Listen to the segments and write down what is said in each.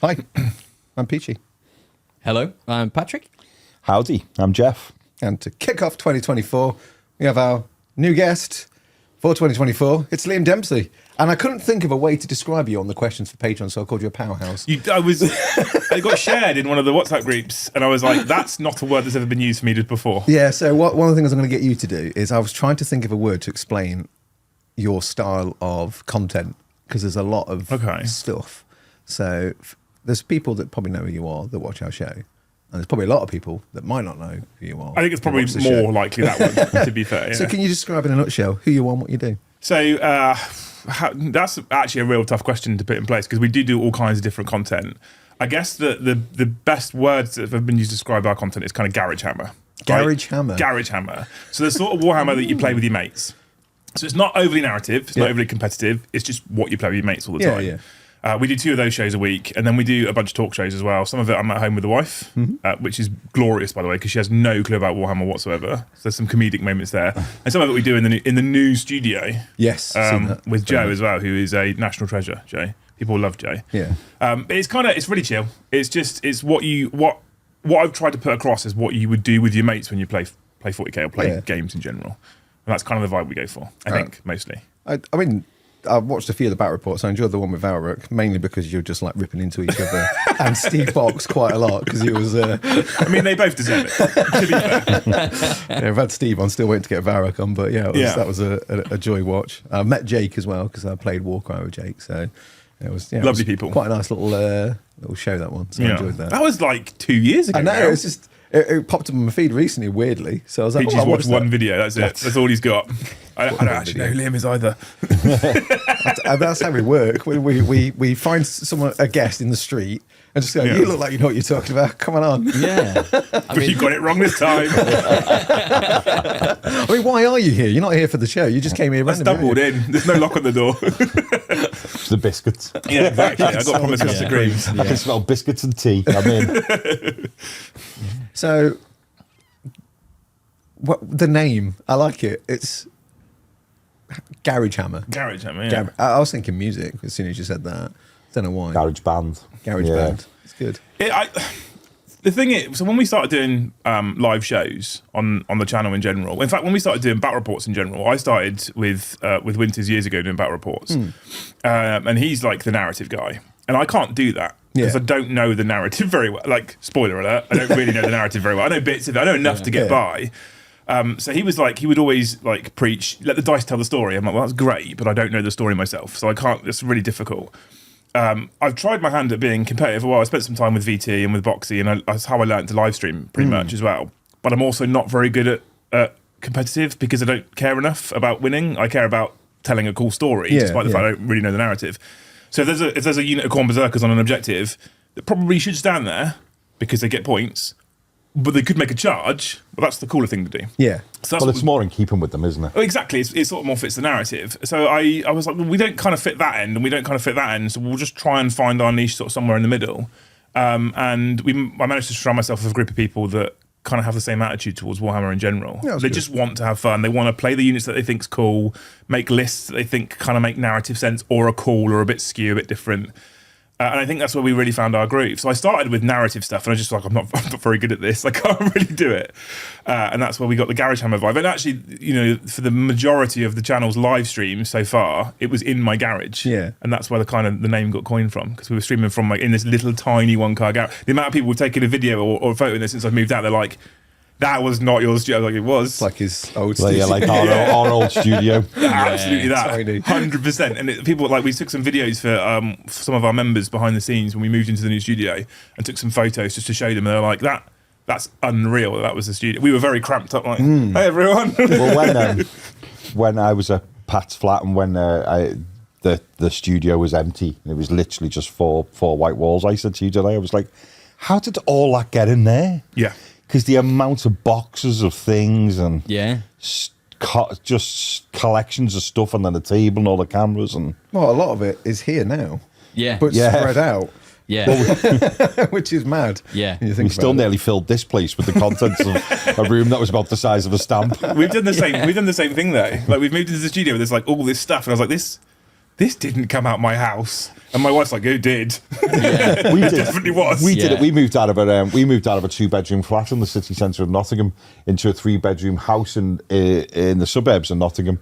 Hi, I'm Peachy. Hello, I'm Patrick. Howdy, I'm Jeff. And to kick off 2024, we have our new guest for 2024. It's Liam Dempsey. And I couldn't think of a way to describe you on the questions for Patreon, so I called you a powerhouse. I got shared in one of the WhatsApp groups, and I was like, that's not a word that's ever been used for me just before. Yeah, so one of the things I'm going to get you to do is I was trying to think of a word to explain your style of content, because there's a lot of stuff. So there's people that probably know who you are that watch our show. And there's probably a lot of people that might not know who you are. I think it's probably more likely that one, to be fair. Yeah. So can you describe in a nutshell who you are and what you do? So that's actually a real tough question to put in place, because we do all kinds of different content. I guess the best words that have been used to describe our content is kind of garage hammer. Garage hammer? Garage hammer. So the sort of Warhammer that you play with your mates. So it's not overly narrative, it's not overly competitive, it's just what you play with your mates all the time. Yeah. We do 2 of those shows a week, and then we do a bunch of talk shows as well. Some of it I'm at home with the wife, which is glorious, by the way, because she has no clue about Warhammer whatsoever. So there's some comedic moments there. And some of it we do in the new studio. Yes, with Joe as well, who is a national treasure, Joe. People love Joe. Yeah. It's really chill. It's what I've tried to put across is what you would do with your mates when you play 40k or play games in general. And that's kind of the vibe we go for, I think, mostly. I mean, I've watched a few of the battle reports. I enjoyed the one with Valrook, mainly because you're just like ripping into each other, and Steve Box quite a lot because he was. I mean, they both deserve it. To be fair, yeah, I've had Steve on, still waiting to get Valrook on, but that was a joy watch. I met Jake as well because I played Warcry with Jake, so it was lovely people. Quite a nice little show, that one. So I enjoyed that. That was like 2 years ago. I know. Now. It's just. It popped up on my feed recently, weirdly. So I was like, Peachy's watched one video. That's it. That's all he's got. I don't actually know who Liam is either. That's how we work. We find a guest in the street and just go, you look like you know what you're talking about. Come on. Yeah. But you got it wrong this time. I mean, why are you here? You're not here for the show. You just came here randomly. I stumbled in. There's no lock on the door. It's the biscuits. Yeah, exactly. I got promised to creams. I can smell biscuits and tea. I'm in. So, the name, I like it. It's Garage Hammer. Garage Hammer, yeah. I was thinking music as soon as you said that. Don't know why. Garage band. Garage band. It's good. The thing is, so when we started doing live shows on the channel in general, in fact, when we started doing battle reports in general, I started with Winters years ago doing battle reports. And he's like the narrative guy. And I can't do that. Because I don't know the narrative very well. Like, spoiler alert, I don't really know the narrative very well. I know bits of it. I know enough to get by. So he was like, he would always like preach, let the dice tell the story. I'm like, well, that's great, but I don't know the story myself. So I can't, it's really difficult. I've tried my hand at being competitive a while. I spent some time with VT and with Boxy, and that's how I learned to live stream pretty much as well. But I'm also not very good at competitive because I don't care enough about winning. I care about telling a cool story, despite the fact I don't really know the narrative. So if there's a unit of Khorne Berserkers on an objective, they probably should stand there because they get points, but they could make a charge. Well, that's the cooler thing to do. Yeah. So Well, it's more in keeping with them, isn't it? Oh, exactly. It sort of more fits the narrative. So I was like, well, we don't kind of fit that end, and we don't kind of fit that end, so we'll just try and find our niche sort of somewhere in the middle. And I managed to surround myself with a group of people that kind of have the same attitude towards Warhammer in general. Yeah, they just want to have fun. They want to play the units that they think's cool, make lists that they think kind of make narrative sense or are cool or a bit skew, a bit different. And I think that's where we really found our groove. So I started with narrative stuff, and I was just like, I'm not very good at this. I can't really do it. And that's where we got the Garage Hammer vibe. And actually, for the majority of the channel's live streams so far, it was in my garage. Yeah. And that's where the name got coined from, because we were streaming from like in this little tiny one-car garage. The amount of people who've taken a video or a photo in this since I've moved out, they're like, that was not your studio. Like, it was. It's like his old studio. Yeah, like our old studio. Absolutely that. Tiny. 100%. And people, like, we took some videos for some of our members behind the scenes when we moved into the new studio and took some photos just to show them. And they're like, that's unreal. That was the studio. We were very cramped up, like, hey, everyone. Well, when I was at Pat's flat and when the studio was empty and it was literally just four white walls, I said to you today, I was like, how did all that get in there? Yeah. Because the amount of boxes of things and just collections of stuff and then the table and all the cameras and Well, a lot of it is here now. Yeah. But spread out. Yeah. Which is mad. Yeah. we still nearly filled this place with the contents of a room that was about the size of a stamp. We've done the same. We've done the same thing though. Like, we've moved into the studio where there's like all this stuff, and I was like, this didn't come out my house. And my wife's like, who did? Yeah. We did. Definitely was. We did Yeah. it. We moved out of a 2-bedroom flat in the city centre of Nottingham into a 3-bedroom house in the suburbs of Nottingham.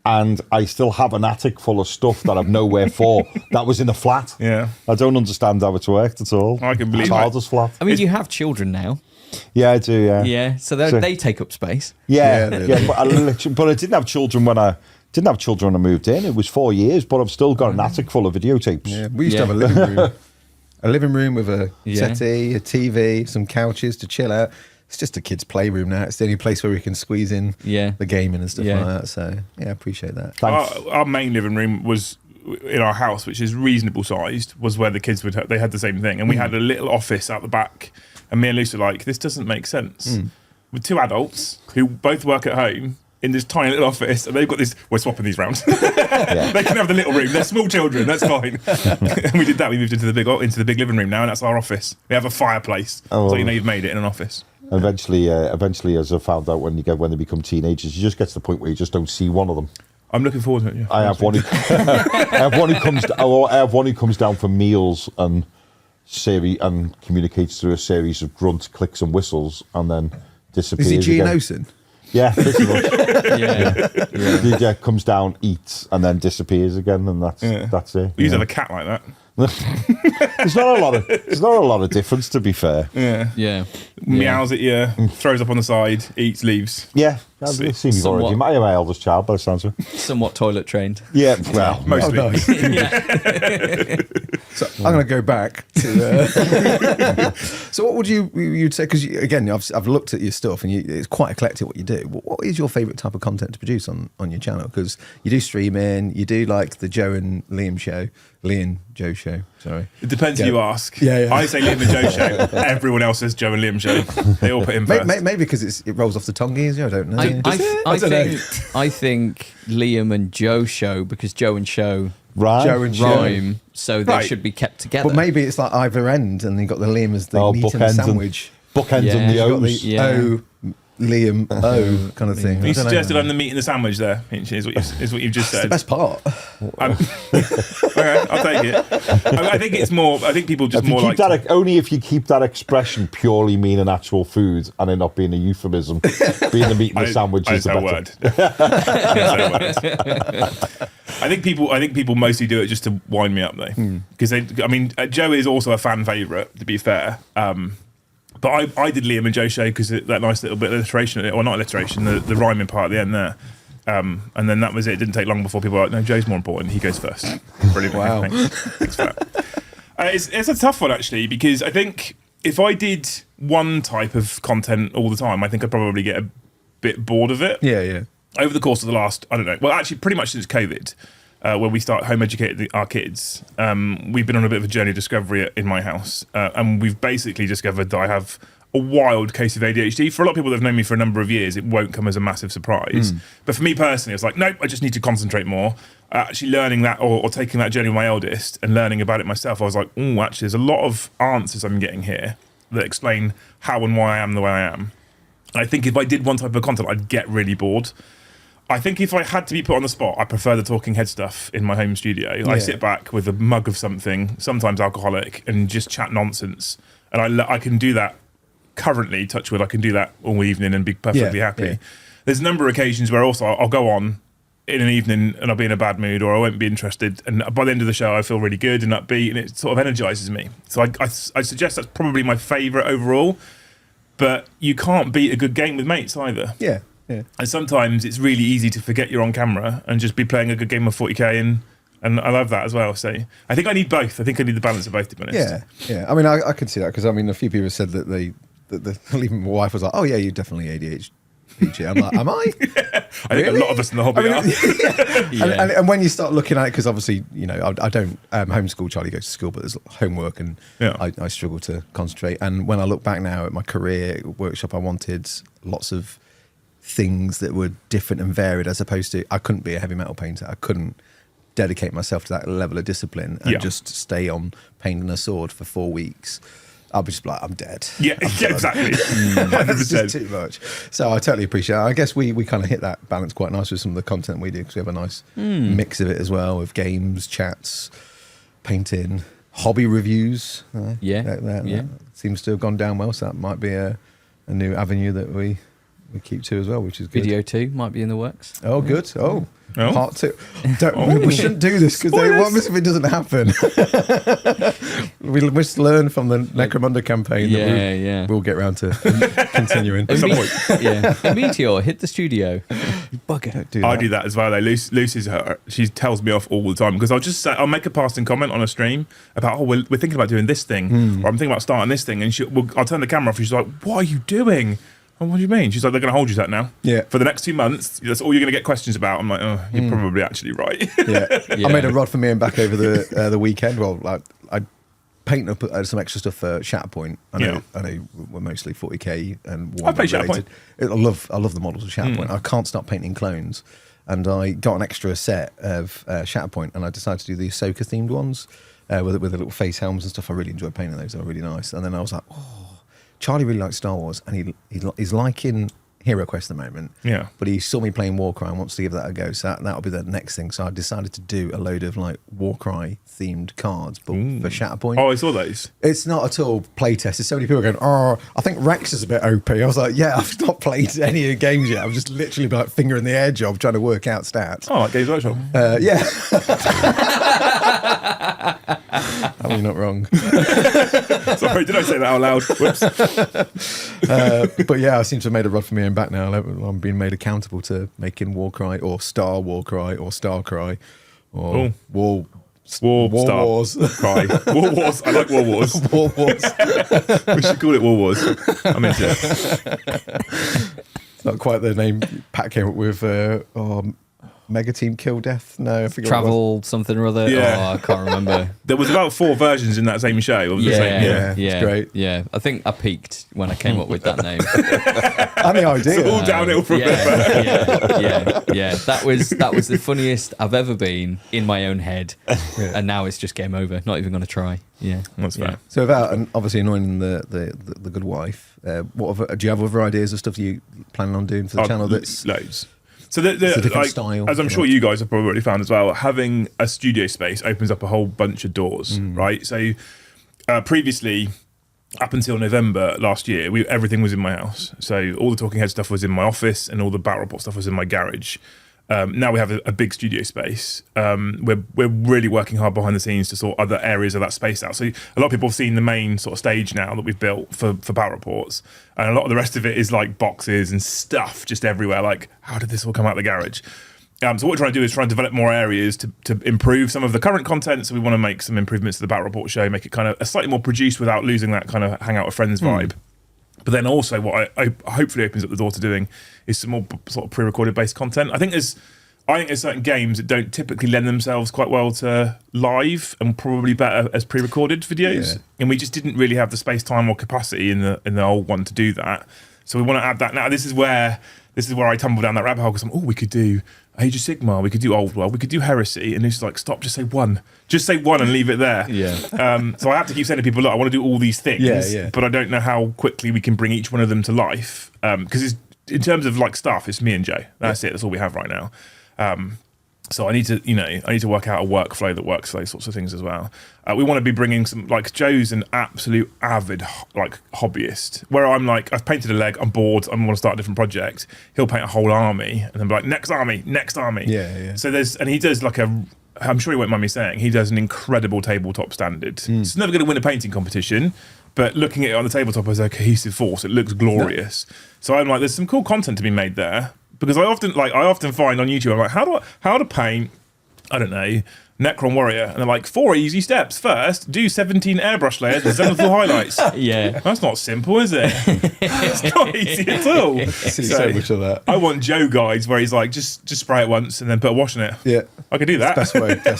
And I still have an attic full of stuff that I've nowhere for. That was in a flat. Yeah. I don't understand how it's worked at all. I can believe it's it. hardest flat. I mean, you have children now. Yeah, I do. Yeah. Yeah, so So- they take up space. Yeah, Yeah, yeah, but I didn't have children when I moved in. It was 4 years, but I've still got an attic full of videotapes. Yeah, we used to Yeah. have a living room. A living room with a Yeah. settee, a TV, some couches to chill out. It's just a kid's playroom now. It's the only place where we can squeeze in Yeah. the gaming and stuff Yeah. like that. So, yeah, I appreciate that. Thanks. Our main living room was in our house, which is reasonable sized, was where the kids they had the same thing. And we had a little office out the back. And me and Lucy were like, this doesn't make sense. With 2 adults who both work at home in this tiny little office, and they've got this, we're swapping these round. They can have the little room. They're small children, that's fine. And we did that. We moved into the big living room now, and that's our office. We have a fireplace. Oh. So you know you've made it in an office. Eventually, as I found out when they become teenagers, you just get to the point where you just don't see one of them. I'm looking forward to it. Yeah. I have one. I have one who comes down for meals and communicates through a series of grunts, clicks, and whistles, and then disappears. Is he Gene again. Osen? Yeah, pretty much. Yeah. Yeah, comes down, eats, and then disappears again, and that's it. We used to Yeah. have a cat like that. There's not a lot of difference, to be fair. Yeah. Yeah. Meows at you, throws up on the side, eats, leaves. Yeah, I've seen you've Somewhat. already. My eldest child, by the sounds of it. Somewhat toilet trained. Yeah, well, Mostly. Oh, nice. So I'm going to go back to. So what would you'd say? Because again, I've looked at your stuff and it's quite eclectic what you do. What is your favourite type of content to produce on your channel? Because you do streaming, you do like the Joe and Liam show, Joe show. Sorry, It depends who you ask. Yeah, yeah. I say Liam and Joe show. Everyone else says Joe and Liam show. They all put him first. maybe because it rolls off the tongue easier. I don't know. I think Liam and Joe show because Joe and show right. Joe and Joe. rhyme, so they Right. should be kept together. But maybe it's like either end, and you got the Liam as the meat and the bookends sandwich. bookends Yeah. and the You've You've got O's. the Yeah. O, Liam O kind of thing. You I don't know, suggested man. I'm the meat in the sandwich there, Hinch, is what you've just It's the said. best part. Okay, I'll take it. I think it's more. I think people just If you more keep like. that, only if you keep that expression purely meaning actual food and it not being a euphemism, being the meat in the sandwich is the say a better. word. I say a word. I think people mostly do it just to wind me up though, because Joe is also a fan favourite, to be fair. But I did Liam and Joe show because that nice little bit of alliteration, or not alliteration, the rhyming part at the end there. And then that was it. It didn't take long before people were like, no, Joe's more important. He goes first. Brilliant. Wow. Thanks for that. It's a tough one, actually, because I think if I did one type of content all the time, I think I'd probably get a bit bored of it. Yeah. Over the course of the last, I don't know, well, actually, pretty much since COVID, where we start home educating our kids, we've been on a bit of a journey of discovery in my house. And we've basically discovered that I have a wild case of ADHD. For a lot of people that have known me for a number of years, it won't come as a massive surprise. But for me personally, it's like, nope, I just need to concentrate more. Actually learning that or taking that journey with my eldest and learning about it myself, I was like, oh, actually, there's a lot of answers I'm getting here that explain how and why I am the way I am. I think if I did one type of content, I'd get really bored. I think if I had to be put on the spot, I prefer the talking head stuff in my home studio. I sit back with a mug of something, sometimes alcoholic, and just chat nonsense. And I can do that currently, touch wood, I can do that all evening and be perfectly happy. Yeah. There's a number of occasions where also I'll go on in an evening and I'll be in a bad mood or I won't be interested. And by the end of the show, I feel really good and upbeat and it sort of energizes me. So I suggest that's probably my favourite overall. But you can't beat a good game with mates either. Yeah. And sometimes it's really easy to forget you're on camera and just be playing a good game of 40k and I love that as well. So I think I need both. I think I need the balance of both, to be honest. Yeah. I mean, I can see that because a few people said that even my wife was like, "Oh yeah, you're definitely ADHD." I'm like, "Am I?" I think a lot of us in the hobby are. And when you start looking at it, because obviously, I don't homeschool. Charlie goes to school, but there's homework, and I struggle to concentrate. And when I look back now at my career workshop, I wanted lots of things that were different and varied, as opposed to I couldn't be a heavy metal painter. I couldn't dedicate myself to that level of discipline and just stay on painting a sword for 4 weeks. I'll be just like, I'm dead. Yeah, I'm yeah, done. exactly. It's 100%. just too much. So I totally appreciate it. I guess we kind of hit that balance quite nice with some of the content we do, because we have a nice mix of it as well, with games, chats, painting, hobby reviews. That seems to have gone down well. So that might be a new avenue that we keep to as well, which is good. Video 2 might be in the works. Oh, good. Oh. Oh. Part 2. We shouldn't do this, because what happens if it doesn't happen? We must learn from the Necromunda campaign. Yeah. We'll get round to continuing. At some point. Yeah. A meteor hit the studio. You bugger. Don't do that. I do that as well though. Lucy's her. She tells me off all the time, because I'll make a passing comment on a stream about, we're thinking about doing this thing, or I'm thinking about starting this thing, and I'll turn the camera off and she's like, what are you doing? Oh, what do you mean? She's like, they're going to hold you to that now. Yeah. For the next 2 months, that's all you're going to get questions about. I'm like, oh, you're probably actually right. Yeah. Yeah. I made a rod for me and back over the weekend. Well, like, I paint up some extra stuff for Shatterpoint. I know we're mostly 40k and I play related. I love the models of Shatterpoint. I can't stop painting clones, and I got an extra set of Shatterpoint, and I decided to do the Ahsoka themed ones with the little face helms and stuff. I really enjoyed painting those. They were really nice. And then I was like, Charlie really likes Star Wars, and he's liking Hero Quest at the moment. Yeah. But he saw me playing Warcry and wants to give that a go. So that'll be the next thing. So I decided to do a load of like Warcry themed cards, but for Shatterpoint. Oh, I saw those. It's not at all playtest. There's so many people going, I think Rex is a bit OP. I was like, yeah, I've not played any of the games yet. I'm just literally like finger in the air job trying to work out stats. Oh, like Games Workshop. Yeah. Are we not wrong? Sorry, did I say that out loud? Whoops. But yeah, I seem to have made a rod for me and back now. I'm being made accountable to making Warcry or Star Warcry or Starcry or War Star Wars. Cry. War Wars. I like War Wars. War Wars. We should call it War Wars. I'm into it. It's not quite the name Pat came up with. Mega Team Kill Death? No, I forget. Travel something or other. Yeah. Oh, I can't remember. There was about 4 versions in that same show. It was the same, Yeah. It's great. Yeah, I think I peaked when I came up with that name. And the idea. It's all downhill from there. Yeah. That was the funniest I've ever been in my own head, and now it's just game over. Not even going to try. Yeah, That's fair. So without obviously annoying the good wife, do you have other ideas of stuff you planning on doing for the channel? That's loads. So a different style, as I'm sure you guys have probably already found as well, having a studio space opens up a whole bunch of doors, right? So previously, up until November last year, everything was in my house. So all the Talking Head stuff was in my office, and all the Battle Report stuff was in my garage. Now we have a big studio space. We're really working hard behind the scenes to sort other areas of that space out. So a lot of people have seen the main sort of stage now that we've built for Battle Reports, and a lot of the rest of it is like boxes and stuff just everywhere. Like, how did this all come out of the garage? So what we're trying to do is try and develop more areas to improve some of the current content. So we want to make some improvements to the Battle Report show, make it kind of a slightly more produced without losing that kind of hang out with friends vibe. But then also what I hopefully opens up the door to doing is some more sort of pre-recorded based content. I think there's certain games that don't typically lend themselves quite well to live, and probably better as pre-recorded videos. Yeah. And we just didn't really have the space, time, or capacity in the old one to do that. So we want to add that now. This is where I tumble down that rabbit hole, because we could do Age of Sigmar, we could do Old World, we could do Heresy, and it's like, stop, just say one and leave it there. Yeah. So I have to keep saying to people, look, I want to do all these things, but I don't know how quickly we can bring each one of them to life. Because in terms of like stuff, it's me and Joe. That's it. That's all we have right now. So I need to work out a workflow that works for those sorts of things as well. We want to be bringing some, like, Joe's an absolute avid like hobbyist, where I'm like, I've painted a leg, I'm bored, I want to start a different project. He'll paint a whole army and then be like, next army. Yeah. So he does like I'm sure he won't mind me saying, he does an incredible tabletop standard. It's never going to win a painting competition, but looking at it on the tabletop as a cohesive force, it looks glorious. So I'm like, there's some cool content to be made there. Because I often find on YouTube, I'm like, how to paint, I don't know, Necron Warrior, and they're like, 4 easy steps. First, do 17 airbrush layers with Zenithal highlights. Yeah. That's not simple, is it? It's not easy at all. See so much of that. I want Joe guides where he's like, just spray it once and then put a wash on it. Yeah. I could do that. Best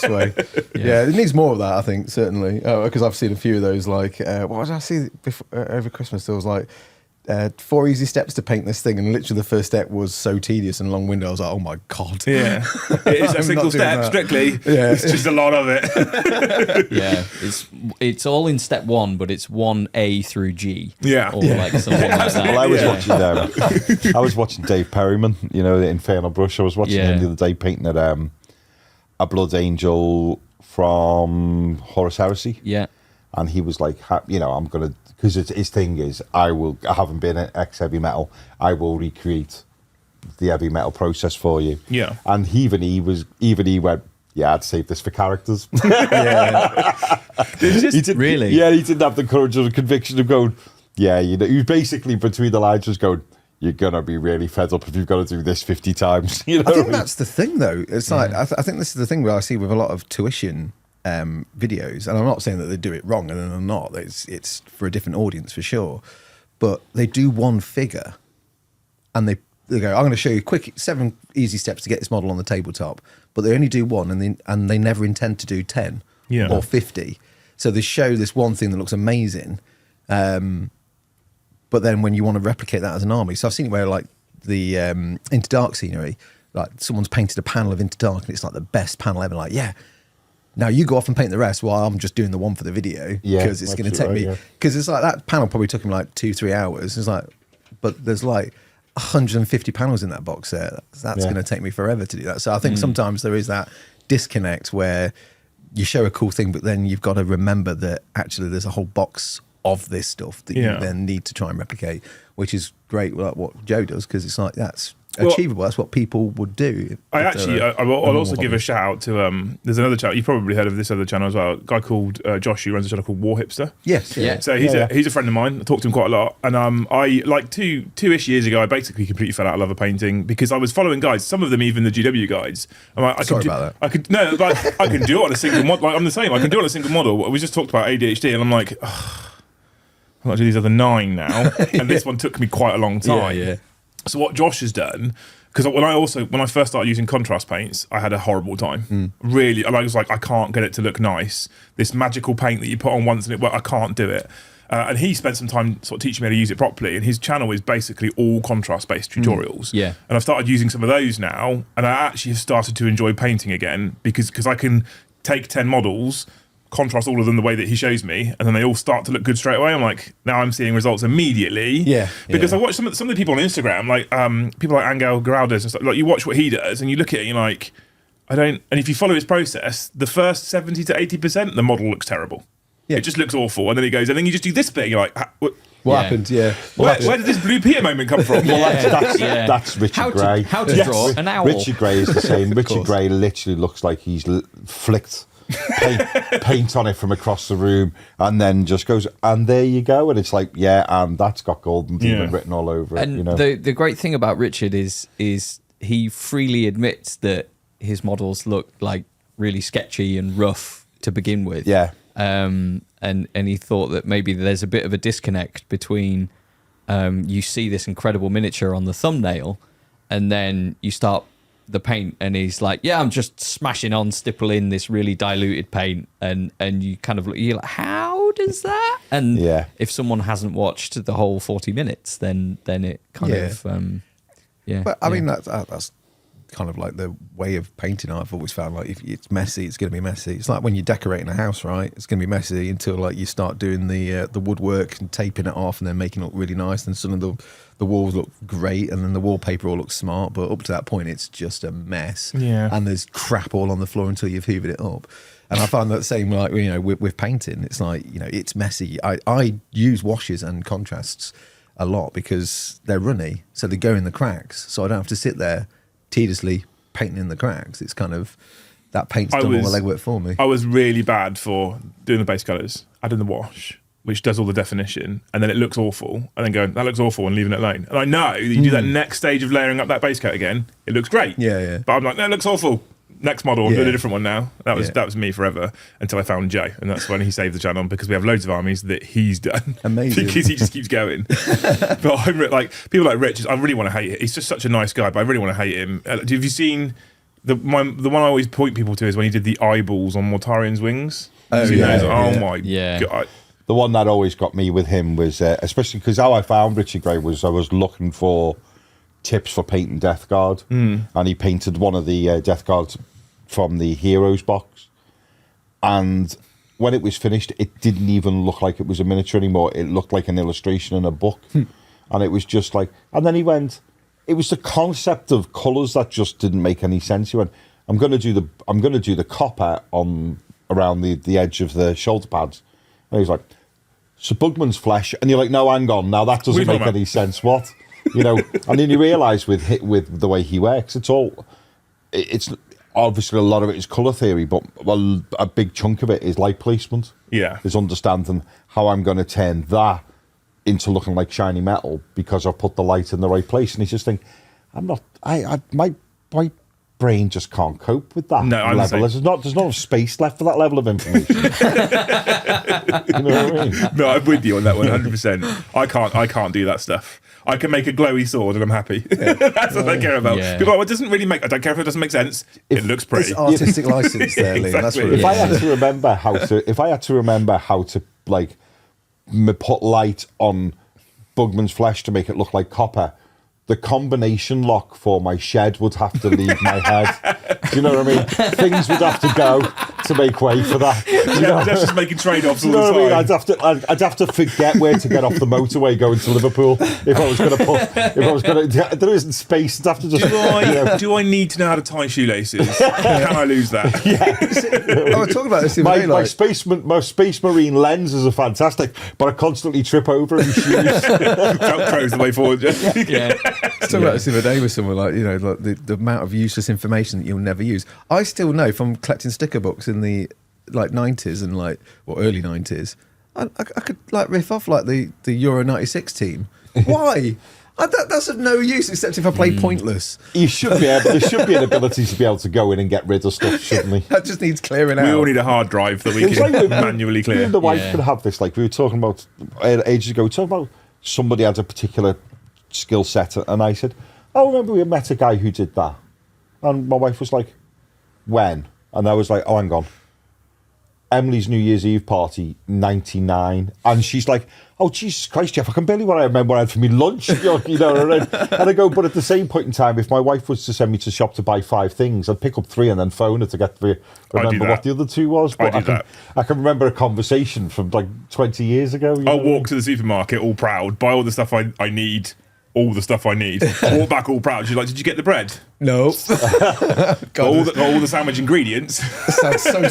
way. Yeah, it needs more of that, I think, certainly. Because I've seen a few of those, like, what did I see before, over Christmas? There was like, 4 easy steps to paint this thing, and literally the first step was so tedious and long-winded. I was like, oh my god. Yeah, it's a I'm single not doing step that. strictly. Yeah. It's just a lot of it. Yeah, it's all in step 1, but it's 1A through G. Yeah. Or like something like that. Well, I was watching Dave Perryman, you know, the Infernal Brush. I was watching him the other day painting at a Blood Angel from Horus Heresy. Yeah. And he was like, you know, I'm going to, because his thing is, I haven't been an ex-heavy metal, I will recreate the heavy metal process for you. Yeah. And even he went, yeah, I'd save this for characters. Really? Yeah, he didn't have the courage or the conviction of going, yeah, you know, he basically between the lines was going, you're going to be really fed up if you've got to do this 50 times. You know I think that's the thing, though. It's like, I think this is the thing where I see with a lot of tuition videos, and I'm not saying that they do it wrong, and they're not. It's for a different audience, for sure. But they do one figure, and they go, I'm going to show you quick 7 easy steps to get this model on the tabletop. But they only do one, and they never intend to do 10 or 50. So they show this one thing that looks amazing, but then when you want to replicate that as an army, so I've seen it where like the Into Dark scenery, like someone's painted a panel of Into Dark, and it's like the best panel ever. Like, yeah, now you go off and paint the rest while I'm just doing the one for the video, because it's going to take me. Because it's like that panel probably took him like 2-3 hours. It's like, but there's like 150 panels in that box set. That's going to take me forever to do that. So I think sometimes there is that disconnect where you show a cool thing, but then you've got to remember that actually there's a whole box of this stuff that you then need to try and replicate, which is great, like what Joe does, because it's like that's achievable. That's what people would do. I'll also give a shout out to there's another channel, you've probably heard of this other channel as well, a guy called Josh, who runs a channel called War Hipster. Yes, yeah. So he's a friend of mine. I talk to him quite a lot, and I like two-ish years ago I basically completely fell out of love of painting because I was following guides, some of them even the GW guides. I'm like, about that. I can do it on a single model. Like, I'm the same. I can do it on a single model. We just talked about ADHD, and I'm like, I've got to do these other 9 now, and this one took me quite a long time. Yeah. So what Josh has done, because when I first started using contrast paints, I had a horrible time. Really, I was like, I can't get it to look nice. This magical paint that you put on once and it works, I can't do it. And he spent some time sort of teaching me how to use it properly. And his channel is basically all contrast-based tutorials. Yeah. And I've started using some of those now, and I actually have started to enjoy painting again because I can take 10 models, contrast all of them the way that he shows me, and then they all start to look good straight away. I'm like, now I'm seeing results immediately. Yeah. Because I watch some of the people on Instagram, like people like Angel Geraldes and stuff. Like, you watch what he does, and you look at it, and you're like, I don't. And if you follow his process, the first 70 to 80%, the model looks terrible. Yeah. It just looks awful, and then he goes, and then you just do this bit. And you're like, what happened? Yeah. Where did this Blue Peter moment come from? That's Richard Gray. How to draw an owl. Richard Gray is the same. Richard Gray literally looks like he's flicked paint on it from across the room, and then just goes, and there you go, and it's like, yeah, and that's got Golden Demon written all over it. And you know, the great thing about Richard is he freely admits that his models look like really sketchy and rough to begin with. Yeah. And he thought that maybe there's a bit of a disconnect between you see this incredible miniature on the thumbnail, and then you start the paint, and he's like, yeah, I'm just smashing on, stippling this really diluted paint, and you kind of look, you're like, how does that? And if someone hasn't watched the whole 40 minutes, then it kind of But I mean, that's kind of like the way of painting. I've always found, like, if it's messy, it's going to be messy. It's like when you're decorating a house, right? It's going to be messy until like you start doing the woodwork and taping it off and then making it look really nice. And suddenly the walls look great, and then the wallpaper all looks smart. But up to that point, it's just a mess. Yeah. And there's crap all on the floor until you've hoovered it up. And I find that same, like, you know, with painting. It's like, you know, it's messy. I use washes and contrasts a lot because they're runny, so they go in the cracks. So I don't have to sit there tediously painting in the cracks. It's kind of, that paint's done all the legwork for me. I was really bad for doing the base colours, adding the wash, which does all the definition, and then it looks awful, and then going, that looks awful, and leaving it alone. And I know that you do that next stage of layering up that base coat again, it looks great. Yeah. But I'm like, no, it looks awful. Next model, I'm doing a different one now. That was me forever until I found Joe, and that's when he saved the channel, because we have loads of armies that he's done. Amazing. Because he just keeps going. But I'm like, people like Rich, I really want to hate him. He's just such a nice guy, but I really want to hate him. Have you seen the one I always point people to is when he did the eyeballs on Mortarian's wings? Oh, my yeah. god. the one that always got me with him was, especially because how I found Richard Gray was I was looking for tips for painting Death Guard, and he painted one of the Death Guards from the Heroes box, and when it was finished, it didn't even look like it was a miniature anymore. It looked like an illustration in a book, and it was just like. And then he went. It was the concept of colours that just didn't make any sense. He went, I'm going to do the copper on around the edge of the shoulder pads. And he's like, so Bugman's flesh, and you're like, no, hang on, now that doesn't make any sense. What, you know? And then you realise with the way he works, it's obviously a lot of it is colour theory, but a big chunk of it is light placement. Yeah, is understanding how I'm going to turn that into looking like shiny metal because I put the light in the right place. And he's just think, my brain just can't cope with that level. There's not enough space left for that level of information. You know what I mean? No, I'm with you on that one, 100%. I can't do that stuff. I can make a glowy sword and I'm happy. That's what I care about. Yeah. People are like, it doesn't really make. I don't care if it doesn't make sense. It looks pretty. It's artistic license there, Liam. That's what it is. If I had to remember how to like put light on Bugman's flesh to make it look like copper, the combination lock for my shed would have to leave my head. Do you know what I mean? Things would have to go to make way for that. That's just making trade-offs all you know the what time. I mean? I'd have to forget where to get off the motorway going to Liverpool if I was going to. There isn't space. I'd have to just. Do I need to know how to tie shoelaces? Can I lose that? Yeah. I was talking about this the other day, my Space Marine lenses are fantastic, but I constantly trip over in shoes. Velcro's the way forward. Yeah. I was talking about this the other day with someone, like, you know, like the amount of useless information that you'll never use. I still know from collecting sticker books in the like 90s and like early 90s, I could like riff off like the Euro 96 team. Why? That's of no use except if I play pointless. You should be able. There should be an ability to be able to go in and get rid of stuff, shouldn't we? That just needs clearing out. We all need a hard drive that we It's can like manually Me clear. and the wife could have this. Like we were talking about ages ago. Talking about somebody had a particular skill set, and I said, "Oh, remember we met a guy who did that," and my wife was like, "When?" And I was like, "Oh, hang on." Emily's New Year's Eve party, 99. And she's like, oh, Jesus Christ, Jeff, I can barely remember what I had for me lunch. You know, and I go, but at the same point in time, if my wife was to send me to shop to buy 5 things, I'd pick up 3 and then phone her to remember what the other 2 was. But I can remember a conversation from like 20 years ago. I'll walk to the supermarket all proud, buy all the stuff I need, all the stuff I need, walk back all proud. She's like, did you get the bread? No. all the sandwich ingredients. Sounds so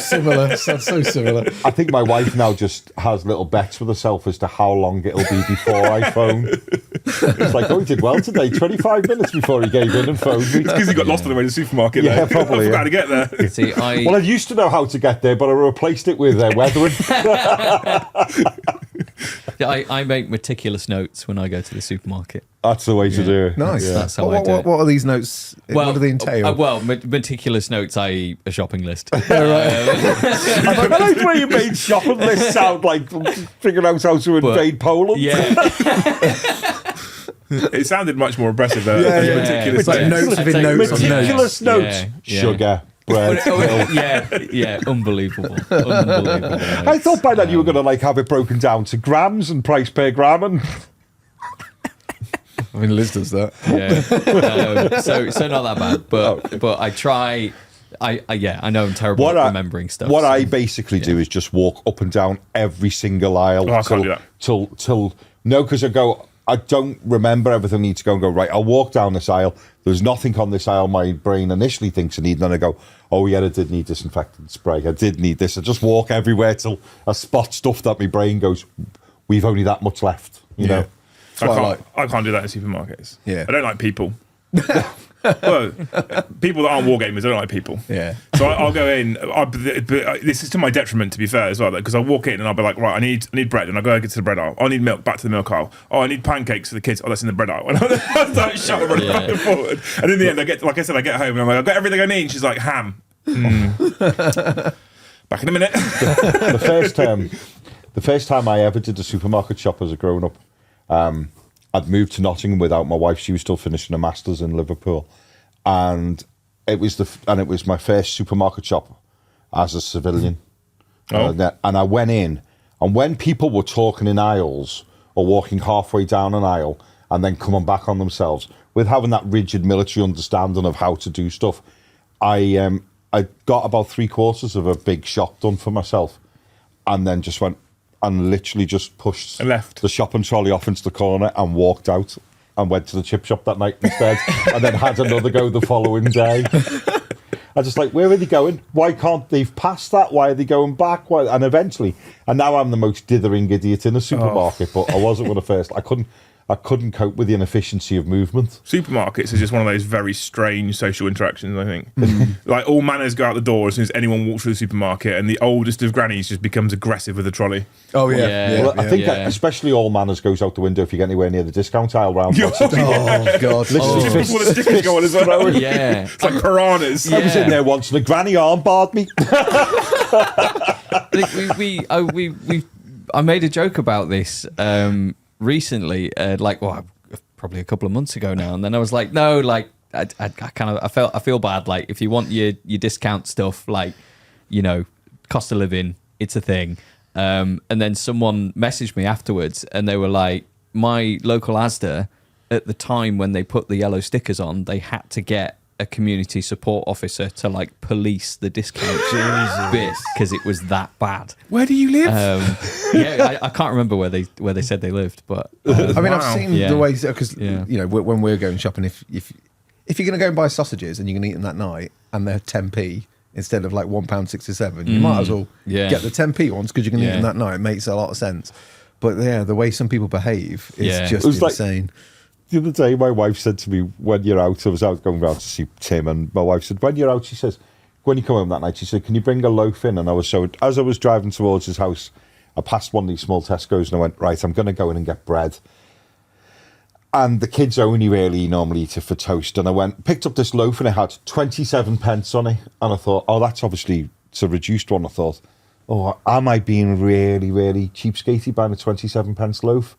similar. I think my wife now just has little bets with herself as to how long it'll be before I phone. It's like, oh, he did well today, 25 minutes before he gave in and phoned me. It's because he got lost on the way to the supermarket. Yeah, though. probably. I forgot how to get there. See, Well, I used to know how to get there, but I replaced it with weathering. I make meticulous notes when I go to the supermarket. That's the way to do it. Nice. Yeah. That's how I do it. What are these notes? What do they entail? Meticulous notes, i.e. a shopping list. I like the way you made shopping lists sound like figuring out how to invade Poland. Yeah. It sounded much more impressive though. Yeah. Meticulous It's like notes. notes within notes on notes. Meticulous notes. Yeah. Sugar, bread, milk. Yeah, unbelievable. I thought by then you were going to like have it broken down to grams and price per gram and... I mean, Liz does that. Yeah. So not that bad, but I try. I know I'm terrible at remembering stuff. What I basically do is just walk up and down every single aisle. I can't do that. Till because I don't remember everything. I need to go and go, right, I'll walk down this aisle. There's nothing on this aisle my brain initially thinks I need. And then I go, oh, yeah, I did need disinfectant spray. I did need this. I just walk everywhere till I spot stuff that my brain goes, we've only that much left, you know? I can't do that in supermarkets. Yeah. I don't like people. Well, people that aren't wargamers, I don't like people. Yeah. So I'll go in. This is to my detriment, to be fair, as well, because I walk in and I'll be like, right, I need bread, and I go get to the bread aisle. I need milk, back to the milk aisle. Oh, I need pancakes for the kids. Oh, that's in the bread aisle. And I start shuffling back and forward. And in the end, I get home and I'm like, I've got everything I need. And she's like, ham. Back in a minute. The first time I ever did a supermarket shop as a grown up, I'd moved to Nottingham without my wife. She was still finishing a master's in Liverpool, and it was my first supermarket shop as a civilian. And I went in And when people were talking in aisles or walking halfway down an aisle and then coming back on themselves, with having that rigid military understanding of how to do stuff, I got about 3/4 of a big shop done for myself, and then just went and literally just pushed and left the shopping trolley off into the corner and walked out and went to the chip shop that night instead, and then had another go the following day. I just like, where are they going? Why can't they've passed that? Why are they going back? Why? And eventually, and now I'm the most dithering idiot in the supermarket, but I wasn't one of the first. I couldn't cope with the inefficiency of movement. Supermarkets is just one of those very strange social interactions, I think. Like, all manners go out the door as soon as anyone walks through the supermarket, and the oldest of grannies just becomes aggressive with a trolley. Oh, yeah. Well, I think especially all manners goes out the window if you get anywhere near the discount aisle round. Oh, God. Just before the stickers go on as well. Yeah. It's like piranhas. I was in there once and a granny armbarred me. I made a joke about this recently, probably a couple of months ago now, and then I was like, no, like I feel bad. Like, if you want your discount stuff, like, you know, cost of living, it's a thing. And then someone messaged me afterwards, and they were like, my local Asda, at the time when they put the yellow stickers on, they had to get a community support officer to like police the discount bit because it was that bad. Where do you live? I can't remember where they said they lived, but I mean, I've seen the ways, because Yeah. you know, when we're going shopping, if you're going to go and buy sausages and you're going to eat them that night and they're 10p instead of like £1.67, you might as well get the 10p ones because you're going to eat them that night. It makes a lot of sense. But yeah, the way some people behave is just insane. The other day, my wife said to me, when you're out, I was out going round to see Tim, and my wife said, when you're out, she says, when you come home that night, she said, can you bring a loaf in? And as I was driving towards his house, I passed one of these small Tesco's and I went, right, I'm going to go in and get bread. And the kids only really normally eat it for toast. And I picked up this loaf and it had 27 pence on it. And I thought, oh, that's obviously, it's a reduced one. I thought, oh, am I being really, really cheapskatey buying a 27 pence loaf?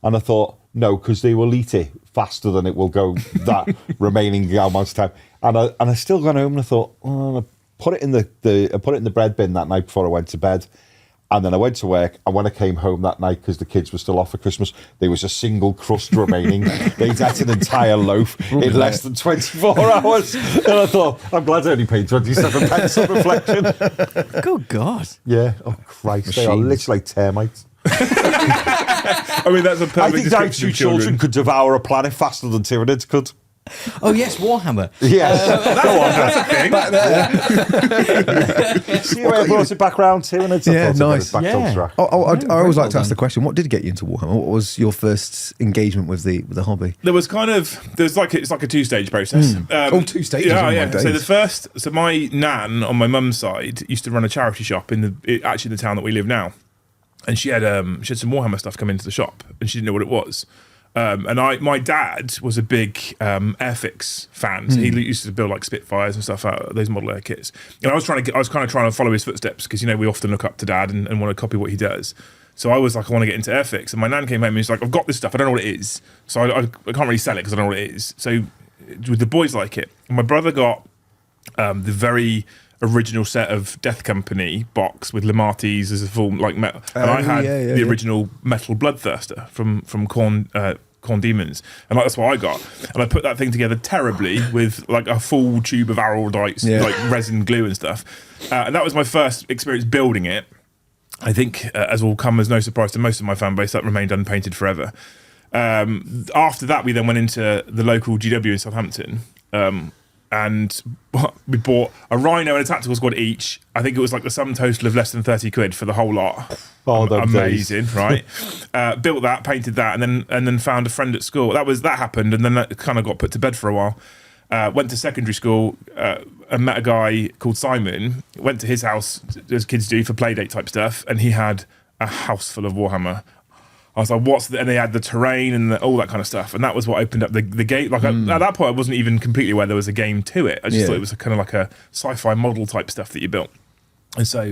And I thought, no, because they will eat it faster than it will go that remaining amount of time. And I still got home and I thought, oh, I put it in the bread bin that night before I went to bed. And then I went to work, and when I came home that night, because the kids were still off for Christmas, there was a single crust remaining. They'd had an entire loaf in less than 24 hours. And I thought, I'm glad I only paid 27 pence on reflection. good God. Yeah, oh Christ, they are literally like termites. I mean, that's a perfect I think description that two of children could devour a planet faster than Tyranids could. Oh yes, Warhammer. Yes. That's a thing. See where I brought it back round, Tyranids? Yeah, nice. I always like to ask the question, what did get you into Warhammer? What was your first engagement with the hobby? It's like a 2-stage process. 2 stages. Yeah. So my nan on my mum's side used to run a charity shop in the town that we live now, and she had some Warhammer stuff come into the shop, and she didn't know what it was. My dad was a big Airfix fan. So he used to build like Spitfires and stuff out of those model air kits. And I was kind of trying to follow his footsteps because, you know, we often look up to Dad and want to copy what he does. So I was like, I want to get into Airfix. And my nan came home and he's like, I've got this stuff. I don't know what it is. So I can't really sell it because I don't know what it is. So would the boys like it? And my brother got the very original set of Death Company box with Limatis as a full like metal, and I had the original metal Bloodthirster from Corn Demons, and that's what I got. And I put that thing together terribly with like a full tube of Araldites, like resin glue and stuff. And that was my first experience building it. I think, as will come as no surprise to most of my fan base, that remained unpainted forever. After that, we then went into the local GW in Southampton. And we bought a Rhino and a tactical squad each. I think it was like the sum total of less than 30 quid for the whole lot. Oh, amazing, right? Built that, painted that, and then found a friend at school. That happened, and then that kind of got put to bed for a while. Went to secondary school and met a guy called Simon. Went to his house, as kids do, for playdate type stuff, and he had a house full of Warhammer. I was like, and they had the terrain and all that kind of stuff. And that was what opened up the gate. Like at that point, I wasn't even completely aware there was a game to it. I just thought it was kind of like a sci-fi model type stuff that you built. And so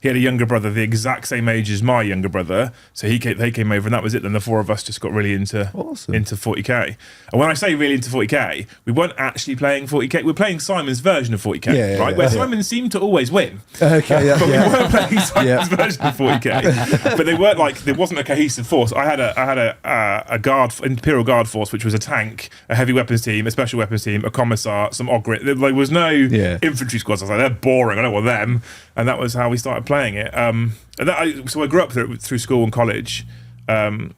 he had a younger brother the exact same age as my younger brother. So they came over, and that was it. Then the four of us just got really into 40k. And when I say really into 40k, we weren't actually playing 40k. We were playing Simon's version of 40k, right? Where Simon seemed to always win. Okay, yeah. But we weren't playing Simon's version of 40k. But they weren't like, there wasn't a cohesive force. I had a guard, Imperial Guard force, which was a tank, a heavy weapons team, a special weapons team, a commissar, some Ogrit. There was no infantry squads. I was like, they're boring. I don't want them. And that was how we started playing it. So I grew up through school and college.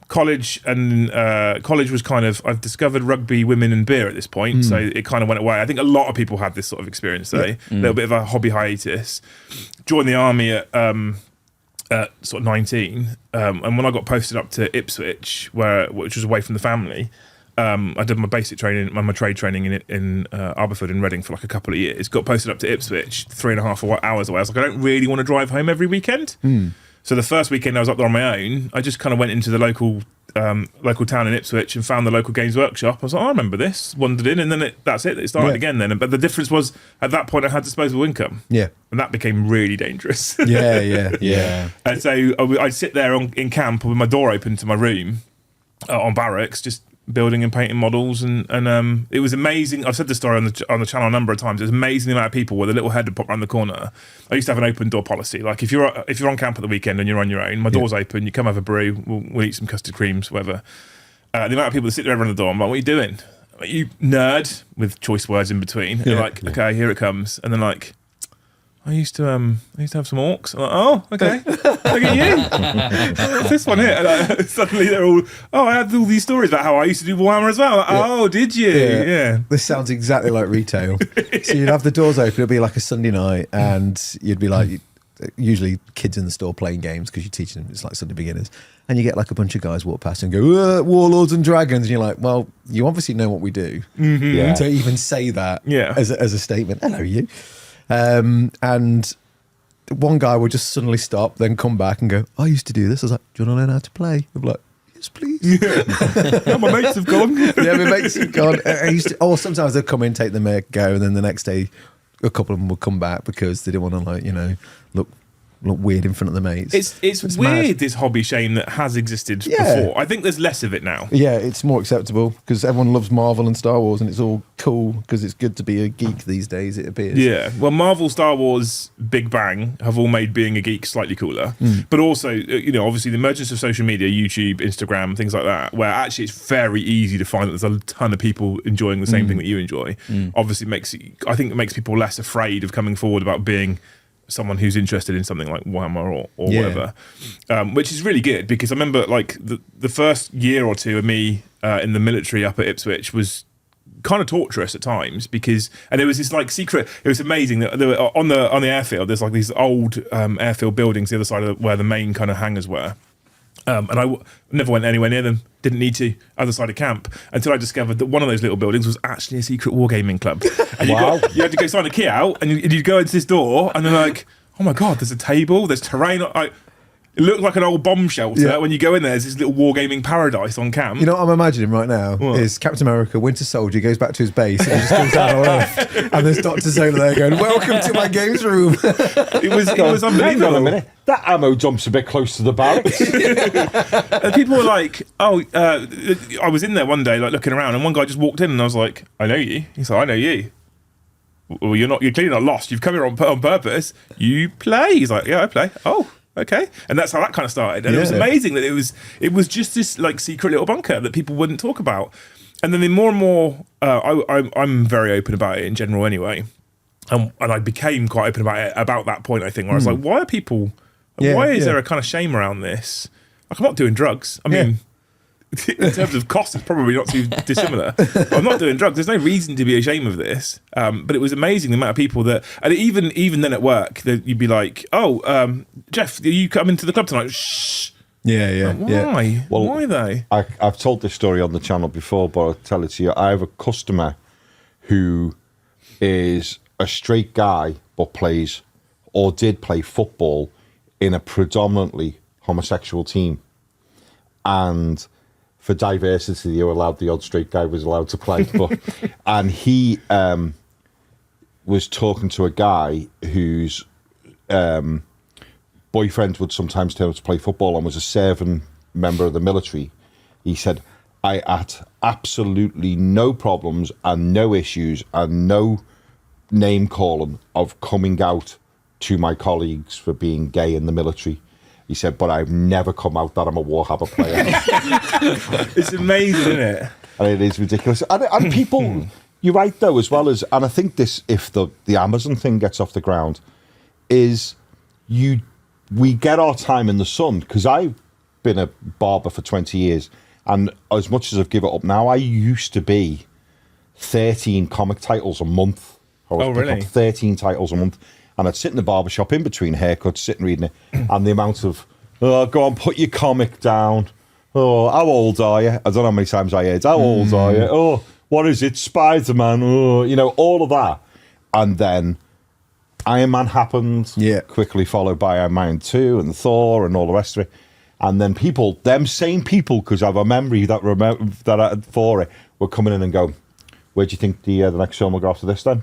College was kind of, I've discovered rugby, women and beer at this point. So it kind of went away. I think a lot of people had this sort of experience though. A little bit of a hobby hiatus. Joined the army at sort of 19. And when I got posted up to Ipswich, which was away from the family, I did my basic training, my trade training in Arborford and Reading for like a couple of years. Got posted up to Ipswich, 3.5 hours away. I was like, I don't really want to drive home every weekend. So the first weekend I was up there on my own, I just kind of went into the local town in Ipswich and found the local games workshop. I was like, I remember this. Wandered in, and then that's it. It started again then. But the difference was at that point I had disposable income. Yeah, and that became really dangerous. Yeah. And so I'd sit there in camp with my door open to my room on barracks, just building and painting models, and it was amazing. I've said this story on the channel a number of times. It was amazing the amount of people with a little head would pop around the corner. I used to have an open door policy. Like if you're on camp at the weekend and you're on your own, my door's open. You come have a brew. We'll eat some custard creams, whatever. The amount of people that sit there around the door, I'm like, what are you doing? I'm like, you nerd, with choice words in between. And they're like, okay, here it comes. And then like, I used to have some orcs. I'm like, oh, okay. Look at you. What's this one here? And suddenly they're all, I had all these stories about how I used to do Warhammer as well. Like, oh, did you? Yeah. This sounds exactly like retail. So you'd have the doors open. It'd be like a Sunday night, and you'd be like, usually kids in the store playing games because you're teaching them. It's like Sunday beginners. And you get like a bunch of guys walk past and go, Warlords and Dragons. And you're like, well, you obviously know what we do. To even say that as a statement. Hello, you. And one guy would just suddenly stop, then come back and go, I used to do this. I was like, do you want to learn how to play? I'm like, yes, please. My mates have gone. My mates have gone. Sometimes they'd come in, take the go, and then the next day a couple of them would come back because they didn't want to look weird in front of the mates. It's weird, mad. This hobby, Shane, that has existed before. I think there's less of it now. Yeah, it's more acceptable because everyone loves Marvel and Star Wars, and it's all cool because it's good to be a geek these days, it appears. Yeah, well, Marvel, Star Wars, Big Bang have all made being a geek slightly cooler. But also, obviously the emergence of social media, YouTube, Instagram, things like that, where actually it's very easy to find that there's a ton of people enjoying the same thing that you enjoy. Obviously, I think it makes people less afraid of coming forward about being someone who's interested in something like Warhammer or whatever, which is really good because I remember like the first year or two of me in the military up at Ipswich was kind of torturous at times because, and it was this like secret, it was amazing that there were, on the airfield there's like these old airfield buildings the other side of where the main kind of hangars were. And I never went anywhere near them, didn't need to, other side of camp, until I discovered that one of those little buildings was actually a secret wargaming club. And you had to go sign a key out, and you'd go into this door, and they're like, oh my God, there's a table, there's terrain. It looked like an old bomb shelter. When you go in there's this little wargaming paradise on camp. You know what I'm imagining right now is Captain America, Winter Soldier, goes back to his base and he just comes down on Earth, and there's Dr. Zola there going, welcome to my games room. It was unbelievable. Hang on a minute. That ammo dump's a bit close to the barracks. And people were like, I was in there one day like looking around, and one guy just walked in and I was like, I know you. He's like, I know you. Well, you're clearly not lost. You've come here on purpose. You play. He's like, yeah, I play. Oh, okay. And that's how that kind of started. And it was amazing that it was just this like secret little bunker that people wouldn't talk about. And then more and more, I'm very open about it in general anyway. And I became quite open about it about that point, I think, where I was like, why are people, why is there a kind of shame around this? Like, I'm not doing drugs. I mean, in terms of cost, it's probably not too dissimilar. But I'm not doing drugs. There's no reason to be ashamed of this. But it was amazing the amount of people that, and even then at work, that you'd be like, Jeff, are you coming to the club tonight? Shh. Yeah. Why? Well, why though? I've told this story on the channel before, but I'll tell it to you. I have a customer who is a straight guy, but plays or did play football in a predominantly homosexual team. And for diversity, you were allowed, the odd straight guy was allowed to play. But and he was talking to a guy who's boyfriend would sometimes turn up to play football and was a serving member of the military, he said, I had absolutely no problems and no issues and no name calling of coming out to my colleagues for being gay in the military. He said, but I've never come out that I'm a Warhammer player. It's amazing, isn't it? And it is ridiculous. And people, you're right though, as well as, and I think this, if the Amazon thing gets off the ground, is we get our time in the sun, because I've been a barber for 20 years, and as much as I've given it up now, I used to be 13 comic titles a month. I was really? Up 13 titles a month. And I'd sit in the barbershop in between haircuts, sitting reading it, and the amount of, oh, go on, put your comic down. Oh, how old are you? I don't know how many times I heard, how old are you? Oh, what is it? Spider-Man. Oh, you know, all of that. And then Iron Man happened, quickly followed by Iron Man 2 and Thor and all the rest of it. And then people, them same people, because I have a memory that I had for it, were coming in and go, where do you think the next film will go after this then?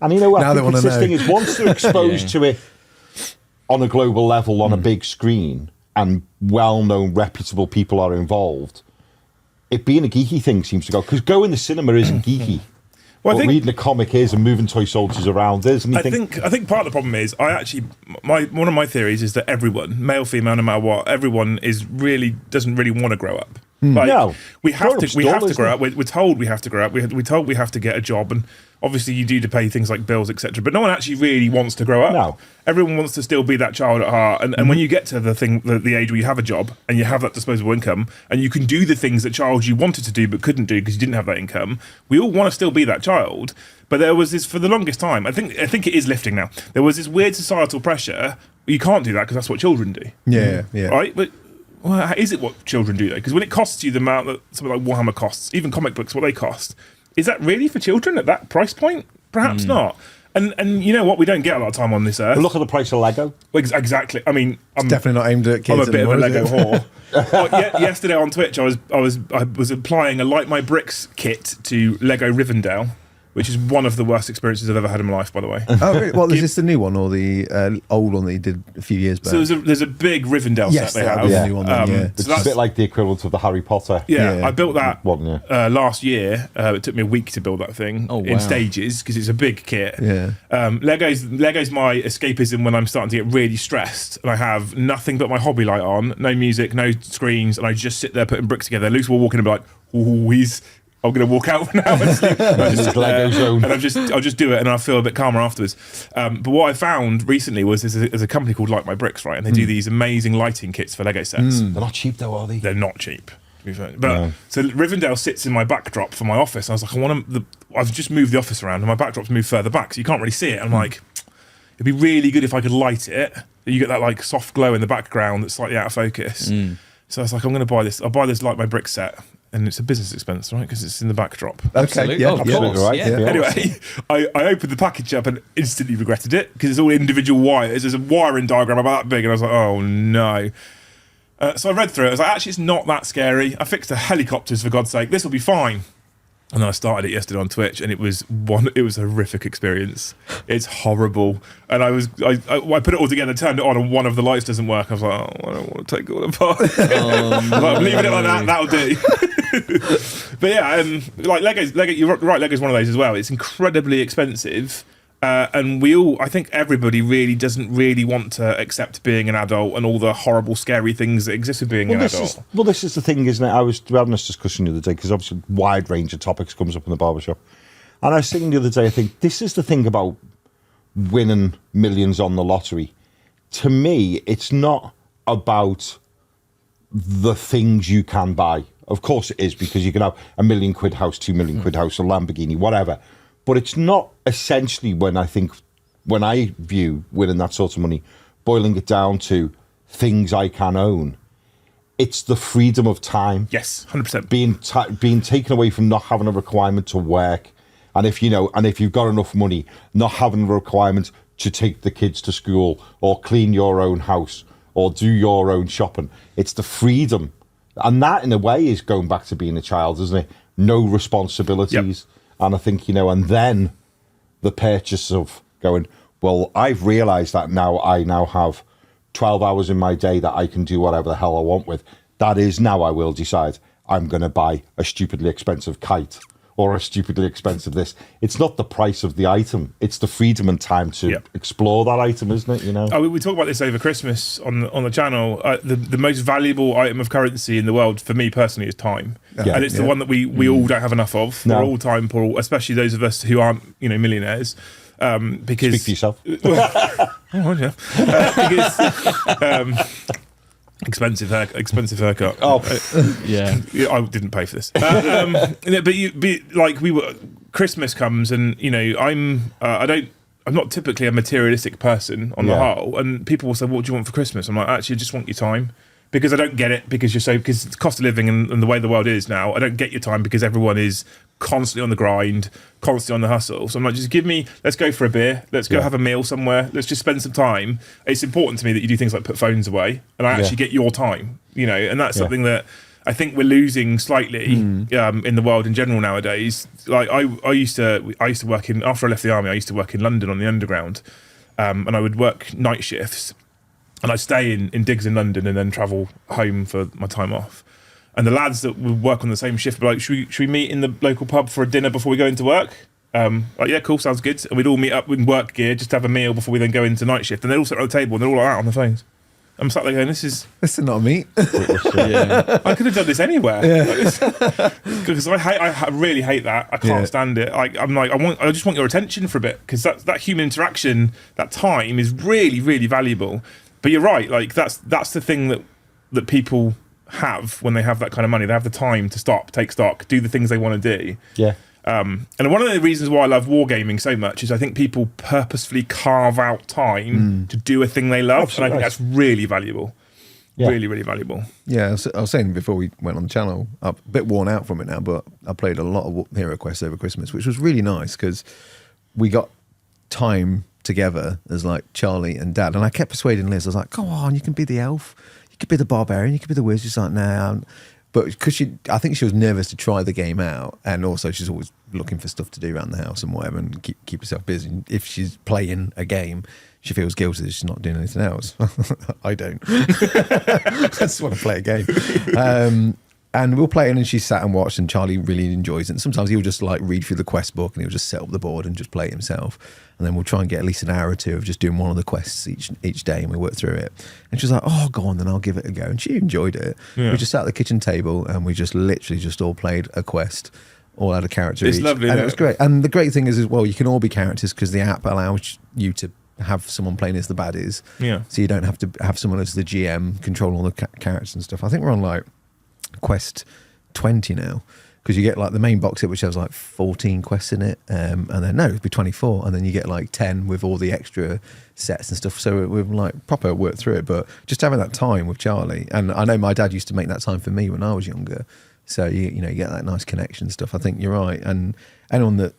And you know what? I think it's this thing is, once they're exposed to it on a global level, on a big screen, and well-known, reputable people are involved, it being a geeky thing seems to go. Because going to cinema isn't geeky. Well, I think reading a comic is, and moving toy soldiers around is. And I think part of the problem is, one of my theories is that everyone, male, female, no matter what, everyone doesn't really want to grow up. Like, no, we have to grow up. We're told we have to grow up. We're told we have to get a job, and obviously you do to pay things like bills, etc. But no one actually really wants to grow up. No, everyone wants to still be that child at heart. And when you get to the age where you have a job and you have that disposable income and you can do the things that child you wanted to do but couldn't do because you didn't have that income, we all want to still be that child. But there was this for the longest time. I think it is lifting now. There was this weird societal pressure. You can't do that because that's what children do. Yeah. Right, but. Well, is it what children do though? Because when it costs you the amount that something like Warhammer costs, even comic books, what they cost, is that really for children at that price point? Perhaps not. And you know what? We don't get a lot of time on this earth. Look at the price of Lego. Exactly. I mean, it's definitely not aimed at kids. I'm a bit of a Lego whore. Yesterday on Twitch, I was applying a Light My Bricks kit to Lego Rivendell, which is one of the worst experiences I've ever had in my life, by the way. Oh, really? Well, is this the new one or the old one that you did a few years back? So there's a big Rivendell set they have. The new one then, It's a bit like the equivalent of the Harry Potter. Yeah, I built that last year. It took me a week to build that thing in stages because it's a big kit. Yeah. Lego's my escapism when I'm starting to get really stressed and I have nothing but my hobby light on, no music, no screens, and I just sit there putting bricks together. Luke will walk in and be like, "Ooh, I'm going to walk out now and sleep." And I'll just do it and I'll feel a bit calmer afterwards. But what I found recently was there's a company called Light My Bricks, right? And they do these amazing lighting kits for Lego sets. They're not cheap though, are they? They're not cheap. But so Rivendell sits in my backdrop for my office. I was like, I've just moved the office around and my backdrop's moved further back, so you can't really see it. I'm like, it'd be really good if I could light it. You get that like soft glow in the background that's slightly out of focus. So I was like, I'm going to buy this. I'll buy this Light My Bricks set. And it's a business expense, right? Because it's in the backdrop. Absolutely. Yeah, of course. Right. Yeah. Anyway, I opened the package up and instantly regretted it because it's all individual wires. There's a wiring diagram about that big, and I was like, oh no. So I read through it. I was like, actually, it's not that scary. I fixed the helicopters, for God's sake. This will be fine. And then I started it yesterday on Twitch, and it was a horrific experience. It's horrible. And I put it all together, turned it on, and one of the lights doesn't work. I was like, oh, I don't want to take it all apart. I'm leaving it like that. That'll do. But yeah, like Lego, you're right. Lego's one of those as well. It's incredibly expensive. And I think everybody really doesn't really want to accept being an adult and all the horrible, scary things that exist with being an adult. This is the thing, isn't it? I was having this discussion the other day because obviously a wide range of topics comes up in the barbershop. And I was thinking the other day, I think this is the thing about winning millions on the lottery. To me, it's not about the things you can buy. Of course it is, because you can have £1 million house, £2 million house, a Lamborghini, whatever. But it's not essentially when I view winning that sort of money, boiling it down to things I can own. It's the freedom of time. Yes, 100%. Being taken away from not having a requirement to work. And if you've got enough money, not having a requirement to take the kids to school or clean your own house or do your own shopping. It's the freedom. And that in a way is going back to being a child, isn't it? No responsibilities. Yep. And I think, and then the purchase of going, well, I've realised that now I now have 12 hours in my day that I can do whatever the hell I want with. That is now I will decide I'm going to buy a stupidly expensive kite or a stupidly expensive this. It's not the price of the item. It's the freedom and time to explore that item, isn't it? You know. We talk about this over Christmas on the channel. The most valuable item of currency in the world for me personally is time, and it's the one that we all don't have enough of. No. We're all time poor, especially those of us who aren't millionaires. Because speak for yourself. Expensive haircut. Oh, yeah. I didn't pay for this. Christmas comes, and I'm not typically a materialistic person on the whole. And people will say, "What do you want for Christmas?" I'm like, actually, I just want your time. Because I don't get it, because it's cost of living and the way the world is now. I don't get your time because everyone is constantly on the grind, constantly on the hustle. So I'm like, let's go for a beer, let's go have a meal somewhere, let's just spend some time. It's important to me that you do things like put phones away and I actually get your time, and that's something that I think we're losing slightly in the world in general nowadays. Like I used to work after I left the army, I used to work in London on the Underground, and I would work night shifts. And I'd stay in digs in London and then travel home for my time off. And the lads that would work on the same shift were like, should we meet in the local pub for a dinner before we go into work? Yeah, cool, sounds good. And we'd all meet up in work gear, just to have a meal before we then go into night shift. And they'd all sit around the table and they're all like that on their phones. I'm sat there going, this is not me. I could have done this anywhere. Because I really hate that. I can't stand it. I just want your attention for a bit, because that human interaction, that time is really, really valuable. But you're right, like that's the thing that people have when they have that kind of money. They have the time to stop, take stock, do the things they want to do. Yeah. And one of the reasons why I love wargaming so much is I think people purposefully carve out time to do a thing they love. Absolutely. And I think that's really valuable. Yeah. Really, really valuable. Yeah, I was saying before we went on the channel, I'm a bit worn out from it now, but I played a lot of Hero Quest over Christmas, which was really nice because we got time together as like Charlie and Dad, and I kept persuading Liz. I was like, "Come on, you can be the elf, you could be the barbarian, you could be the wizard." She's like, "Nah," but because I think she was nervous to try the game out, and also she's always looking for stuff to do around the house and whatever, and keep herself busy. And if she's playing a game, she feels guilty that she's not doing anything else. I don't. I just want to play a game. And we'll play it, and she sat and watched, and Charlie really enjoys it. And sometimes he'll just like read through the quest book, and he'll just set up the board and just play it himself. And then we'll try and get at least an hour or two of just doing one of the quests each day, and we work through it. And she's like, "Oh, go on, then I'll give it a go." And she enjoyed it. Yeah. We just sat at the kitchen table, and we just literally just all played a quest, all had a character it's each. Lovely, and it was great. And the great thing is as well, you can all be characters because the app allows you to have someone playing as the baddies. Yeah. So you don't have to have someone as the GM control all the characters and stuff. I think we're on like quest 20 now, because you get like the main box set which has like 14 quests in it, and then it'd be 24, and then you get like 10 with all the extra sets and stuff. So we've like proper worked through it, but just having that time with Charlie, and I know my dad used to make that time for me when I was younger, so you get that nice connection stuff. I think you're right, and anyone that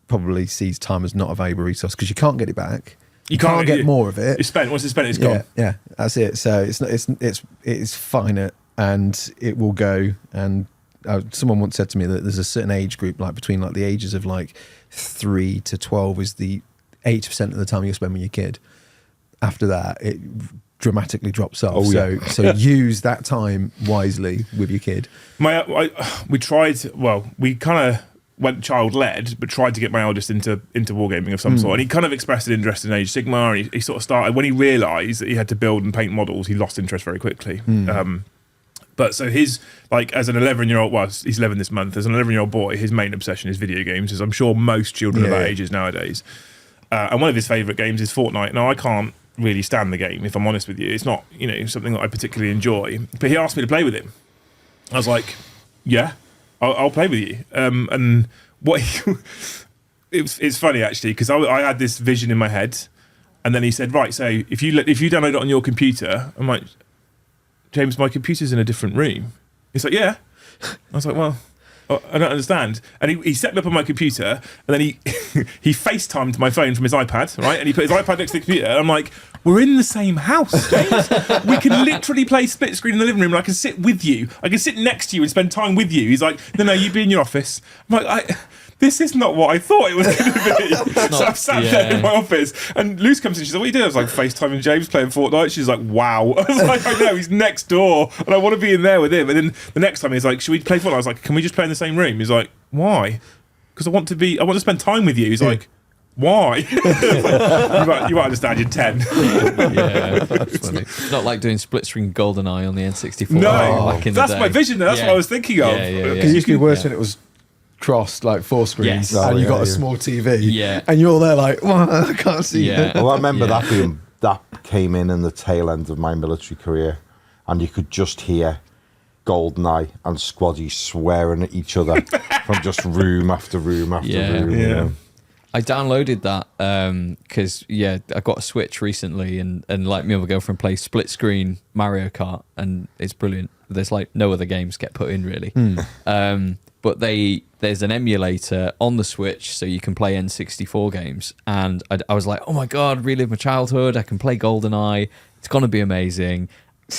probably sees time as not a valuable resource, because you can't get it back. You can't get more of it. It's spent. Once it's spent, it's gone. Yeah, that's it. So it's finite, and it will go. And someone once said to me that there's a certain age group, like between like the ages of like 3 to 12 is the 80% of the time you spend with your kid. After that, it dramatically drops off. So use that time wisely with your kid. We kind of went child-led, but tried to get my eldest into wargaming of some sort. And he kind of expressed an interest in Age of Sigmar. And he sort of started, when he realised that he had to build and paint models, he lost interest very quickly. But so his, like, as an 11-year-old, well, he's 11 this month, as an 11-year-old boy, his main obsession is video games, as I'm sure most children of that age is nowadays. And one of his favourite games is Fortnite. Now, I can't really stand the game, if I'm honest with you. It's not, something that I particularly enjoy. But he asked me to play with him. I was like, yeah, I'll play with you. And what it's funny, actually, because I had this vision in my head. And then he said, right, so if you download it on your computer, I'm like, James, my computer's in a different room. He's like, yeah. I was like, well, I don't understand. And he set me up on my computer, and then he FaceTimed my phone from his iPad, right? And he put his iPad next to the computer. And I'm like, we're in the same house, James. We can literally play split screen in the living room, and I can sit with you. I can sit next to you and spend time with you. He's like, no, you be in your office. I'm like, this is not what I thought it was going to be. So I sat there in my office, and Luce comes in. She's like, what are you doing? I was like, FaceTiming James playing Fortnite. She's like, wow. I was like, I know, he's next door, and I want to be in there with him. And then the next time he's like, should we play Fortnite? I was like, can we just play in the same room? He's like, why? Because I want to spend time with you. He's like, why? you might understand, you're 10. That's funny. It's not like doing split screen GoldenEye on the N64. No, back in the that's day. my vision. That's what I was thinking of. Because it used to be worse when it was crossed, like 4 screens, Yes. and you got a small TV, Yeah. and you're there like, well, I can't see it. Well, I remember that came in the tail end of my military career, and you could just hear GoldenEye and Squaddy swearing at each other from just room after room after room. You know? I downloaded that because I got a Switch recently, and like me and my girlfriend play split screen Mario Kart, and it's brilliant. There's like no other games get put in really, but there's an emulator on the Switch, so you can play N64 games. And I was like, oh my god, relive my childhood! I can play GoldenEye. It's gonna be amazing.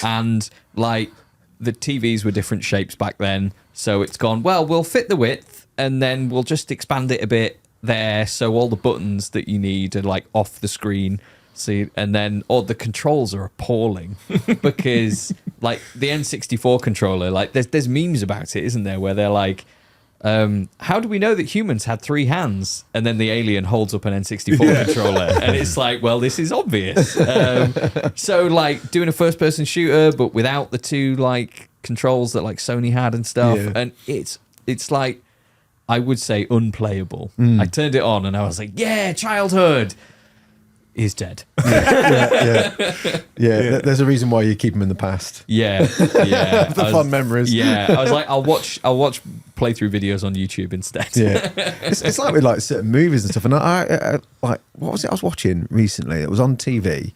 And like the TVs were different shapes back then, so it's gone. Well, we'll fit the width, and then we'll just expand it a bit there, so all the buttons that you need are like off the screen. See, and then all the controls are appalling because like the N64 controller, like there's memes about it, isn't there, where they're like, how do we know that humans had 3 hands? And then the alien holds up an N64 controller, and it's like, well, this is obvious. So like doing a first person shooter, but without the 2 like controls that like Sony had and stuff, and it's like, I would say unplayable. I turned it on and I was like, yeah, childhood is dead. There's a reason why you keep them in the past. The fun memories. I was like, I'll watch playthrough videos on YouTube instead. It's like with like certain movies and stuff. And I like, what was it I was watching recently? It was on TV.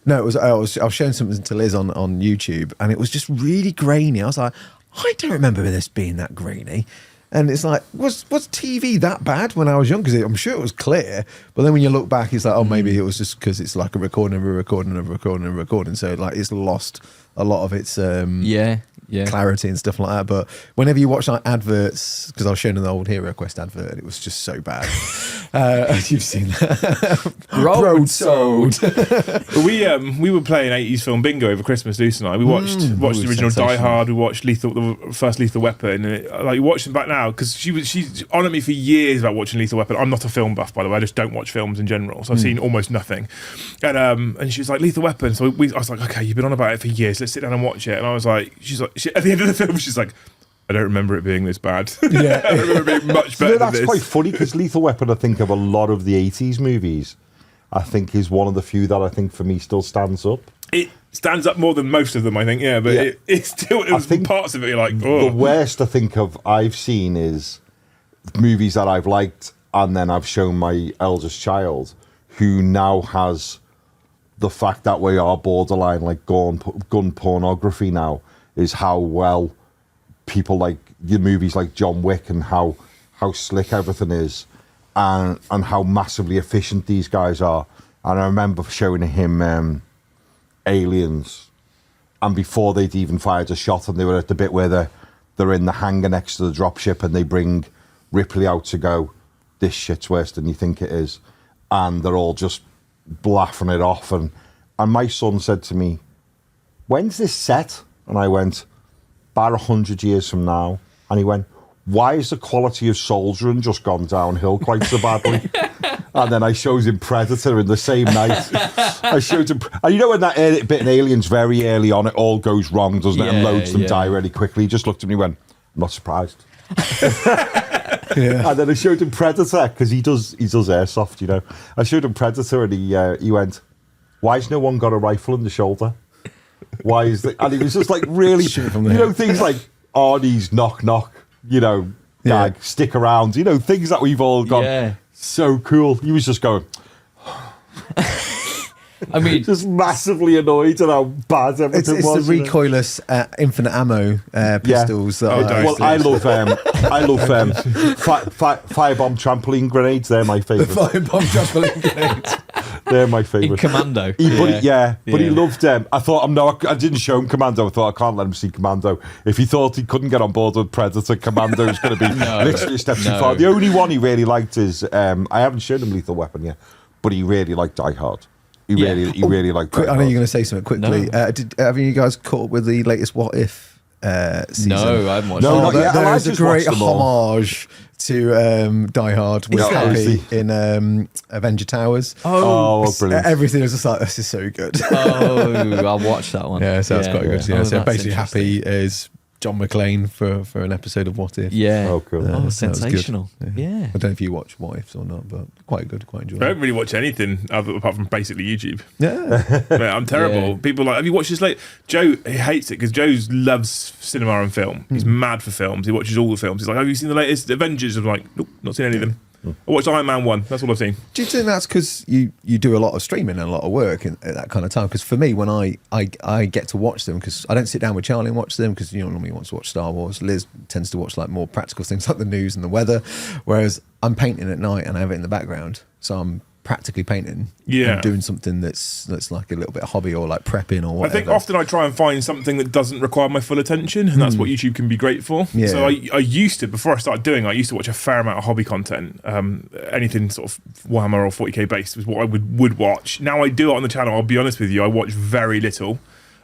No, I was showing something to Liz on YouTube, and it was just really grainy. I was like, I don't remember this being that grainy. And it's like, was TV that bad when I was young? Because I'm sure it was clear. But then when you look back, it's like, oh, maybe it was just because it's like a recording of a recording of a recording of a recording. So like it's lost a lot of its clarity and stuff like that. But whenever you watch like adverts, because I was showing an old Hero Quest advert, and it was just so bad. You've seen that. Road sold. We were playing 80s film bingo over Christmas, Luce and I. We watched the original Die Hard. We watched the first Lethal Weapon. And like, watch them back now, because she's on at me for years about watching Lethal Weapon. I'm not a film buff, by the way. I just don't watch films in general, so I've seen almost nothing. And she was like, Lethal Weapon. So I was like, okay, you've been on about it for years. Let's sit down and watch it. And I was like, at the end of the film, she's like, I don't remember it being this bad. I remember it being much better than this. That's quite funny, because Lethal Weapon, I think of a lot of the 80s movies, I think is one of the few that I think for me still stands up. It stands up more than most of them, I think, but it's still, it was parts of it you're like, oh. The worst I think I've seen is movies that I've liked, and then I've shown my eldest child, who now has the fact that we are borderline like gun pornography now, is how well people like the movies like John Wick, and how slick everything is, and how massively efficient these guys are. And I remember showing him Aliens, and before they'd even fired a shot, and they were at the bit where they're in the hangar next to the dropship, and they bring Ripley out to go, this shit's worse than you think it is, and they're all just laughing it off. And my son said to me, when's this set? And I went, about 100 years from now. And he went, why has the quality of soldiering just gone downhill quite so badly? And then I showed him Predator in the same night. I showed him, and you know when that bit in Aliens very early on, it all goes wrong, doesn't it? And loads of them die really quickly. He just looked at me and went, I'm not surprised. And then I showed him Predator, because he does airsoft, you know. I showed him Predator, and he went, why has no one got a rifle in the shoulder? Why is that? And he was just like really, things like Arnie's knock knock, gag, stick around, things that we've all gone so cool. He was just going, I mean, just massively annoyed at how bad everything was. It's the recoilless infinite ammo pistols. I love firebomb trampoline grenades. They're my favourite. Firebomb trampoline grenades. They're my In favourite. Commando. But he loved them. I thought, I didn't show him Commando. I thought, I can't let him see Commando. If he thought he couldn't get on board with Predator, Commando is going to be literally a step too far. The only one he really liked is, I haven't shown him Lethal Weapon yet, but he really liked Die Hard. He really liked Die Hard. I know you're going to say something quickly. No. Have you guys caught up with the latest What If season? No, I haven't watched No, it. not yet. There I is a just great watched them all. homage to Die Hard with Is there? Happy in Avenger Towers. Oh, brilliant. Everything was just like, this is so good. Oh, I'll watch that one. Yeah, so that's quite good. Yeah, Oh, so that's basically, Happy interesting. is John McClane for an episode of What If. Yeah. Oh, cool. that Oh, was good. sensational. Yeah. I don't know if you watch What Ifs or not, but quite good, quite I enjoyable. don't really watch anything apart from basically YouTube. Yeah. Yeah, I'm terrible. Yeah. People are like, have you watched this late? Joe, he hates it because Joe loves cinema and film. He's mad for films. He watches all the films. He's like, have you seen the latest Avengers? I'm like, nope, not seen any of them. I watched Iron Man 1. That's all I've seen. Do you think that's because you do a lot of streaming and a lot of work at that kind of time? Because for me, when I get to watch them, because I don't sit down with Charlie and watch them, because normally wants to watch Star Wars. Liz tends to watch like more practical things like the news and the weather, whereas I'm painting at night and I have it in the background, so I'm practically painting and doing something that's like a little bit of hobby or like prepping or whatever. I think often I try and find something that doesn't require my full attention, and that's what YouTube can be great for. Yeah. So I used to, before I started doing it, I used to watch a fair amount of hobby content. Anything sort of Warhammer or 40k based was what I would watch. Now I do it on the channel, I'll be honest with you, I watch very little.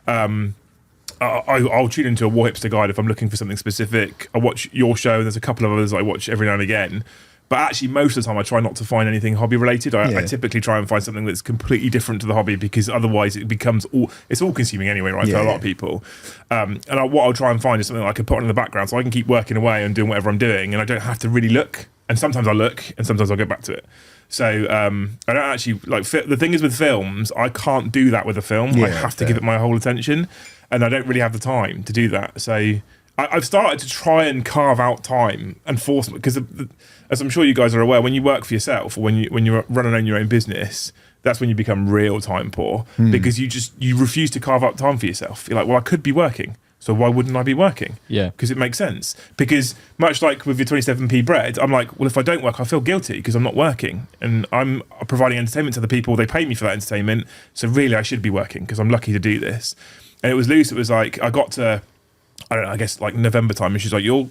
I'll tune into a War Hipster guide if I'm looking for something specific. I watch your show, and there's a couple of others I watch every now and again. But actually, most of the time, I try not to find anything hobby related. I typically try and find something that's completely different to the hobby, because otherwise it becomes it's all consuming anyway, right? For a lot of people. And what I'll try and find is something I can put on in the background, so I can keep working away and doing whatever I'm doing, and I don't have to really look. And sometimes I look, and sometimes I'll get back to it. So I don't actually like. The thing is with films, I can't do that with a film. I have to give it my whole attention, and I don't really have the time to do that. So I've started to try and carve out time and force, because as I'm sure you guys are aware, when you work for yourself, or when you're running your own business, that's when you become real time poor, because you refuse to carve out time for yourself. You're like, well, I could be working, so why wouldn't I be working? Yeah. Because it makes sense. Because much like with your 27p bread, I'm like, well, if I don't work, I feel guilty because I'm not working, and I'm providing entertainment to the people. They pay me for that entertainment, so really I should be working because I'm lucky to do this. And it was Luce. It was like, I got to, I don't know, I guess like November time, and she's like, you're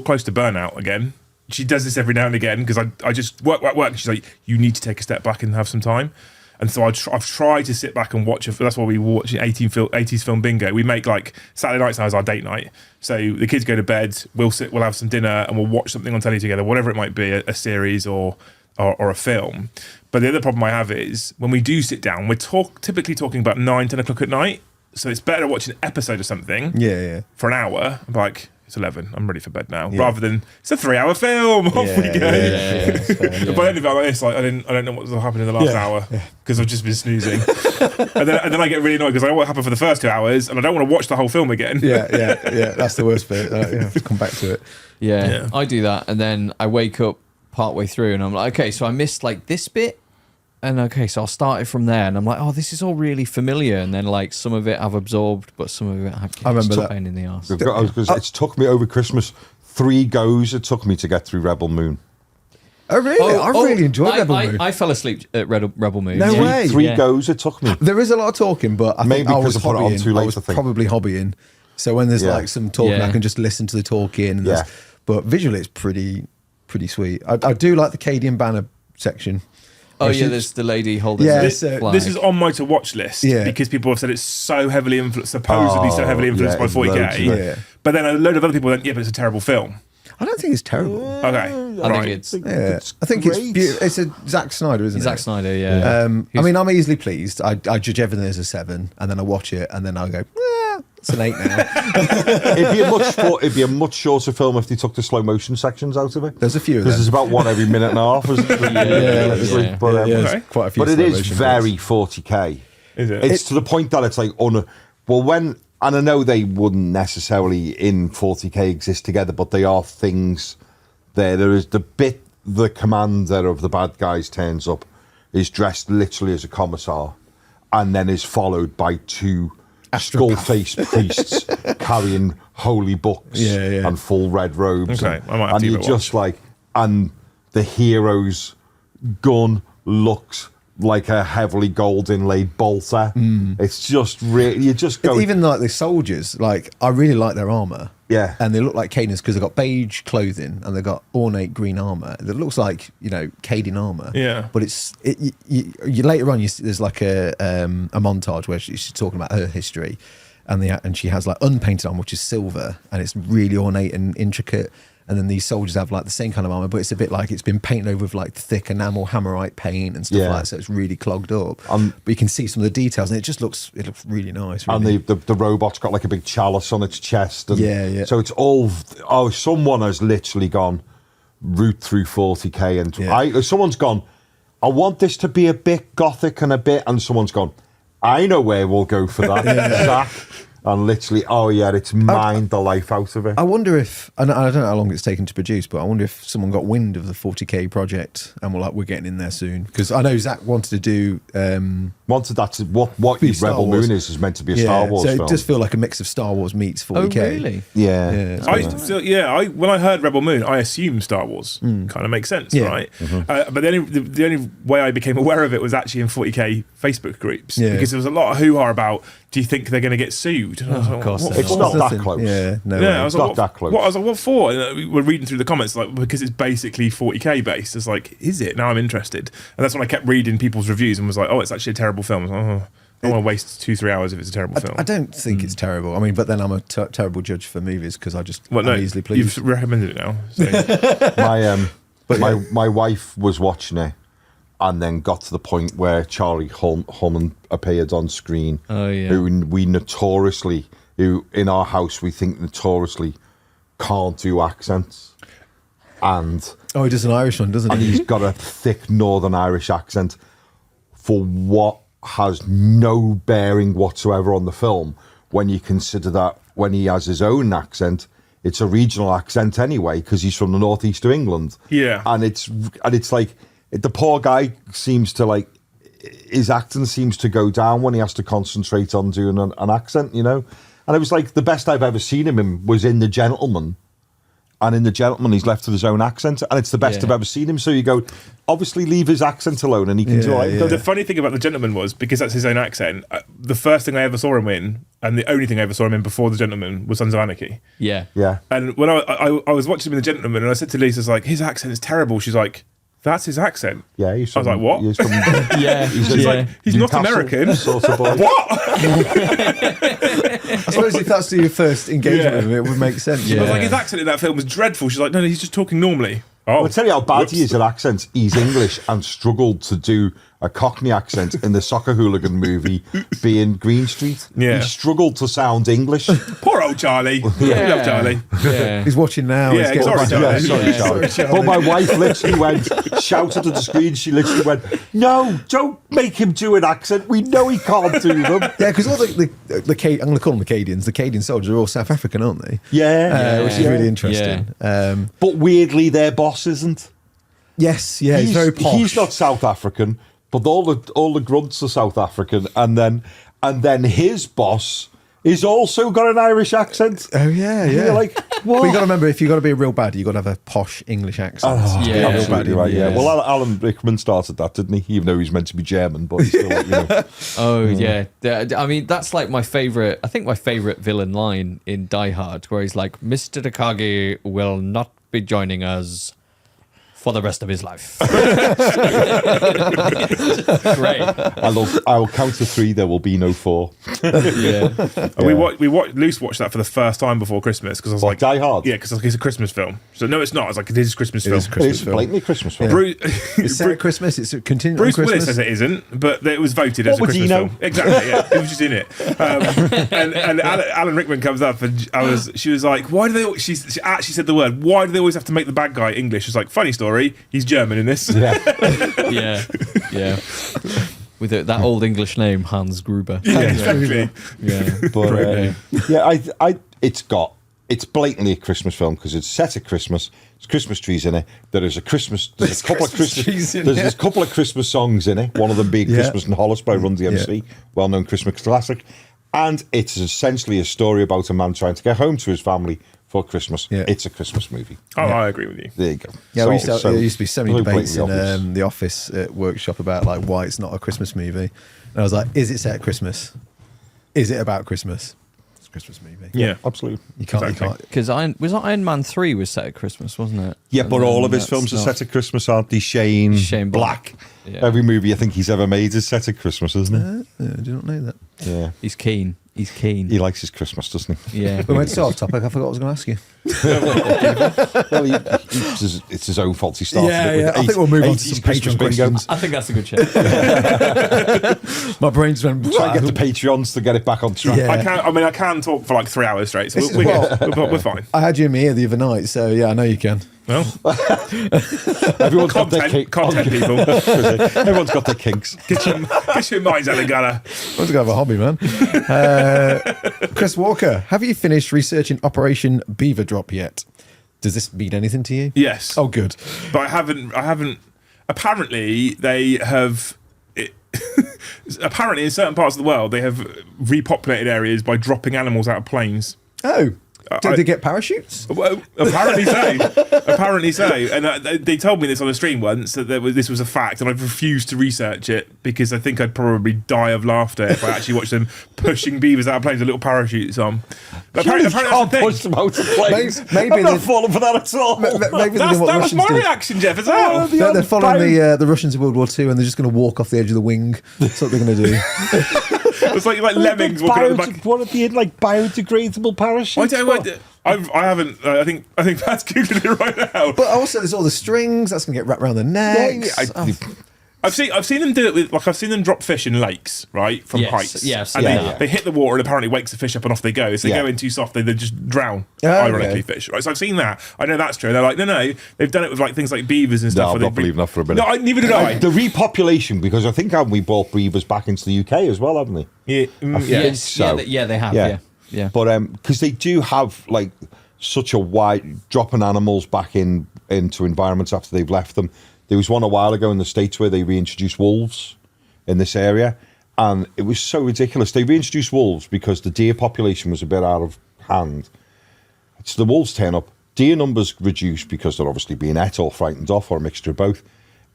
close to burnout again. She does this every now and again, because I just work. And she's like, you need to take a step back and have some time. And so I've tried to sit back and watch. That's why we watch 80s film bingo. We make like Saturday nights now as our date night. So the kids go to bed, we'll have some dinner, and we'll watch something on telly together, whatever it might be, a series or a film. But the other problem I have is when we do sit down, we're typically talking about 9-10 o'clock at night. So it's better to watch an episode of something for an hour. I'm like, it's 11, I'm ready for bed now. Rather than, it's a 3-hour film, off we go. But by the end of it, I'm like this, like, I don't know what's happened in the last hour, because I've just been snoozing. and then I get really annoyed, because I know what happened for the first 2 hours, and I don't want to watch the whole film again. Yeah, that's the worst bit. You have to come back to it. Yeah, I do that, and then I wake up partway through, and I'm like, okay, so I missed like this bit, and okay, so I'll start it from there, and I'm like, oh, this is all really familiar, and then like some of it I've absorbed, but some of it I remember that. pain in the arse. It's took me over Christmas 3 goes. It took me to get through Rebel Moon. Oh really? I really enjoyed Rebel Moon. I fell asleep at Rebel Moon. No way. Three goes it took me. There is a lot of talking, but I think Maybe I was because I put it on hobbying. too late, I was I think. probably hobbying. So when there's like some talking, I can just listen to the talking. And but visually, it's pretty sweet. I do like the Cadian banner section. Oh yeah, there's the lady holding Yes, the flag. This is on my to watch list, because people have said it's so heavily influenced, supposedly so heavily influenced by 40k. But then a load of other people went, yeah, but it's a terrible film. I don't think it's terrible. Okay, I think it's I think it's beautiful. It's a Zack Snyder, isn't it? Zack Snyder, yeah. I mean, I'm easily pleased. I judge everything as a 7, and then I watch it, and then I go, it's an 8 now. It'd be a much shorter film if they took the slow motion sections out of it. There's a few of them. Because there's about one every minute and a half. There's quite a few. But it is slow-motion very bits. 40k. Is it? It's to the point that it's like and I know they wouldn't necessarily in 40k exist together, but they are things there. There is the bit the commander of the bad guys turns up, is dressed literally as a commissar, and then is followed by 2 skull-faced priests carrying holy books and full red robes. Okay, I might have and to you're give it a just like, and the hero's gun looks like a heavily gold inlaid bolter. It's just really, you just go. Even like the soldiers, like I really like their armor. Yeah. And they look like Cadens because they've got beige clothing and they've got ornate green armor that looks like, Caden armor. Yeah. But you later on, there's like a montage where she's talking about her history and she has like unpainted armor, which is silver, and it's really ornate and intricate. And then these soldiers have like the same kind of armor, but it's a bit like it's been painted over with like thick enamel hammerite paint and stuff like that, so it's really clogged up. But you can see some of the details, and it looks really nice. Really. And the robot's got like a big chalice on its chest. And yeah. So it's all. Oh, someone has literally gone root through 40k, and someone's gone. I want this to be a bit gothic and and someone's gone. I know where we'll go for that. Zach. And literally, it's mined the life out of it. I wonder if, and I don't know how long it's taken to produce, but I wonder if someone got wind of the 40k project and were like, we're getting in there soon. Because I know Zach wanted to do... wanted that to, what Rebel Moon is meant to be a Star Wars film. So it does feel like a mix of Star Wars meets 40k. Oh, really? Yeah. When I heard Rebel Moon, I assumed Star Wars. Kind of makes sense, right? But the only way I became aware of it was actually in 40k Facebook groups. Because there was a lot of hoo-ha about, do you think they're going to get sued? And I was like, course. It's not that close. Yeah, no. I was like, that close. I was like, what for? And we're reading through the comments, like, because it's basically 40k based. It's like, is it? Now I'm interested. And that's when I kept reading people's reviews and was like, it's actually a terrible film. I was like, I don't want to waste 2-3 hours if it's a terrible film. I don't think it's terrible. I mean, but then I'm a terrible judge for movies because I'm easily pleased. You've recommended it now. So. My wife was watching it and then got to the point where Charlie Hunnam appeared on screen. Oh, yeah. Who in our house we think notoriously can't do accents. And he does an Irish one, doesn't he? And he's got a thick Northern Irish accent for what has no bearing whatsoever on the film when you consider that when he has his own accent, it's a regional accent anyway because he's from the northeast of England. Yeah. And it's like the poor guy seems to like his acting seems to go down when he has to concentrate on doing an accent, And it was like the best I've ever seen him in was in The Gentleman. And in The Gentleman, he's left with his own accent, and it's the best I've ever seen him. So you go, obviously leave his accent alone, and he can do it. The funny thing about The Gentleman was, because that's his own accent, the first thing I ever saw him in, and the only thing I ever saw him in before The Gentleman, was Sons of Anarchy. Yeah. And when I was watching him in The Gentleman, and I said to Lisa, like, his accent is terrible. She's like, that's his accent. Yeah, I was like, what? He's from, he's not American. Sort of boy. What? I suppose if that's your first engagement with him, it would make sense. I was like, his accent in that film was dreadful. She's like, no, he's just talking normally. I'll tell you how bad he is at accents. He's English and struggled to do a Cockney accent in the soccer hooligan movie Being Green Street. Yeah. He struggled to sound English. Poor old Charlie. We love Charlie. Yeah. He's watching now. Yeah, He's sorry, Charlie. Sorry, Charlie. But my wife literally shouted at the screen. She literally went, no, don't make him do an accent. We know he can't do them. Yeah, because all the I'm going to call them the Cadians. The Cadian soldiers are all South African, aren't they? Yeah. Which is really interesting. Yeah. But weirdly, their boss isn't. Yes, he's very posh. He's not South African, but all the grunts are South African, and then his boss is also got an Irish accent. Oh yeah. You're like, what? But you got to remember, if you got to be a real baddie, you got to have a posh English accent. Yeah, absolutely right. Yeah. Well, Alan Rickman started that, didn't he? Even though he's meant to be German, but he's still, Oh yeah. I mean, that's like my favorite. I think my favorite villain line in Die Hard, where he's like, "Mr. Takagi will not be joining us for the rest of his life." Great. I'll count to 3. There will be no 4. We Luce watched that for the first time before Christmas because I was like, Die Hard. Yeah, because it's a Christmas film. So no, it's not. I was like, it is a Christmas film. It's blatantly Christmas film. It's set at Christmas. It's continuing. Bruce Christmas. Willis says it isn't, but it was voted as a Christmas film. Exactly. Yeah, he was just in it. And Alan Rickman comes up, and she was like, "Why do they?" She actually said the word. Why do they always have to make the bad guy English? It's like, funny story. He's German in this. Yeah. With that old English name, Hans Gruber. Yeah, exactly. Yeah. But it's blatantly a Christmas film because it's set at Christmas. There's Christmas trees in it. There's a couple of Christmas songs in it. One of them being Christmas in Hollis by Run DMC, well-known Christmas classic. And it's essentially a story about a man trying to get home to his family for Christmas. Yeah. It's a Christmas movie. Oh, I agree with you. There you go. Yeah, there used to be so many blatantly debates in obvious. the office at workshop about like why it's not a Christmas movie. And I was like, is it set at Christmas? Is it about Christmas? It's a Christmas movie. Yeah. Absolutely. You can't. Exactly. You can't. Because Iron Man 3 was set at Christmas, wasn't it? Yeah, And but then all of his that's films are not- set at Christmas, aren't they? Shane Black. Yeah. Every movie I think he's ever made is set at Christmas, isn't it? I do not know that. Yeah. He's keen. He's keen. He likes his Christmas, doesn't he? Yeah. We went so off topic. I forgot what I was going to ask you. Well, it's his own fault. He started it with I think we'll move on to 80s some Christmas Patreon bingo. questions. I think that's a good check. My brain's went. Try and get the Patreons to get it back on track. Yeah. I can talk for like 3 hours straight, so This is we're fine. I had you in my ear the other night, so yeah, I know you can. Well, Everyone's got their content people. Everyone's got their kinks. Get your minds out of the gutter. I was going to have a hobby, man. Chris Walker, have you finished researching Operation Beaver Drop yet? Does this mean anything to you? Yes. Oh, good. But I haven't. Apparently, they have. Apparently, in certain parts of the world, they have repopulated areas by dropping animals out of planes. Oh, did they get parachutes? Well, apparently so. Apparently so. And they told me this on a stream once that this was a fact, and I've refused to research it because I think I'd probably die of laughter if I actually watched them pushing beavers out of planes with little parachutes on. But apparently that's the push thing. them out of planes. Maybe I'm not they- falling for that at all. Maybe That they did what was Russians my did. reaction, Jeff, as well. They're following the Russians in World War II, and they're just going to walk off the edge of the wing. That's what they're going to do. It's like lemmings walking out the back. What are they like biodegradable parachutes? I don't know. I haven't. I think Pat's googling it right now. But also, there's all the strings that's going to get wrapped around the necks. I've seen them do it with I've seen them drop fish in lakes, right, from Yes, heights. yeah, I've seen and that. they hit the water and apparently wakes the fish up and off they go. If they Yeah. go in too soft, they just drown. Oh, ironically, okay. fish. Right, so I've seen that. I know that's true. And they're like, no, they've done it with like things like beavers and stuff. No, I'm where not they- believing that for a minute. No, neither did I. The repopulation, because I think haven't we brought beavers back into the UK as well, haven't they? Yeah, Yes. So- Yeah, they have. Yeah. Yeah. But because they do have like such a wide dropping animals back into environments after they've left them. There was one a while ago in the States where they reintroduced wolves in this area, and it was so ridiculous. They reintroduced wolves because the deer population was a bit out of hand. So the wolves turn up, deer numbers reduce because they're obviously being ate or frightened off or a mixture of both.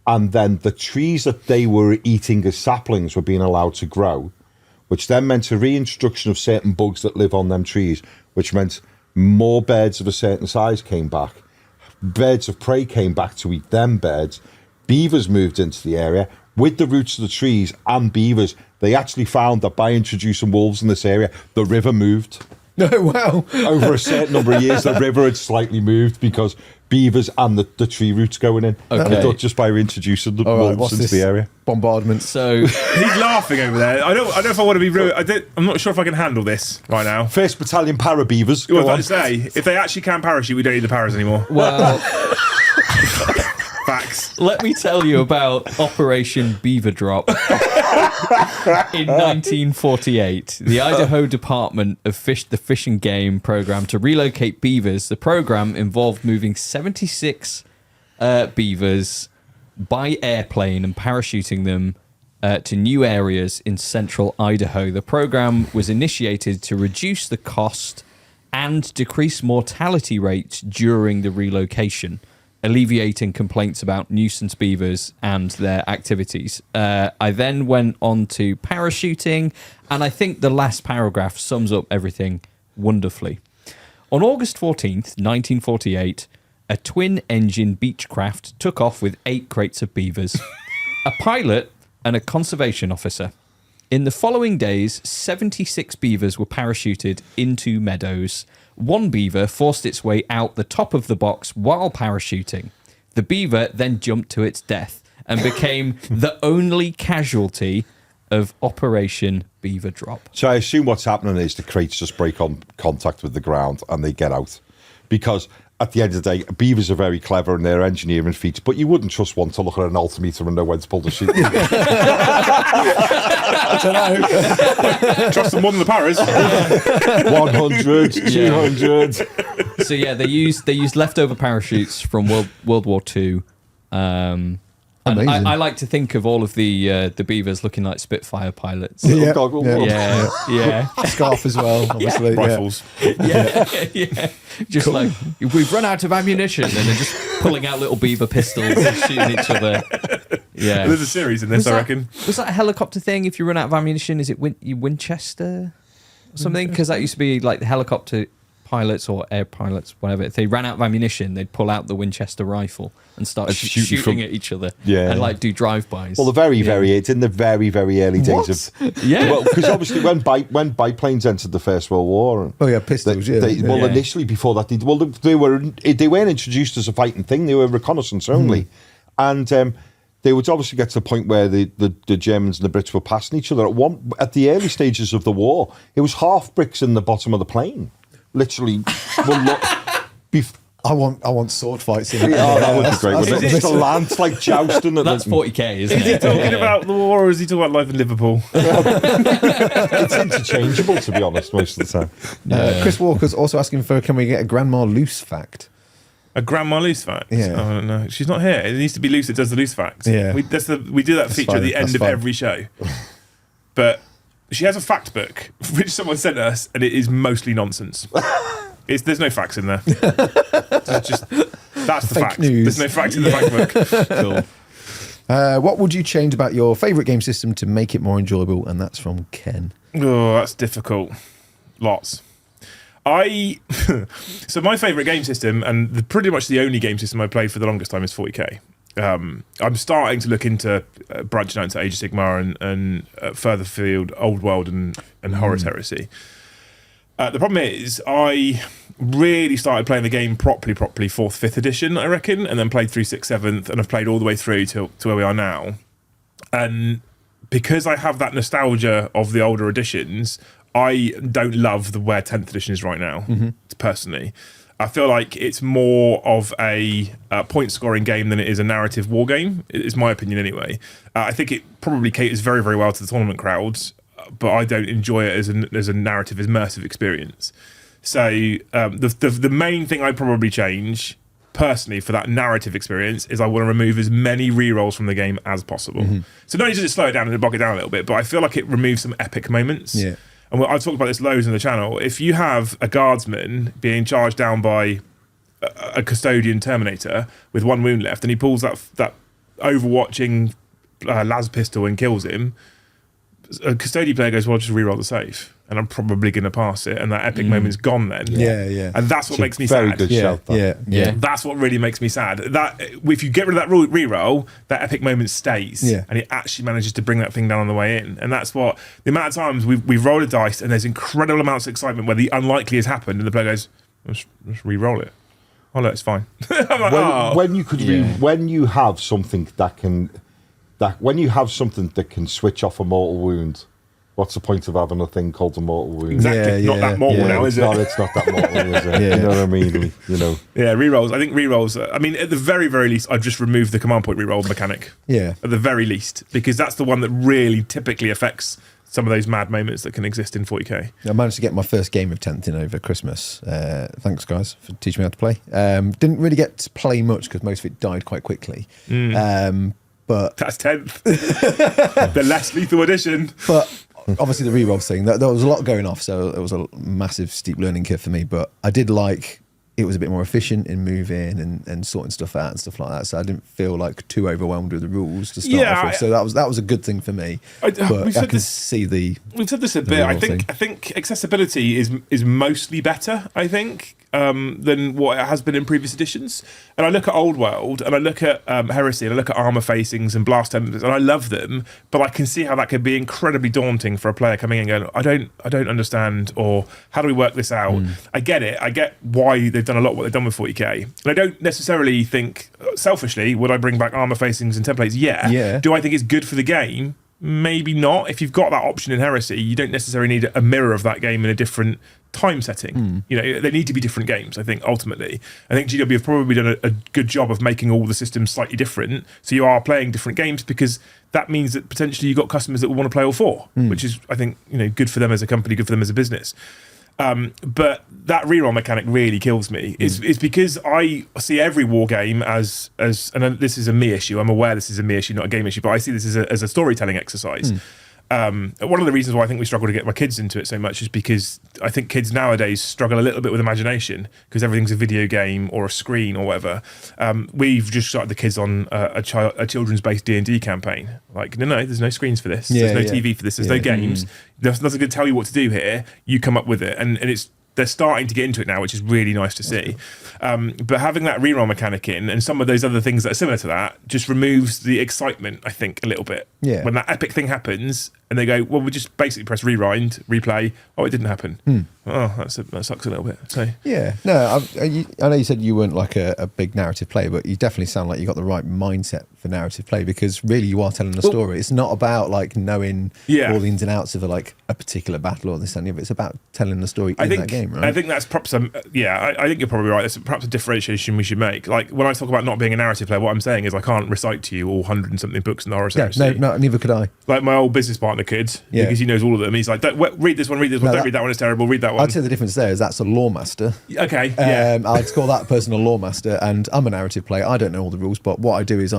And then the trees that they were eating as saplings were being allowed to grow, which then meant a reintroduction of certain bugs that live on them trees, which meant more birds of a certain size came back. Birds of prey came back to eat them birds. Beavers moved into the area. With the roots of the trees and beavers, they actually found that by introducing wolves in this area, the river moved. Oh, wow. Over a certain number of years, the river had slightly moved because beavers and the tree roots going in. Okay. They thought just by reintroducing the All right, wolves what's into this the area. bombardment? So He's laughing over there. I don't know if I want to be rude. I'm not sure if I can handle this right now. 1st Battalion para beavers. Well, Go I on. was about to say, if they actually can parachute, we don't need the paras anymore. well, Facts. let me tell you about Operation Beaver Drop. In 1948, the Idaho Department of the Fish and Game program to relocate beavers. The program involved moving 76 beavers by airplane and parachuting them to new areas in central Idaho. The program was initiated to reduce the cost and decrease mortality rates during the relocation, alleviating complaints about nuisance beavers and their activities. I then went on to parachuting, and I think the last paragraph sums up everything wonderfully. On August 14th, 1948, a twin-engine Beechcraft took off with 8 crates of beavers, a pilot and a conservation officer. In the following days, 76 beavers were parachuted into meadows. One beaver forced its way out the top of the box while parachuting. The beaver then jumped to its death and became the only casualty of Operation Beaver Drop. So I assume what's happening is the crates just break on contact with the ground and they get out. Because at the end of the day, beavers are very clever in their engineering feats, but you wouldn't trust one to look at an altimeter and know when to pull the chute. I don't know. Trust them more than the paras. 100, 200. So yeah, they used leftover parachutes from World War II, And Amazing. I like to think of all of the beavers looking like Spitfire pilots. Yeah. Goggle. Yeah, yeah, Scarf as well, obviously. Rifles. yeah, yeah. Just like we've run out of ammunition, and they're just pulling out little beaver pistols and shooting each other. Yeah, There's a series in this, I reckon. Was that a helicopter thing? If you run out of ammunition, is it Winchester or something? Because that used to be like the helicopter pilots or air pilots, whatever. If they ran out of ammunition, they'd pull out the Winchester rifle and start shooting at each other. Yeah. And like do drive-bys. Well, it's in the very, very early days of. Yeah. Well, because obviously when biplanes entered the First World War. Oh yeah, pistols. Well, initially before that, they weren't introduced as a fighting thing. They were reconnaissance only, and they would obviously get to the point where the Germans and the Brits were passing each other. At the early stages of the war, it was half bricks in the bottom of the plane. Literally, I want sword fights in it. Oh, that would be great. Wouldn't it? That's It's a lance like jousting. That's 40k, isn't Is it? he talking about the war, or is he talking about life in Liverpool? It's interchangeable, to be honest, most of the time. Chris Walker's also asking for, can we get a Grandma Loose fact? A Grandma Loose fact? Yeah. Oh, no. She's not here. It needs to be Loose that does the Loose facts. Yeah. We do that feature fine, at the end that's of fine. every show. But she has a fact book, which someone sent us, and it is mostly nonsense. There's no facts in there. That's the Fake fact. news. There's no facts in the fact book. Cool. What would you change about your favourite game system to make it more enjoyable? And that's from Ken. Oh, that's difficult. Lots. So my favourite game system, and pretty much the only game system I played for the longest time, is 40k. I'm starting to look into branching out into Age of Sigmar and further field, Old World and Horus Heresy. The problem is, I really started playing the game properly 4th, 5th edition, I reckon, and then played through 6th, 7th, and I've played all the way through to where we are now. And because I have that nostalgia of the older editions, I don't love where 10th edition is right now, personally. I feel like it's more of a point-scoring game than it is a narrative war game, is my opinion anyway. I think it probably caters very, very well to the tournament crowds, but I don't enjoy it as a narrative, immersive experience. So the main thing I'd probably change, personally, for that narrative experience is I want to remove as many rerolls from the game as possible. So not only does it slow it down and bog it down a little bit, but I feel like it removes some epic moments. Yeah. And I've talked about this loads on the channel. If you have a guardsman being charged down by a custodian Terminator with one wound left, and he pulls that overwatching las pistol and kills him, a custodian player goes, well, I'll just reroll the save, and I'm probably going to pass it, and that epic moment's gone then. Yeah. And that's what makes me very sad. good Yeah, shout. That. yeah. That's what really makes me sad. That if you get rid of that reroll, that epic moment stays, Yeah. and it actually manages to bring that thing down on the way in. And that's what the amount of times we've rolled a dice, and there's incredible amounts of excitement where the unlikely has happened, and the player goes, let's re-roll it. Oh, no, it's fine. I'm like, oh. When you could when you have something that can switch off a mortal wound, what's the point of having a thing called a mortal wound? Exactly. Not that mortal now, is it? It's not that mortal, is it? You know what I mean? You know. Yeah, rerolls. I think rerolls. I mean, at the very, very least, I've just removed the command point reroll mechanic. Yeah. At the very least, because that's the one that really typically affects some of those mad moments that can exist in 40k. I managed to get my first game of 10th in over Christmas. Thanks, guys, for teaching me how to play. Didn't really get to play much because most of it died quite quickly. But That's 10th. The less lethal edition. But obviously the reroll thing, there was a lot going off, so it was a massive steep learning curve for me. But I did like it was a bit more efficient in moving and sorting stuff out and stuff like that. So I didn't feel like too overwhelmed with the rules to start off with. So that was a good thing for me. But I can see We've said this a bit. I think accessibility is mostly better, I think, than what it has been in previous editions. And I look at Old World and I look at Heresy and I look at armor facings and blast templates, and I love them, but I can see how that could be incredibly daunting for a player coming in and going, I don't understand, or how do we work this out? I get it. I get why they've done a lot what they've done with 40k. And I don't necessarily think, selfishly, would I bring back armor facings and templates? Yeah. Do I think it's good for the game? Maybe not. If you've got that option in Heresy, you don't necessarily need a mirror of that game in a different time setting. You know, they need to be different games, I think, ultimately. I think GW have probably done a good job of making all the systems slightly different, so you are playing different games, because that means that potentially you've got customers that will want to play all four, which is, I think, you know, good for them as a company, good for them as a business. But that reroll mechanic really kills me. It's because I see every war game as and this is a me issue. I'm aware this is a me issue, not a game issue, but I see this as a storytelling exercise. One of the reasons why I think we struggle to get my kids into it so much is because I think kids nowadays struggle a little bit with imagination because everything's a video game or a screen or whatever. We've just started the kids on a children's-based D&D campaign. Like, no, there's no screens for this. There's no TV for this. There's no games. There's nothing going to tell you what to do here. You come up with it. And they're starting to get into it now, which is really nice to see. But having that reroll mechanic in and some of those other things that are similar to that just removes the excitement, I think, a little bit. Yeah. When that epic thing happens and they go, well, we just basically press rewind, replay. Oh, it didn't happen. Oh, that sucks a little bit. So yeah, no, I know you said you weren't like a big narrative player, but you definitely sound like you got the right mindset for narrative play because really you are telling a story. It's not about like knowing all the ins and outs of like a particular battle or this and the other. It's about telling the story in that game, right? I think that's perhaps I think you're probably right. That's perhaps a differentiation we should make. Like when I talk about not being a narrative player, what I'm saying is I can't recite to you all 100 and something books in the horror series. No, neither could I. Like my old business partner could, because he knows all of them. He's like, read this one, don't read that one, it's terrible, read that one. I'd say the difference there is that's a lore master. Okay, yeah. I'd call that person a lore master, and I'm a narrative player. I don't know all the rules, but what I do is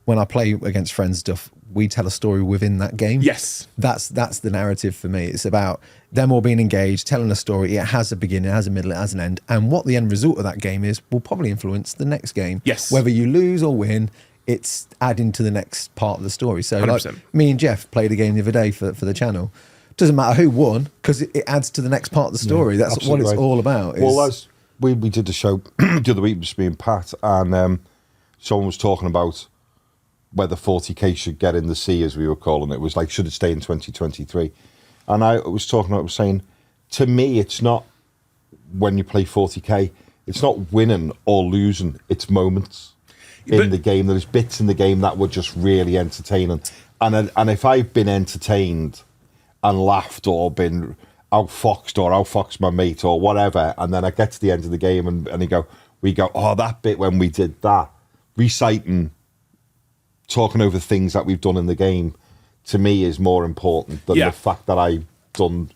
when I play against friends stuff, we tell a story within that game. Yes. That's the narrative for me. It's about them all being engaged, telling a story. It has a beginning, it has a middle, it has an end. And what the end result of that game is will probably influence the next game. Yes. Whether you lose or win, it's adding to the next part of the story. So 100%. like me and Jeff played a game the other day for the channel. Doesn't matter who won because it adds to the next part of the story. That's what it's all about. Well, we did the show the other week, just me and Pat, and someone was talking about whether 40k should get in the sea, as we were calling it. It was like, should it stay in 2023? And I was saying, to me, it's not when you play 40k, it's not winning or losing, it's moments in the game. There's bits in the game that were just really entertaining. And if I've been entertained and laughed or been outfoxed my mate or whatever, and then I get to the end of the game and we go, oh, that bit when we did that, reciting, talking over things that we've done in the game, to me is more important than the fact that I've done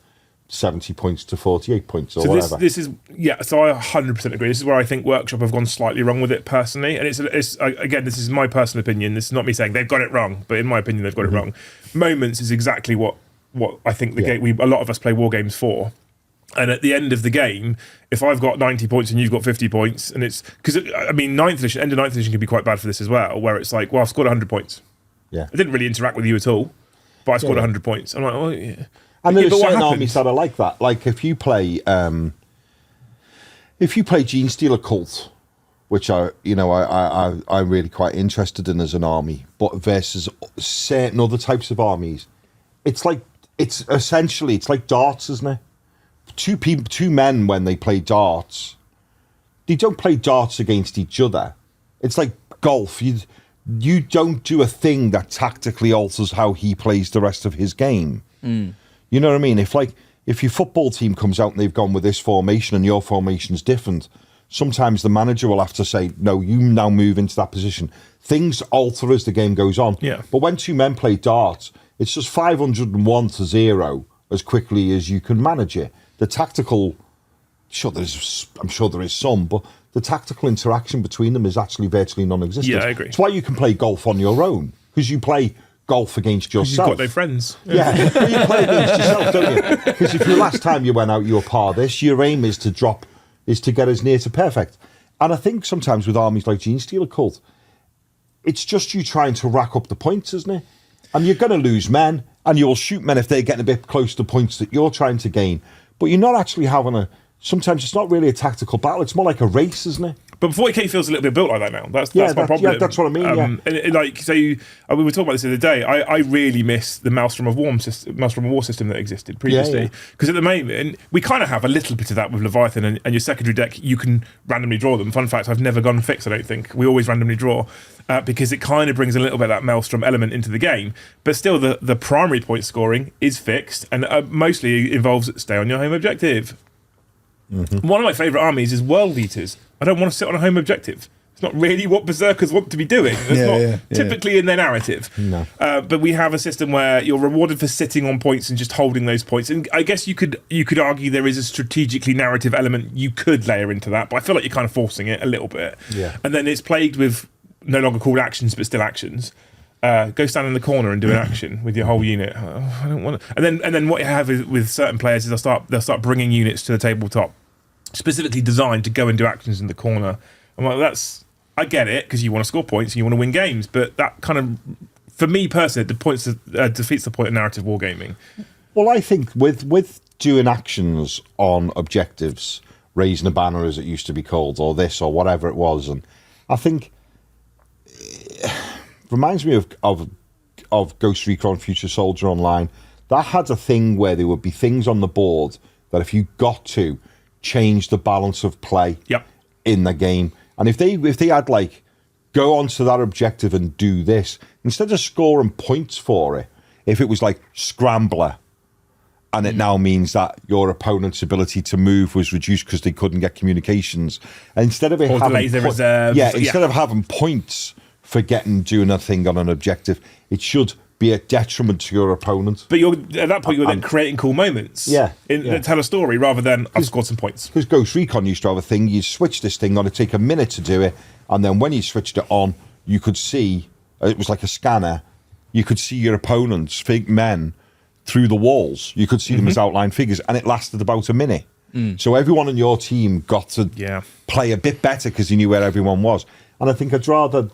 70 points to 48 points or whatever. This is so I 100% agree. This is where I think Workshop have gone slightly wrong with it personally, and it's again, this is my personal opinion. This is not me saying they've got it wrong, but in my opinion, they've got it wrong. Moments is exactly what I think the game. A lot of us play war games for. And at the end of the game, if I've got 90 points and you've got 50 points, and it's because I mean, end of 9th edition can be quite bad for this as well, where it's like, well, I've scored 100 points. Yeah, I didn't really interact with you at all, but I scored 100 points. I'm like, oh yeah. And there's certain armies that are like that. Like if you play Genestealer Cult, which I'm really quite interested in as an army, but versus certain other types of armies, it's like darts, isn't it? Two men when they play darts, they don't play darts against each other. It's like golf. You don't do a thing that tactically alters how he plays the rest of his game. You know what I mean? If your football team comes out and they've gone with this formation and your formation's different, sometimes the manager will have to say, no, you now move into that position. Things alter as the game goes on. Yeah. But when two men play darts, it's just 501 to 0 as quickly as you can manage it. The tactical, I'm sure there is some, but the tactical interaction between them is actually virtually non-existent. Yeah, I agree. It's why you can play golf on your own, because you play golf against yourself. You've got no friends. Yeah, you play against yourself, don't you? Because if the last time you went out, you were par this, your aim is to get as near to perfect. And I think sometimes with armies like Genestealer Cult, it's just you trying to rack up the points, isn't it? And you're going to lose men, and you'll shoot men if they're getting a bit close to points that you're trying to gain. But you're not actually having sometimes it's not really a tactical battle, it's more like a race, isn't it? But 40k feels a little bit built like that now. That's my problem. Yeah, that's what I mean. And like, so we were talking about this the other day. I really miss the Maelstrom of War system that existed previously. Because at the moment, we kind of have a little bit of that with Leviathan and your secondary deck. You can randomly draw them. Fun fact: I've never gone fixed. I don't think we always randomly draw because it kind of brings a little bit of that Maelstrom element into the game. But still, the primary point scoring is fixed and mostly involves stay on your home objective. Mm-hmm. One of my favourite armies is World Eaters. I don't want to sit on a home objective. It's not really what berserkers want to be doing. That's not typically in their narrative. No. But we have a system where you're rewarded for sitting on points and just holding those points. And I guess you could argue there is a strategically narrative element you could layer into that, but I feel like you're kind of forcing it a little bit. Yeah. And then it's plagued with no longer called actions, but still actions. Go stand in the corner and do an action with your whole unit. I don't want to. And then what you have is, with certain players is they'll start bringing units to the tabletop, specifically designed to go and do actions in the corner. I'm like, I get it, because you want to score points and you want to win games, but that kind of, for me personally, defeats the point of narrative wargaming. Well, I think with doing actions on objectives, raising a banner as it used to be called, or this or whatever it was, and I think it reminds me of Ghost Recon Future Soldier Online. That had a thing where there would be things on the board that if you got to change the balance of play in the game. And if they had like, go onto that objective and do this, instead of scoring points for it, if it was like Scrambler, and it now means that your opponent's ability to move was reduced because they couldn't get communications, and instead of it having instead of having points for doing a thing on an objective, it should be a detriment to your opponent. But at that point, you're then creating cool moments. That tell a story rather than I've scored some points. Because Ghost Recon used to have a thing, you switch this thing on, it'd take a minute to do it, and then when you switched it on, you could see, it was like a scanner, you could see your opponent's fake men through the walls. You could see them as outline figures, and it lasted about a minute. So everyone on your team got to play a bit better because you knew where everyone was. And I think I'd rather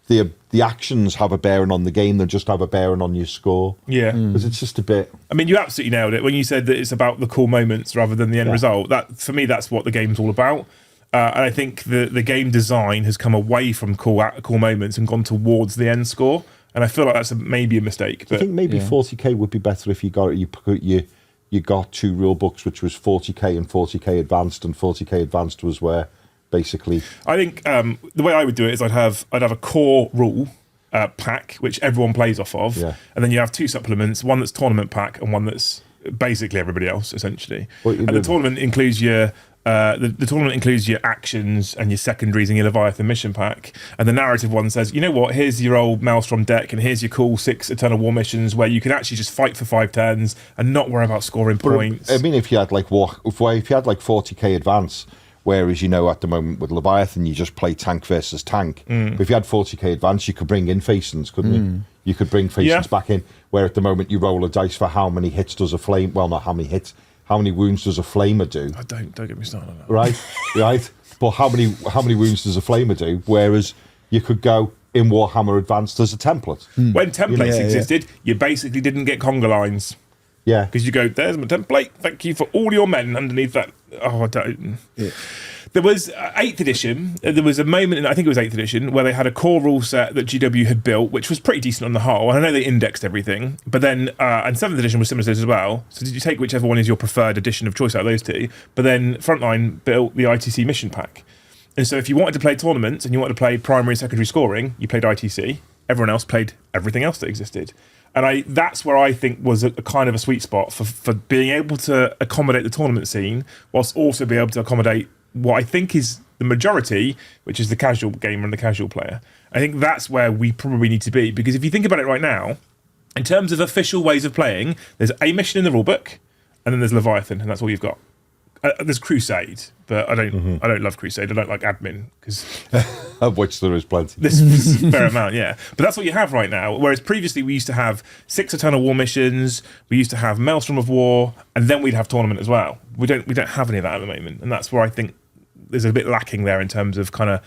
the actions have a bearing on the game than just have a bearing on your score. Yeah. Because it's just a bit... I mean, you absolutely nailed it when you said that it's about the cool moments rather than the end result. That, for me, that's what the game's all about. And I think the game design has come away from cool moments and gone towards the end score. And I feel like that's maybe a mistake. But I think maybe 40k would be better if you got two rule books, which was 40k and 40k Advanced, and 40k Advanced was where... basically, I think the way I would do it is I'd have a core rule pack which everyone plays off of, and then you have two supplements, one that's tournament pack and one that's basically everybody else essentially. And the tournament includes your the tournament includes your actions and your secondaries and your Leviathan mission pack, and the narrative one says, you know what, here's your old Maelstrom deck and here's your cool 6 Eternal War missions where you can actually just fight for 5 turns and not worry about scoring points. I mean, if you had like 40k Advance. Whereas, you know, at the moment with Leviathan, you just play tank versus tank. But if you had 40k Advance, you could bring in Facens, couldn't you? You could bring Facens back in, where at the moment you roll a dice for how many hits does a flame... Well, not how many hits. How many wounds does a flamer do? Oh, don't get me started on that. Right. But how many wounds does a flamer do? Whereas you could go in Warhammer Advanced as a template. When templates existed, you basically didn't get conga lines. Yeah. Because you go, there's my template, thank you for all your men underneath that. Oh, I don't. Yeah. There was 8th edition, there was a moment in, I think it was 8th edition, where they had a core rule set that GW had built, which was pretty decent on the whole. And I know they indexed everything, but then, and 7th edition was similar to this as well. So did you take whichever one is your preferred edition of choice out of those two? But then Frontline built the ITC mission pack. And so if you wanted to play tournaments and you wanted to play primary and secondary scoring, you played ITC. Everyone else played everything else that existed. And that's where I think was a kind of a sweet spot for being able to accommodate the tournament scene, whilst also be able to accommodate what I think is the majority, which is the casual gamer and the casual player. I think that's where we probably need to be, because if you think about it right now, in terms of official ways of playing, there's a mission in the rulebook, and then there's Leviathan, and that's all you've got. There's Crusade, but I don't love Crusade. I don't like admin because of which there is plenty. There's a fair amount, yeah. But that's what you have right now. Whereas previously we used to have 6 Eternal War missions, we used to have Maelstrom of War, and then we'd have tournament as well. We don't have any of that at the moment, and that's where I think there's a bit lacking there in terms of kind of.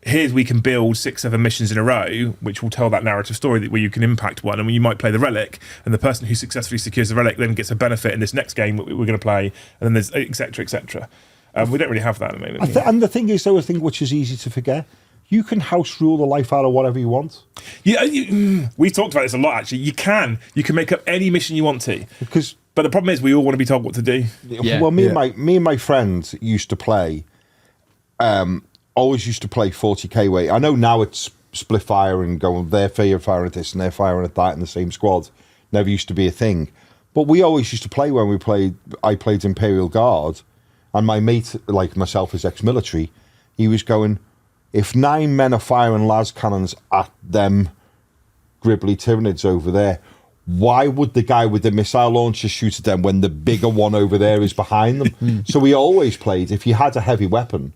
Here's we can build 6-7 missions in a row, which will tell that narrative story where you can impact one, and when you might play the relic, and the person who successfully secures the relic then gets a benefit in this next game that we're going to play, and then there's etc. etc. We don't really have that at the moment. And the thing is, though, a thing which is easy to forget, you can house rule the life out of whatever you want. Yeah, we talked about this a lot. Actually, you can make up any mission you want to, but the problem is we all want to be told what to do. Yeah. Well, me and my friend used to play. Always used to play 40k way. I know now it's split fire and going, they're firing at this and they're firing at that in the same squad. Never used to be a thing. But we always used to play when I played Imperial Guard, and my mate, like myself, is ex-military, he was going, if 9 men are firing las cannons at them gribbly Tyranids over there, why would the guy with the missile launcher shoot at them when the bigger one over there is behind them? So we always played, if you had a heavy weapon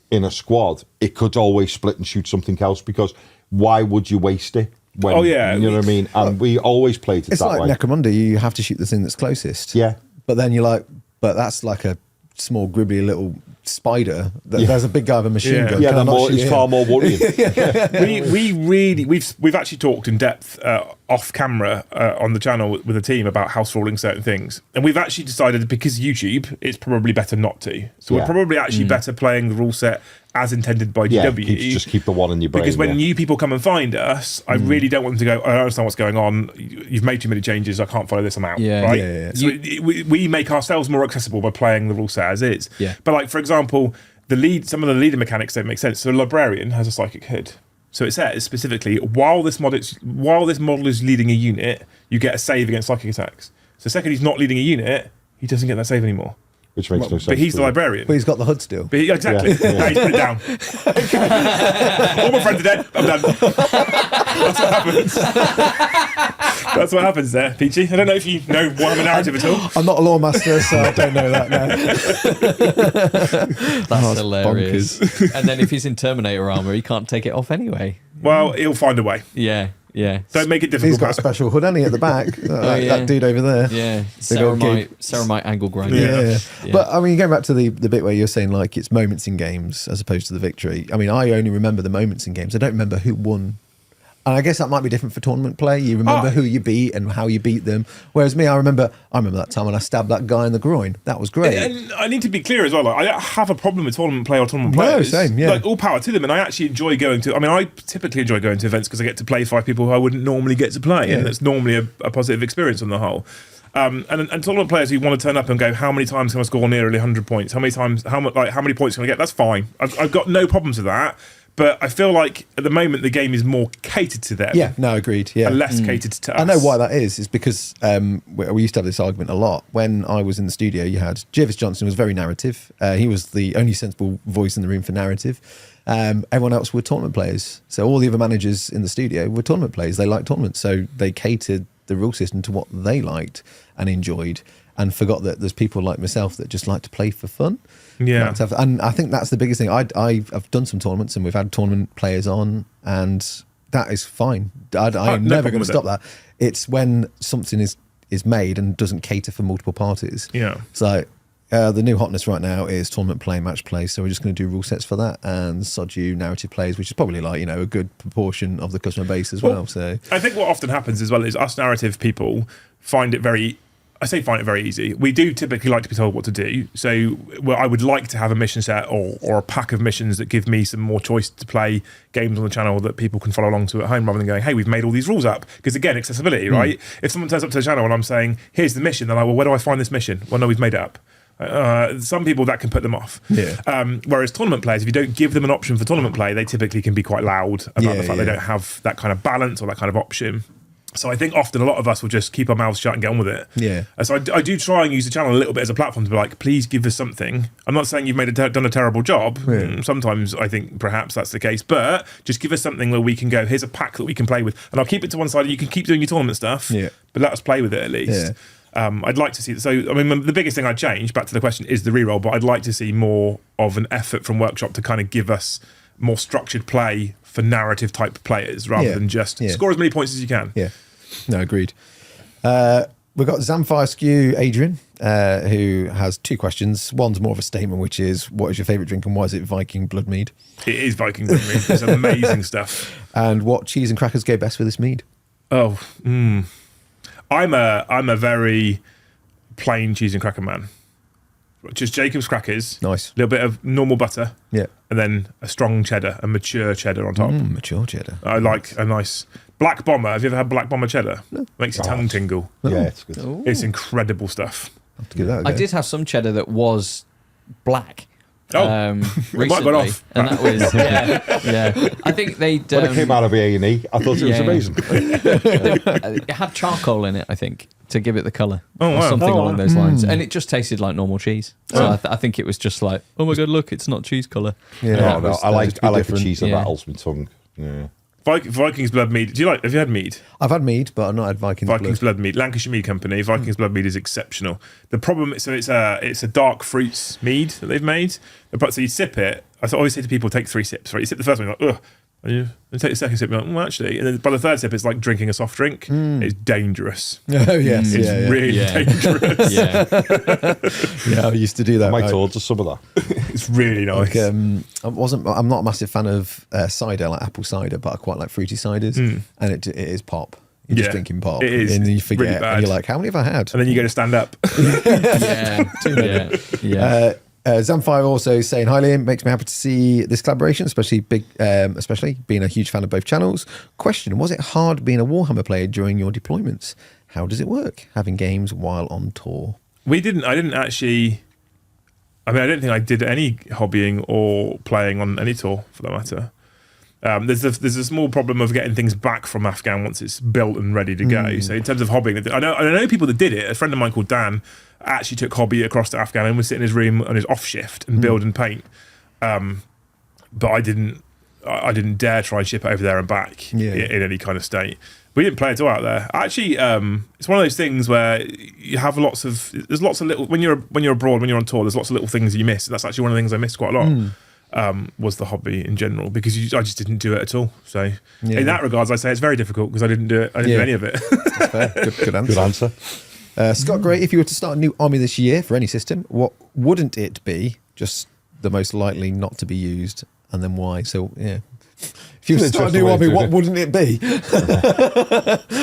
in a squad, it could always split and shoot something else, because why would you waste it? When, you know what I mean? And we always played it that way. It's like Necromunda, you have to shoot the thing that's closest. Yeah. But then you're like, but that's like a small gribbly little spider. There's a big guy with a machine gun. Yeah, it's far more worrying. We've actually talked in depth off camera on the channel with the team about house ruling certain things, and we've actually decided, because YouTube, it's probably better not to. So we're probably actually better playing the rule set as intended by GW. Just keep the one in your brain. Because when new people come and find us, I really don't want them to go, I don't understand what's going on. You've made too many changes. I can't follow this. I'm out. Right? So we make ourselves more accessible by playing the rule set as is. Yeah. But like, for example, some of the leader mechanics don't make sense. So a librarian has a psychic hood. So it says specifically, while this model is leading a unit, you get a save against psychic attacks. So the second he's not leading a unit, he doesn't get that save anymore. Which makes no sense. But he's the librarian. But he's got the hood still. Exactly. Yeah. He's put it down. All my friends are dead. I'm done. That's what happens. That's what happens there, Peachy. I don't know if you know Warhammer narrative at all. I'm not a lore master, so I don't know that now. That's hilarious. And then if he's in Terminator armor, he can't take it off anyway. Well, he'll find a way. Yeah. Don't make it difficult. He's got a special hood, hasn't he, at the back? That dude over there. Yeah. Ceramite angle grinder. Yeah. But I mean, going back to the bit where you're saying like it's moments in games as opposed to the victory. I mean, I only remember the moments in games. I don't remember who won. And I guess that might be different for tournament play. You remember who you beat and how you beat them. Whereas me, I remember that time when I stabbed that guy in the groin. That was great. And I need to be clear as well. Like, I don't have a problem with tournament play or tournament players. No, same, yeah. Like, all power to them. And I actually enjoy going to... I mean, I typically enjoy going to events because I get to play 5 people who I wouldn't normally get to play. Yeah. And it's normally a positive experience on the whole. And tournament players who want to turn up and go, how many times can I score nearly 100 points? How many points can I get? That's fine. I've got no problems with that. But I feel like at the moment the game is more catered to them. Yeah, no, agreed. Yeah, and less catered to us. I know why that is. It's because we used to have this argument a lot. When I was in the studio, you had Jervis Johnson was very narrative. He was the only sensible voice in the room for narrative. Everyone else were tournament players. So all the other managers in the studio were tournament players. They liked tournaments, so they catered the rule system to what they liked and enjoyed, and forgot that there's people like myself that just like to play for fun. Yeah, and I think that's the biggest thing. I've done some tournaments and we've had tournament players on, and that is fine. I'm never going to stop that. It's when something is made and doesn't cater for multiple parties. Yeah. So the new hotness right now is tournament play, match play. So we're just going to do rule sets for that, and Soju narrative plays, which is probably like a good proportion of the customer base as well. So I think what often happens as well is us narrative people find it very easy. We do typically like to be told what to do. So I would like to have a mission set or a pack of missions that give me some more choice to play games on the channel that people can follow along to at home, rather than going, hey, we've made all these rules up. Because again, accessibility, right? If someone turns up to the channel and I'm saying, here's the mission, they're like, well, where do I find this mission? Well, no, we've made it up. Some people that can put them off. Yeah. Whereas tournament players, if you don't give them an option for tournament play, they typically can be quite loud about the fact they don't have that kind of balance or that kind of option. So I think often a lot of us will just keep our mouths shut and get on with it. Yeah. So I do try and use the channel a little bit as a platform to be like, please give us something. I'm not saying you've done a terrible job. Yeah. Sometimes I think perhaps that's the case, but just give us something where we can go, here's a pack that we can play with, and I'll keep it to one side. You can keep doing your tournament stuff, but let us play with it at least. Yeah. I'd like to see. So I mean, the biggest thing I'd change, back to the question, is the reroll. But I'd like to see more of an effort from Workshop to kind of give us more structured play for narrative type players, rather than just score as many points as you can. Yeah. No, agreed. We've got Zamfire Skew Adrian, who has 2 questions. One's more of a statement, which is, what is your favourite drink and why is it Viking Blood Mead? It is Viking Blood Mead. It's amazing stuff. And what cheese and crackers go best with this mead? I'm a very plain cheese and cracker man. Just Jacob's crackers. Nice. A little bit of normal butter. Yeah. And then a strong cheddar, a mature cheddar on top. Mature cheddar. I like a nice Black Bomber. Have you ever had Black Bomber cheddar? No. Makes your tongue tingle. Yeah, it's good. Ooh. It's incredible stuff. Have to give that a go. I did have some cheddar that was black recently, might have gone off. and that was yeah. I think they'd When it came out of A&E, I thought it was amazing. It had charcoal in it, I think, to give it the colour. Oh, wow. Something along those lines. And it just tasted like normal cheese. So I think it was just like, oh my God, look, it's not cheese colour. Yeah, I like the cheese that Yeah. rattles my tongue. Yeah. Viking's Blood Mead. Have you had mead? I've had mead, but I've not had Viking's Blood Mead. Lancashire Mead Company. Viking's Blood Mead is exceptional. The problem, so it's a dark fruits mead that they've made. So you sip it. I always say to people, take 3 sips. Right? You sip the first one, you're like, ugh. And you take the second sip, you're like, actually. And then by the third sip, it's like drinking a soft drink. It's dangerous. Oh, yes. It's really dangerous. Yeah, I used to do that. I might order some of that. It's really nice. I'm not a massive fan of cider, like apple cider, but I quite like fruity ciders. And it is pop. You're just drinking pop. It is. And you forget, really bad. and you're like, how many have I had? And then you go to stand up. Yeah. Zamfire also saying, hi Liam, makes me happy to see this collaboration, especially being a huge fan of both channels. Question, was it hard being a Warhammer player during your deployments? How does it work, having games while on tour? I didn't actually, I don't think I did any hobbying or playing on any tour for that matter. There's a small problem of getting things back from Afghan once it's built and ready to go. So in terms of hobbying, I know people that did it. A friend of mine called Dan actually took hobby across to Afghan and would sit in his room on his off shift and build and paint. But I didn't dare try and ship it over there and back in any kind of state. We didn't play at all out there. Actually, it's one of those things where you have there's lots of little, when you're abroad, when you're on tour, there's lots of little things you miss. And that's actually one of the things I missed quite a lot. Was the hobby in general, because I just didn't do it at all. So in that regards, I say it's very difficult because I didn't do it. I didn't do any of it. That's fair. Good answer. Good answer. Scott Gray, if you were to start a new army this year for any system, what wouldn't it be? Just the most likely not to be used, and then why? So if you were to start a new army, what wouldn't it be?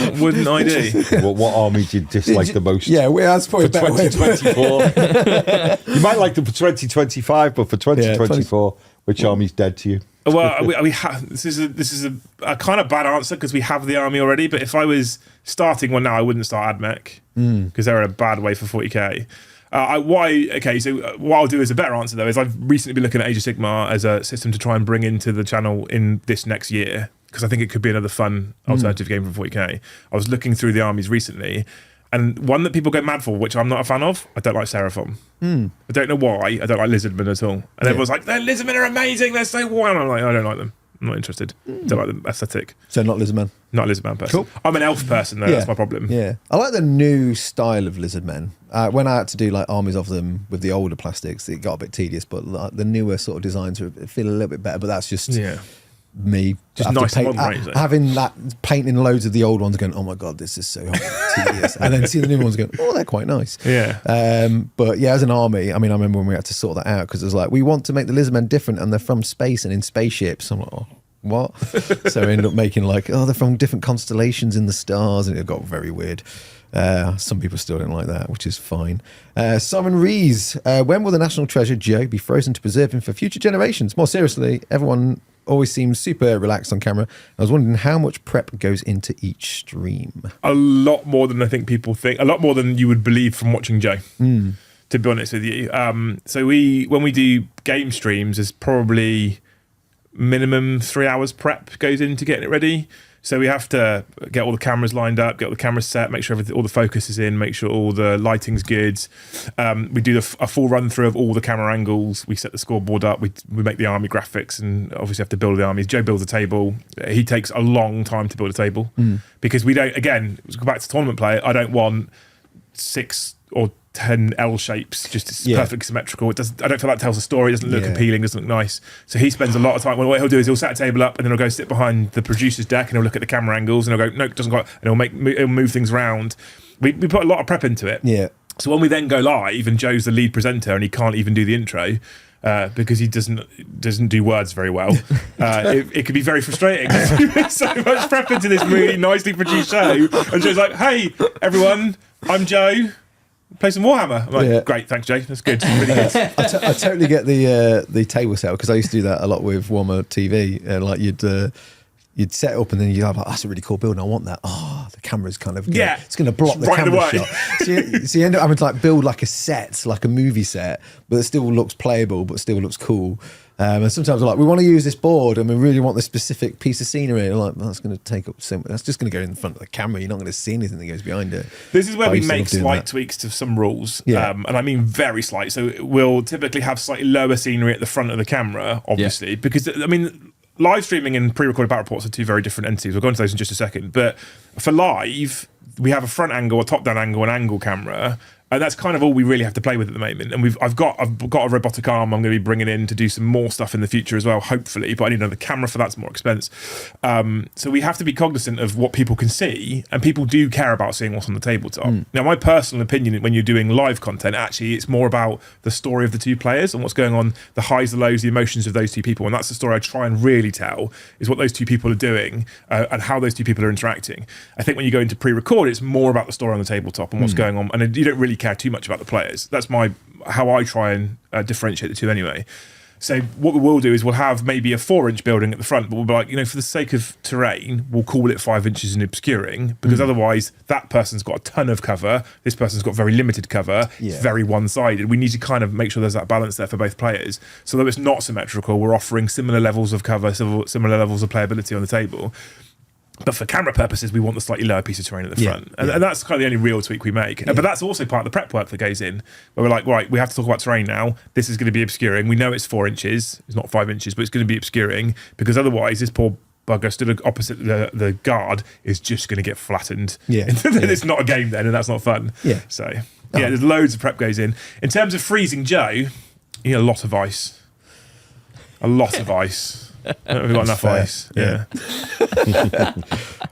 What wouldn't I do? What army do you dislike the most? Yeah, that's probably a better way. 2024. You might like them for 2025, but for 2024, which army's dead to you? Well, we have. This is a kind of bad answer because we have the army already. But if I was starting one now, I wouldn't start AdMech because they're in a bad way for 40k. So what I'll do as a better answer though is I've recently been looking at Age of Sigmar as a system to try and bring into the channel in this next year because I think it could be another fun alternative game for 40k. I was looking through the armies recently, and one that people go mad for, which I'm not a fan of, I don't like Seraphon. I don't know why. I don't like Lizardmen at all. And everyone's like, "Their Lizardmen are amazing. They're so warm." I'm like, I don't like them. I'm not interested. Don't like the aesthetic. So not Lizardmen. Not a Lizardman person. Cool. I'm an elf person though. That's my problem. Yeah, I like the new style of Lizardmen. When I had to do like armies of them with the older plastics, it got a bit tedious. But the newer sort of designs feel a little bit better. But that's just me. Just nice and modern, right? Having that painting loads of the old ones, going, oh my god, this is so tedious, and then see the new ones going, oh, they're quite nice. Yeah. But yeah, as an army, I remember when we had to sort that out because it was like we want to make the Lizardmen different, and they're from space and in spaceships. I'm like, oh, what? So we ended up making like, they're from different constellations in the stars, and it got very weird. Some people still don't like that, which is fine. Simon Rees, when will the national treasure Joe be frozen to preserve him for future generations? More seriously, everyone always seems super relaxed on camera. I was wondering how much prep goes into each stream. A lot more than I think people think. A lot more than you would believe from watching Joe. To be honest with you, so when we do game streams, there's probably minimum 3 hours prep goes into getting it ready. So we have to get all the cameras lined up, get all the cameras set, make sure all the focus is in, make sure all the lighting's good. We do a full run through of all the camera angles. We set the scoreboard up. We make the army graphics, and obviously have to build the armies. Joe builds a table. He takes a long time to build a table because we don't. Again, let's go back to tournament play. I don't want 6 or 10 L shapes, just perfectly symmetrical. I don't feel like it tells a story. It doesn't look appealing, doesn't look nice. So he spends a lot of time. Well, what he'll do is he'll set a table up and then he'll go sit behind the producer's deck and he'll look at the camera angles and he'll go, no, it doesn't quite, and he'll move things around. We put a lot of prep into it. Yeah. So when we then go live and Joe's the lead presenter and he can't even do the intro, because he doesn't do words very well, it could be very frustrating. So much prep into this really nicely produced show, and Joe's like, "Hey everyone, I'm Joe. Play some Warhammer." I'm like, "Great, thanks, Jay. That's good, really good." I totally get the table set because I used to do that a lot with Warhammer TV. Like you'd set it up and then you'd have like, "That's a really cool build, and I want that." Oh, the camera's kind of it's going to block It's the right in the camera way. shot. So you end up having to like build like a set, like a movie set, but it still looks playable, but still looks cool. And sometimes we're like, we want to use this board and we really want this specific piece of scenery. And I'm like, well, that's going to take up so much. That's just going to go in front of the camera. You're not going to see anything that goes behind it. This is where But I we used to make love doing slight that. tweaks to some rules, Yeah. and I mean very slight. So we'll typically have slightly lower scenery at the front of the camera, obviously, because I mean, live streaming and pre-recorded battle reports are two very different entities. We'll go into those in just a second. But for live, we have a front angle, a top-down angle, an angle camera. And that's kind of all we really have to play with at the moment. And I've got a robotic arm I'm going to be bringing in to do some more stuff in the future as well, hopefully. But I need another camera for that's more expense. So we have to be cognizant of what people can see, and people do care about seeing what's on the tabletop. Now, my personal opinion, when you're doing live content, actually, it's more about the story of the two players and what's going on, the highs, the lows, the emotions of those two people. And that's the story I try and really tell, is what those two people are doing and how those two people are interacting. I think when you go into pre-record, it's more about the story on the tabletop and what's going on. And you don't really care too much about the players. That's how I try and differentiate the two anyway. So what we will do is we'll have maybe a 4-inch building at the front, but we'll be like, for the sake of terrain, we'll call it 5 inches in obscuring, because otherwise that person's got a ton of cover, this person's got very limited cover, it's very one-sided. We need to kind of make sure there's that balance there for both players. So though it's not symmetrical, we're offering similar levels of cover, similar levels of playability on the table. But for camera purposes, we want the slightly lower piece of terrain at the front. And that's kind of the only real tweak we make. But that's also part of the prep work that goes in, where we're like, right, we have to talk about terrain now. This is going to be obscuring. We know it's 4 inches. It's not 5 inches, but it's going to be obscuring, because otherwise this poor bugger stood opposite the guard is just going to get flattened. It's not a game then, and that's not fun. So, there's loads of prep goes in. In terms of freezing Joe, you need a lot of ice. A lot of ice. We've got enough ice. Yeah.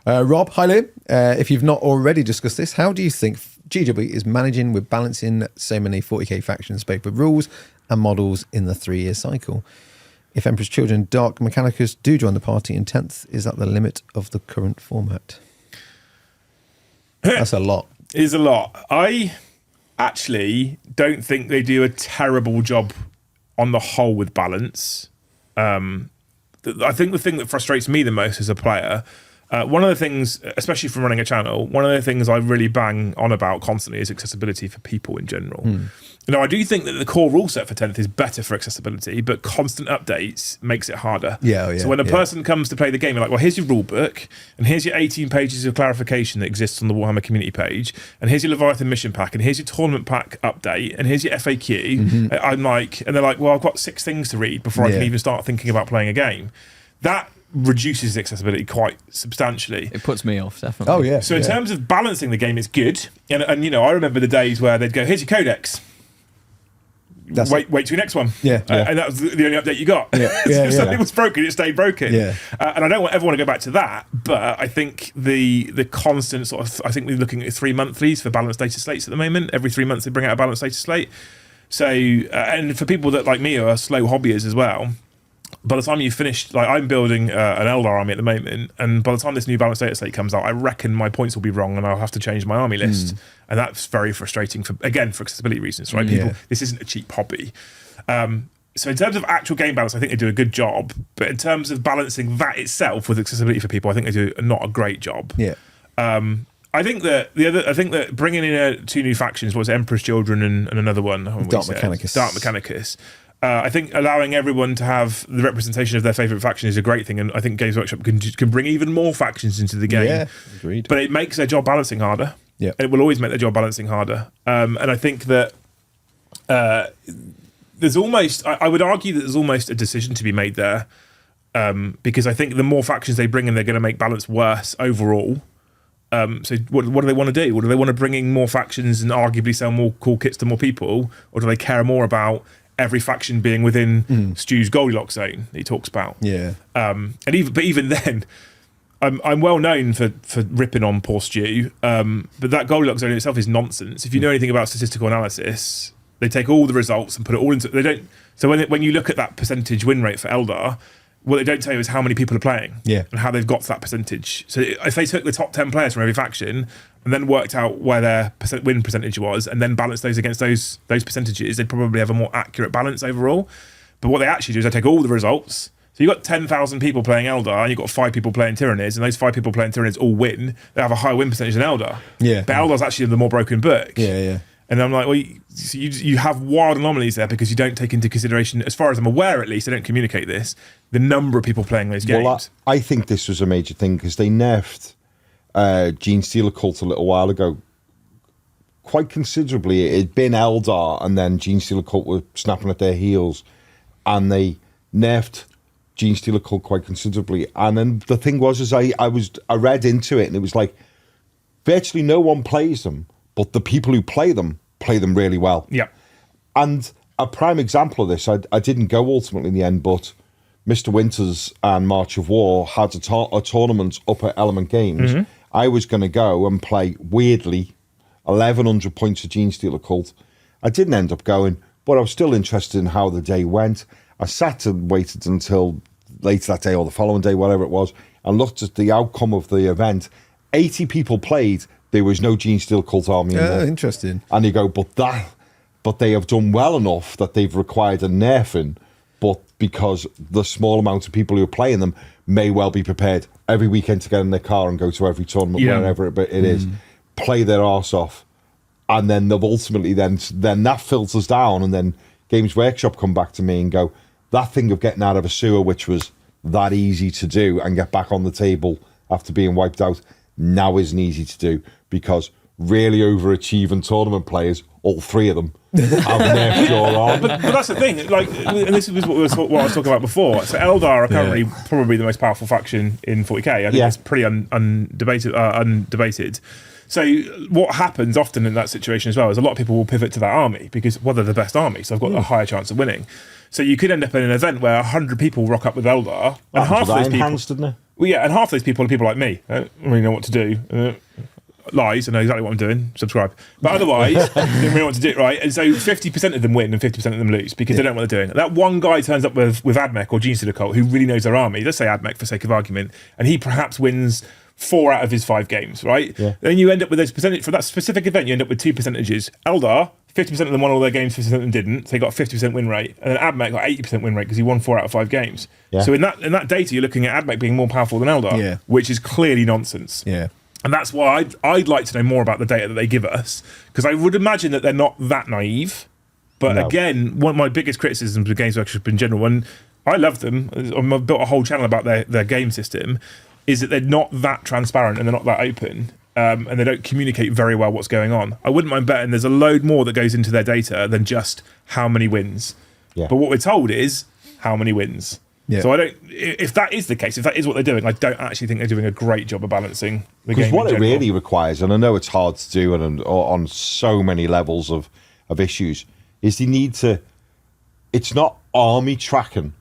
Rob, hi Liam. If you've not already discussed this, how do you think GW is managing with balancing so many 40k factions, both with rules and models in the 3-year cycle? If Emperor's Children Dark Mechanicus do join the party in 10th, is that the limit of the current format? That's a lot. It is a lot. I actually don't think they do a terrible job on the whole with balance. I think the thing that frustrates me the most as a player, one of the things, especially from running a channel, one of the things I really bang on about constantly is accessibility for people in general. I do think that the core rule set for 10th is better for accessibility, but constant updates makes it harder. So when a person comes to play the game, you're like, well, here's your rule book, and here's your 18 pages of clarification that exists on the Warhammer community page, and here's your Leviathan mission pack, and here's your tournament pack update, and here's your FAQ. I'm like, and they're like, well, I've got 6 things to read before I can even start thinking about playing a game. That reduces accessibility quite substantially. It puts me off, definitely. So in terms of balancing the game, it's good. And I remember the days where they'd go, here's your codex. Wait to your next one. And that was the only update you got. If something was broken, it stayed broken. And I don't ever want to go back to that, but I think the constant I think we're looking at 3 monthlies for balanced data slates at the moment. Every 3 months they bring out a balanced data slate. So, and for people that like me are slow hobbyers as well, by the time you finish, like I'm building an Eldar army at the moment, and by the time this new balanced data slate comes out, I reckon my points will be wrong and I'll have to change my army list. And that's very frustrating for accessibility reasons, right? People, this isn't a cheap hobby. So in terms of actual game balance, I think they do a good job. But in terms of balancing that itself with accessibility for people, I think they do not a great job. I think that bringing in 2 new factions was Emperor's Children and another one, Dark Mechanicus. I think allowing everyone to have the representation of their favourite faction is a great thing, and I think Games Workshop can bring even more factions into the game. Yeah, agreed. But it makes their job balancing harder. It will always make their job balancing harder. And I think that there's almost, I would argue that there's almost a decision to be made there, because I think the more factions they bring in, they're going to make balance worse overall. So what do they want to do? Or do they want to bring in more factions and arguably sell more cool kits to more people? Or do they care more about every faction being within Stu's Goldilocks zone that he talks about? And even then, I'm well known for ripping on poor Stu, but that Goldilocks zone in itself is nonsense. If you know anything about statistical analysis, they take all the results and put it all into. They don't. So when you look at that percentage win rate for Eldar, what they don't tell you is how many people are playing and how they've got to that percentage. So if they took the top 10 players from every faction and then worked out where their win percentage was and then balanced those against those percentages, they'd probably have a more accurate balance overall. But what they actually do is they take all the results, So you've got 10,000 people playing Eldar, and you've got 5 people playing Tyranids, and those 5 people playing Tyranids all win. They have a higher win percentage than Eldar. Yeah. But Eldar's actually the more broken book. Yeah. And I'm like, well, you have wild anomalies there because you don't take into consideration, as far as I'm aware at least, they don't communicate this, the number of people playing those games. Well, I think this was a major thing because they nerfed Gene Stealer Cult a little while ago quite considerably. It had been Eldar, and then Gene Stealer Cult were snapping at their heels, and they nerfed Gene Stealer Cult quite considerably. And then the thing was, I read into it, and it was like virtually no one plays them, but the people who play them really well. Yeah. And a prime example of this, I didn't go ultimately in the end, but Mr. Winters and March of War had a tournament up at Element Games. Mm-hmm. I was going to go and play, weirdly, 1,100 points of Gene Stealer Cult. I didn't end up going, but I was still interested in how the day went. I sat and waited until later that day or the following day, whatever it was, and looked at the outcome of the event. 80 people played. There was no Gene Stealer Cult army involved. Interesting. And you go, but they have done well enough that they've required a nerfing, but because the small amount of people who are playing them may well be prepared every weekend to get in their car and go to every tournament, wherever it is, play their arse off. And then they'll ultimately then that filters down, and then Games Workshop come back to me and go, that thing of getting out of a sewer, which was that easy to do and get back on the table after being wiped out, now isn't easy to do because really overachieving tournament players, all 3 of them, have nerfed your arm. But that's the thing, like, and this is what I was talking about before. So Eldar are currently probably the most powerful faction in 40k. I think it's pretty undebated. So what happens often in that situation as well is a lot of people will pivot to that army because, well, they're the best army, so I've got a higher chance of winning. So you could end up in an event where 100 people rock up with Eldar, and half of those people, didn't it? well, yeah, and half of those people are people like me. I don't really know what to do. Lies, I know exactly what I'm doing. Subscribe, but otherwise, they don't really know what to do, right? And so 50% of them win and 50% of them lose because they don't know what they're doing. That one guy turns up with Admech or Gene Stealer Cult who really knows their army. Let's say Admech for sake of argument, and he perhaps wins 4 out of his 5 games, right? Yeah. Then you end up with those percentage for that specific event. You end up with 2 percentages. Eldar, 50% of them won all their games, 50% of them didn't. So they got a 50% win rate, and then Admech got 80% win rate because he won 4 out of 5 games. Yeah. So in that data, you're looking at Admech being more powerful than Eldar, which is clearly nonsense. Yeah. And that's why I'd like to know more about the data that they give us, because I would imagine that they're not that naive. But again, one of my biggest criticisms of Games Workshop in general, and I love them, I've built a whole channel about their game system, is that they're not that transparent and they're not that open, and they don't communicate very well what's going on. I wouldn't mind betting there's a load more that goes into their data than just how many wins. Yeah. But what we're told is how many wins. Yeah. So if that is the case, if that is what they're doing, I don't actually think they're doing a great job of balancing the game. Because what it really requires, and I know it's hard to do and on so many levels of issues, is they need to, it's not army tracking,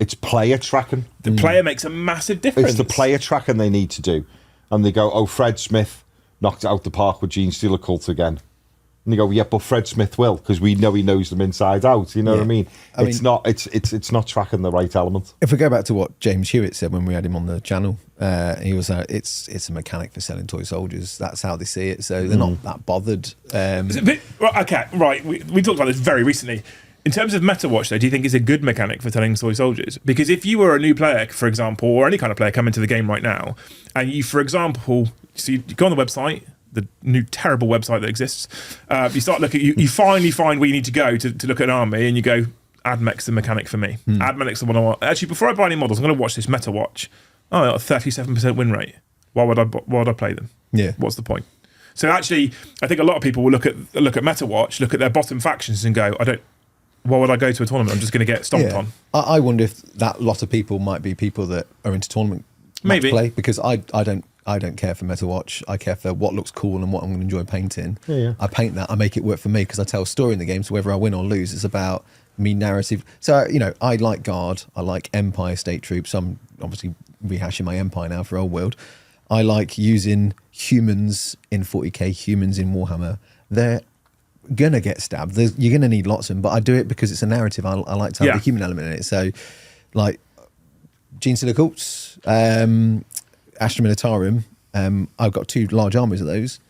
it's player tracking. The player makes a massive difference. It's the player tracking they need to do. And they go, oh, Fred Smith knocked it out the park with Gene Stealer Cult again. And you go, yeah, but Fred Smith will, because we know he knows them inside out. You know what I mean? It's not tracking the right element. If we go back to what James Hewitt said when we had him on the channel, he was it's a mechanic for selling toy soldiers. That's how they see it. So they're not that bothered. We talked about this very recently. In terms of Meta Watch, though, do you think it's a good mechanic for selling toy soldiers? Because if you were a new player, for example, or any kind of player coming to the game right now, and you, for example, so you go on the website, the new terrible website that exists, you start looking, you finally find where you need to go to look at an army, and you go, Admech's the mechanic for me. Admech's the one I want. Actually, before I buy any models, I'm going to watch this Meta Watch. Oh, I got a 37% win rate. Why would I play them? Yeah. What's the point? So actually, I think a lot of people will look at Meta Watch, look at their bottom factions, and go, why would I go to a tournament? I'm just going to get stomped on. I wonder if that lot of people might be people that are into tournament play, because I don't care for Meta Watch. I care for what looks cool and what I'm going to enjoy painting. I paint that. I make it work for me because I tell a story in the game. So whether I win or lose, it's about me narrative. So I like Guard. I like Empire State Troops. I'm obviously rehashing my Empire now for Old World. I like using humans in 40k, humans in Warhammer. They're gonna get stabbed. You're gonna need lots of them, but I do it because it's a narrative. I like to have the human element in it. So, like Gene Stealer Cults, Astra Militarum. I've got 2 large armies of those.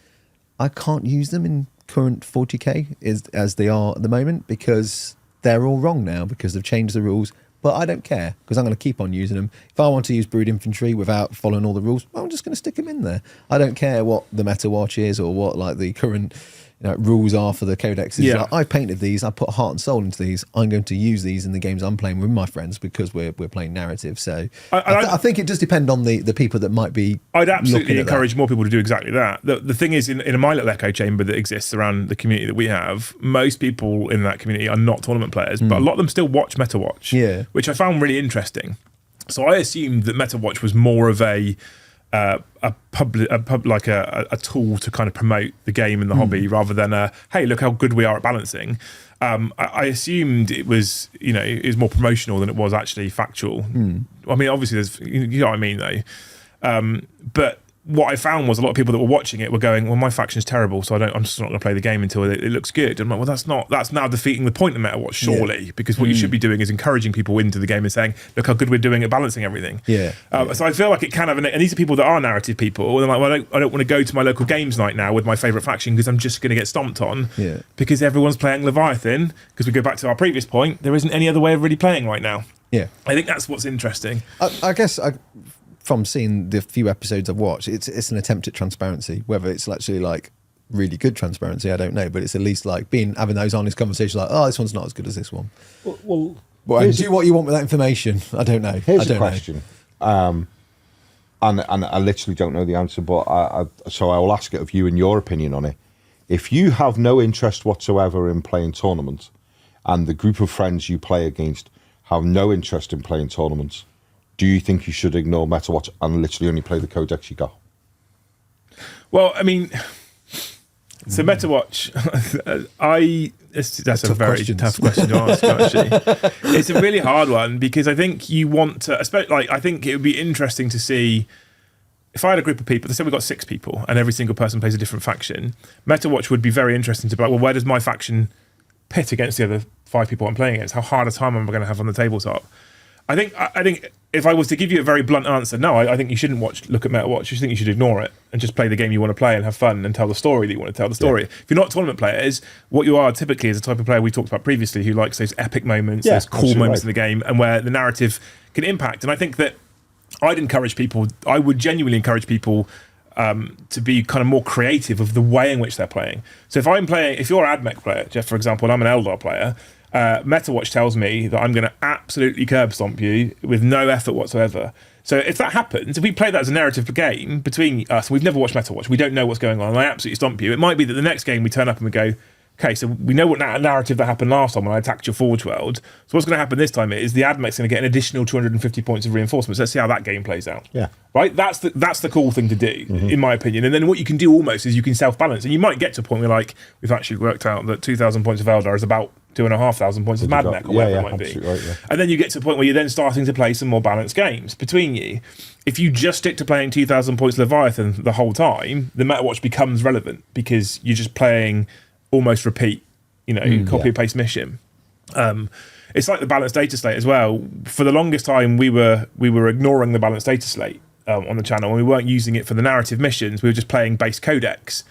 I can't use them in current 40k as they are at the moment because they're all wrong now because they've changed the rules But I don't care because I'm going to keep on using them. If I want to use Brood Infantry without following all the rules, I'm just going to stick them in there. I don't care what the meta watch is or what like the current rules are for the codexes. Yeah. Like, I painted these. I put heart and soul into these. I'm going to use these in the games I'm playing with my friends because we're playing narrative. So I think it does depend on the people that might be. I'd absolutely encourage more people to do exactly that. The thing is, in my little echo chamber that exists around the community that we have, most people in that community are not tournament players, but a lot of them still watch MetaWatch, which I found really interesting. So I assumed that MetaWatch was more of a tool to kind of promote the game and the hobby rather than hey, look how good we are at balancing. I assumed it was more promotional than it was actually factual. I mean, obviously there's, you know what I mean though. But what I found was a lot of people that were watching it were going, well, my faction's terrible, so I'm just not going to play the game until it looks good. I'm like, well, that's now defeating the point of MetaWatch, surely, because what you should be doing is encouraging people into the game and saying, look how good we're doing at balancing everything. So I feel like it kind of, and these are people that are narrative people, and they're like, well, I don't want to go to my local games night now with my favourite faction because I'm just going to get stomped on because everyone's playing Leviathan, because we go back to our previous point, there isn't any other way of really playing right now. I think that's what's interesting. I guess from seeing the few episodes I've watched, it's an attempt at transparency. Whether it's actually like really good transparency, I don't know, but it's at least like having those honest conversations like, oh, this one's not as good as this one. Well do what you want with that information. I don't know. Here's a question. And I literally don't know the answer, but so I will ask it of you and your opinion on it. If you have no interest whatsoever in playing tournaments and the group of friends you play against have no interest in playing tournaments, do you think you should ignore MetaWatch and literally only play the codex you got? Well, I mean, so MetaWatch, that's a very tough question to ask, actually. It's a really hard one because I think you want to, I think it would be interesting to see, if I had a group of people, let's say we've got 6 people and every single person plays a different faction, MetaWatch would be very interesting to be like, well, where does my faction pit against the other 5 people I'm playing against? How hard a time am I going to have on the tabletop? I think if I was to give you a very blunt answer, no, I think you shouldn't look at MetaWatch. I think you should ignore it and just play the game you want to play and have fun and tell the story that you want to tell the story. If you're not tournament players, what you are typically is a type of player we talked about previously who likes those epic moments, those cool moments in the game, and where the narrative can impact. And I think that I would genuinely encourage people to be kind of more creative of the way in which they're playing. So if you're an AdMech player, Jeff, for example, and I'm an Eldar player, MetaWatch tells me that I'm going to absolutely curb stomp you with no effort whatsoever. So if that happens, if we play that as a narrative game between us, and we've never watched MetaWatch, we don't know what's going on, and I absolutely stomp you, it might be that the next game we turn up and we go, okay, so we know what narrative that happened last time when I attacked your Forge World. So what's going to happen this time is the AdMech's going to get an additional 250 points of reinforcements. Let's see how that game plays out. Yeah. Right? That's the cool thing to do, in my opinion. And then what you can do almost is you can self-balance. And you might get to a point where, like, we've actually worked out that 2,000 points of Eldar is about 2,500 points of MadMech or whatever it might be. Right, yeah. And then you get to a point where you're then starting to play some more balanced games between you. If you just stick to playing 2,000 points Leviathan the whole time, the MetaWatch becomes relevant because you're just playing almost repeat, copy and paste mission. It's like the balanced data slate as well. For the longest time, we were ignoring the balanced data slate on the channel, and we weren't using it for the narrative missions. We were just playing base codex.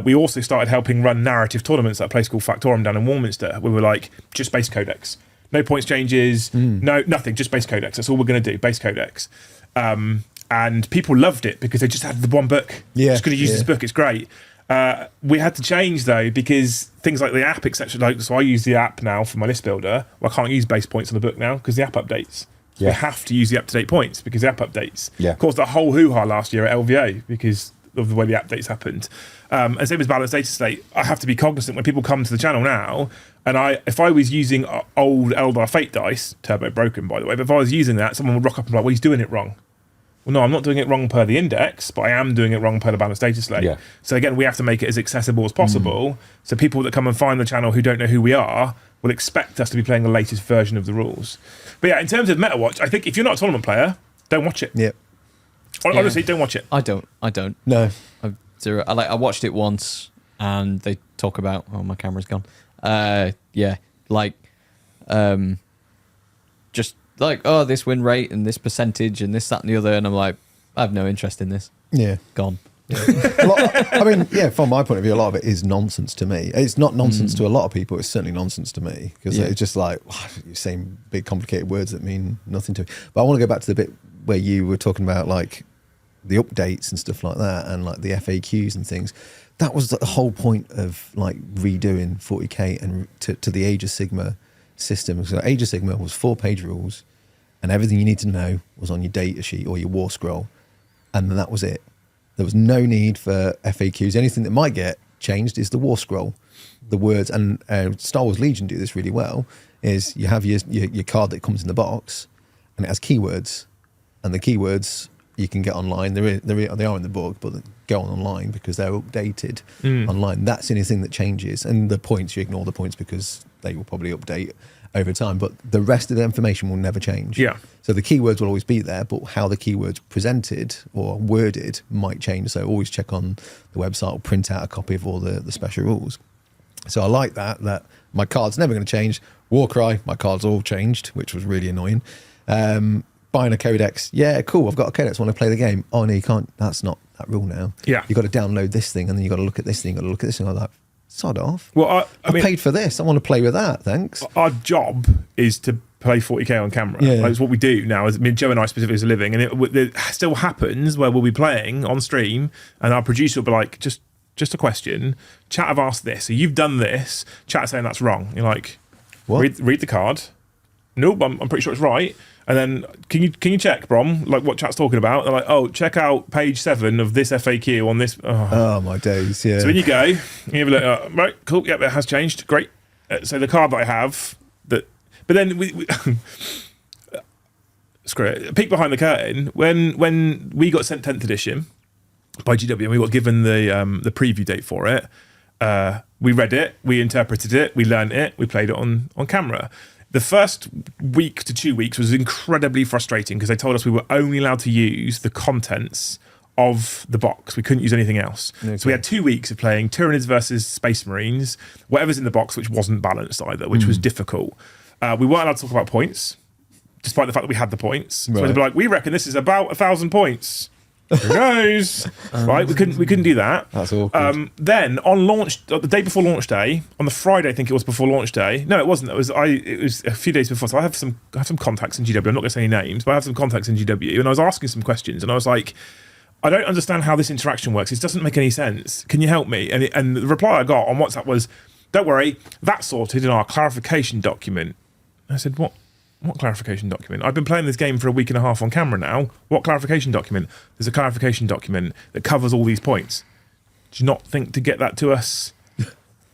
We also started helping run narrative tournaments at a place called Factorum down in Warminster. We were like, just base codex. No points changes, no nothing, just base codex. That's all we're going to do, base codex. And people loved it because they just had the one book. Just going to use this book, it's great. We had to change though because things like the app, etc. So I use the app now for my list builder. Well, I can't use base points on the book now because the app updates. We have to use the up-to-date points because the app updates. Caused a whole hoo-ha last year at LVO because of the way the updates happened. And same as balanced data slate, I have to be cognizant when people come to the channel now, and if I was using old Eldar Fate dice, turbo broken by the way, but if I was using that, someone would rock up and be like, well, he's doing it wrong. Well, no, I'm not doing it wrong per the index, but I am doing it wrong per the balanced data slate. So again, we have to make it as accessible as possible. So people that come and find the channel who don't know who we are will expect us to be playing the latest version of the rules. But yeah, in terms of MetaWatch, I think if you're not a tournament player, don't watch it. Honestly, don't watch it. I don't. No. I watched it once, and they talk about. Oh, my camera's gone. Just like, this win rate and this percentage and this, that, and the other, and I'm like, I have no interest in this. Yeah, gone. From my point of view, a lot of it is nonsense to me. It's not nonsense to a lot of people. It's certainly nonsense to me because it's just like you're saying big, complicated words that mean nothing to me. But I want to go back to the bit where you were talking about like the updates and stuff like that, and like the FAQs and things. That was the whole point of like redoing 40K and to the Age of Sigma system. So Age of Sigma was 4-page rules, and everything you need to know was on your data sheet or your war scroll, and then that was it. There was no need for FAQs. The only thing that might get changed is the war scroll, the words, and Star Wars Legion do this really well. Is you have your card that comes in the box, and it has keywords, and the keywords you can get online. They are in the book, but go on online because they're updated online. That's the only thing that changes. And the points, you ignore the points because they will probably update over time. But the rest of the information will never change. Yeah. So the keywords will always be there, but how the keywords presented or worded might change. So always check on the website or print out a copy of all the special rules. So I like that my card's never going to change. Warcry, my cards all changed, which was really annoying. Buying a codex, yeah, cool, I've got a codex, want to play the game. Oh no, you can't, that's not that rule now. Yeah. You've got to download this thing, and then you've got to look at this thing, you've got to look at this thing. I'm like, sod off. Well, I mean, paid for this, I want to play with that, thanks. Our job is to play 40K on camera. Yeah. Like, it's what we do now. Joe and I specifically as a living, and it still happens where we'll be playing on stream, and our producer will be like, just a question. Chat have asked this, so you've done this. Chat saying that's wrong. You're like, What? Read the card. Nope, I'm pretty sure it's right. And then can you check, Brom, like what chat's talking about? They're like, oh, check out page 7 of this FAQ on this. Oh my days, yeah. So when you go, you have a look. Right, cool. Yep, it has changed. Great. So the card that I have, but then we screw it. A peek behind the curtain. When we got sent 10th edition by GW, and we got given the preview date for it, we read it, we interpreted it, we learned it, we played it on camera. The first week to 2 weeks was incredibly frustrating because they told us we were only allowed to use the contents of the box. We couldn't use anything else. Okay. So we had 2 weeks of playing Tyranids versus Space Marines, whatever's in the box, which wasn't balanced either, which was difficult. We weren't allowed to talk about points, despite the fact that we had the points. Right. So they'd be like, we reckon this is about 1,000 points. Who knows? Right, we couldn't do that. That's awkward. Then on launch, the day before launch day, on the Friday, I think it was before launch day. No, it wasn't. It was a few days before. So I have some contacts in GW. I'm not going to say any names, but I have some contacts in GW, and I was asking some questions, and I was like, I don't understand how this interaction works. It doesn't make any sense. Can you help me? And the reply I got on WhatsApp was, don't worry, that's sorted in our clarification document. I said, what clarification document? I've been playing this game for a week and a half on camera now. What clarification document? There's a clarification document that covers all these points. Did you not think to get that to us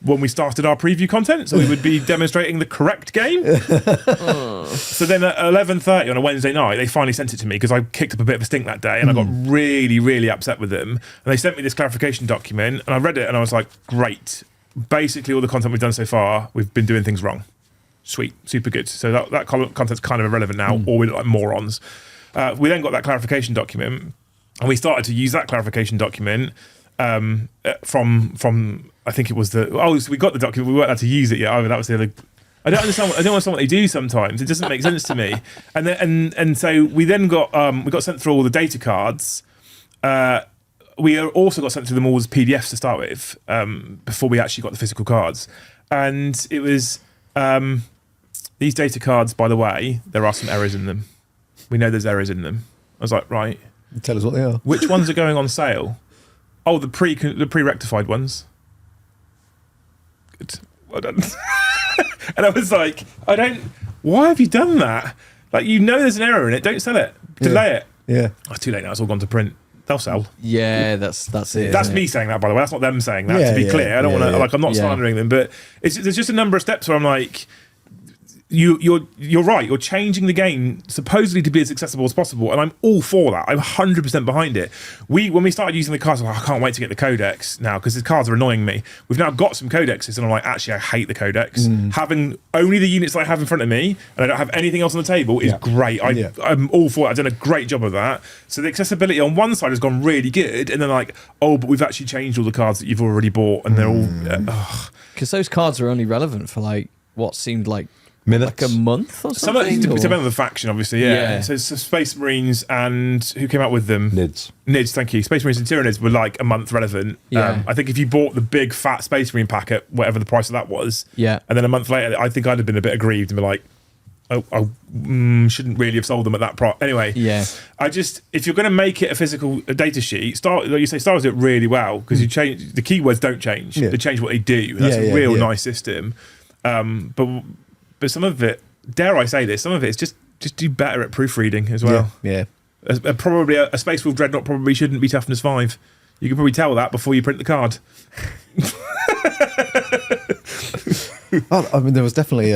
when we started our preview content so we would be demonstrating the correct game? So then at 11:30 on a Wednesday night, they finally sent it to me because I kicked up a bit of a stink that day and I got really, really upset with them. And they sent me this clarification document and I read it and I was like, great. Basically all the content we've done so far, we've been doing things wrong. Sweet, super good. So that content's kind of irrelevant now, or we look like morons. We then got that clarification document, and we started to use that clarification document from I think it was so we got the document, we weren't allowed to use it yet either. That was the other. I don't understand what they do sometimes. It doesn't make sense to me. And so we then got sent through all the data cards. We also got sent through them all as PDFs to start with before we actually got the physical cards, and it was. These data cards, by the way, there are some errors in them. We know there's errors in them. I was like, right. Tell us what they are. Which ones are going on sale? Oh, the pre-rectified ones. Good. Well done. And I was like, why have you done that? Like, you know there's an error in it. Don't sell it. Delay it. Yeah. Oh, too late now. It's all gone to print. They'll sell. Yeah, that's it. That's me saying that, by the way. That's not them saying that, to be clear. I don't want to, like, I'm not slandering them, but there's just a number of steps where I'm like, you're right. You're changing the game supposedly to be as accessible as possible, and I'm all for that. I'm 100% behind it. When we started using the cards, I was like, I can't wait to get the codex now because the cards are annoying me. We've now got some codexes, and I'm like, actually, I hate the codex. Having only the units that I have in front of me, and I don't have anything else on the table, is great. I'm all for it. I've done a great job of that. So the accessibility on one side has gone really good, and then like, oh, but we've actually changed all the cards that you've already bought, and they're all because those cards are only relevant for like what seemed like Minutes. like a month or Some of something. it or- depends on the faction, obviously. Yeah. Yeah. So Space Marines and who came out with them? Nids. Nids, thank you. Space Marines and Tyranids were like a month relevant. Yeah. I think if you bought the big fat Space Marine packet, whatever the price of that was, Yeah. and then a month later, I think I'd have been a bit aggrieved and be like, shouldn't really have sold them at that price. Anyway, Yeah. if you're going to make it a data sheet, like you say, Star Wars do it really well because you change the keywords don't change; Yeah. they change what they do. That's Yeah, a yeah, real yeah. nice system. But some of it, dare I say this, some of it is just do better at proofreading as well. Yeah. Probably a Space Wolf Dreadnought probably shouldn't be toughness 5. You can probably tell that before you print the card. Oh, I mean, there was definitely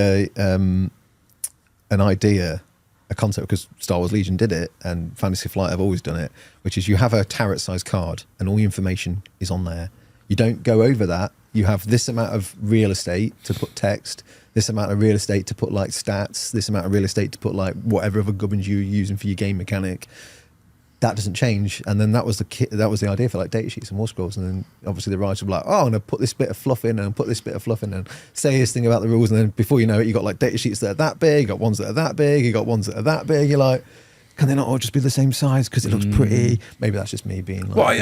an idea, a concept, because Star Wars Legion did it and Fantasy Flight have always done it, which is you have a tarot-sized card and all your information is on there. You don't go over that. You have this amount of real estate to put text, this amount of real estate to put like stats, this amount of real estate to put like whatever other gubbins you're using for your game mechanic. That doesn't change. And then that was the idea for like data sheets and war scrolls. And then obviously the writers were like, oh, I'm gonna put this bit of fluff in and put this bit of fluff in and say this thing about the rules. And then before you know it, you got like data sheets that are that big, you got ones that are that big, you got ones that are that big. You're like, can they not all just be the same size because it looks pretty? Maybe that's just me being like,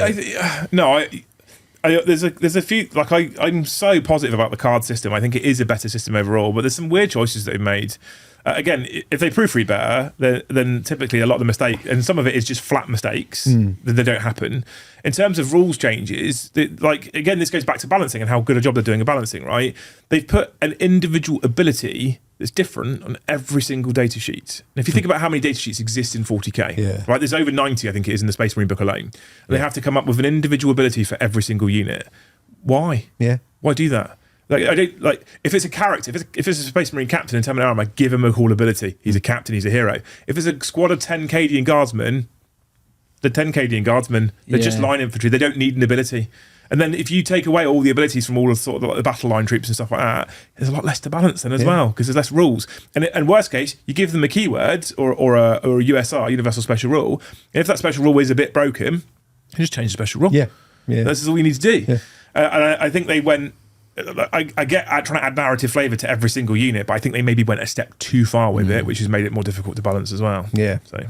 There's a few, like I'm so positive about the card system. I think it is a better system overall, but there's some weird choices that they've made. Again, if they proofread better, then typically a lot of the mistake, and some of it is just flat mistakes, that they don't happen. In terms of rules changes, again, this goes back to balancing and how good a job they're doing of balancing, right? They've put an individual ability that's different on every single data sheet. And if you think about how many data sheets exist in 40k, right? There's over 90, I think it is, in the Space Marine book alone. And they have to come up with an individual ability for every single unit. Why? Yeah. Why do that? Like, I don't like if it's a character, if it's a Space Marine captain in Terminator Armor, give him a cool ability. He's a captain, he's a hero. If it's a squad of 10 Cadian guardsmen, the 10 Cadian guardsmen, they're just line infantry. They don't need an ability. And then if you take away all the abilities from all of sort of like the battle line troops and stuff like that, there's a lot less to balance then as well because there's less rules. And worst case, you give them a keyword or a USR, Universal Special Rule. And if that special rule is a bit broken, you just change the special rule. Yeah. This is all you need to do. Yeah. And I think they went. I get trying to add narrative flavour to every single unit, but I think they maybe went a step too far with it, which has made it more difficult to balance as well. Yeah. So.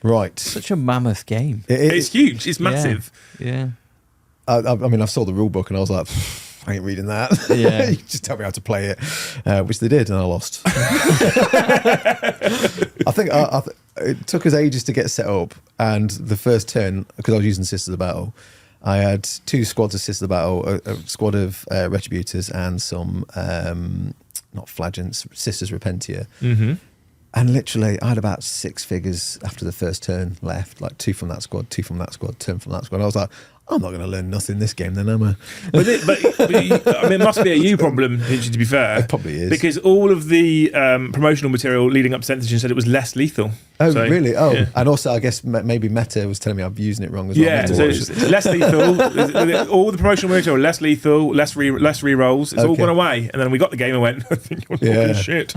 Right. Such a mammoth game. It's huge. It's massive. Yeah. I mean, I saw the rule book and I was like, I ain't reading that. Yeah. You just tell me how to play it, which they did, and I lost. I think it took us ages to get set up, and the first turn, because I was using Sisters of Battle, I had 2 squads of Sisters of Battle, a squad of Retributors, and some, not Flagellants, Sisters Repentia. Mm-hmm. And literally, I had about 6 figures after the first turn left, like 2 from that squad, 2 from that squad, 2 from that squad. I was like, I'm not going to learn nothing this game then, am I? But I mean, it must be a you problem, Hinchy, to be fair. It probably is. Because all of the promotional material leading up to Sentencing said it was less lethal. Oh, So, really? Oh, yeah. and also I guess maybe Meta was telling me I'm using it wrong as well. Yeah, so it's less lethal. All the promotional material, less lethal, less re-rolls. It's all Okay. gone away. And then we got the game and went, I think you're talking shit.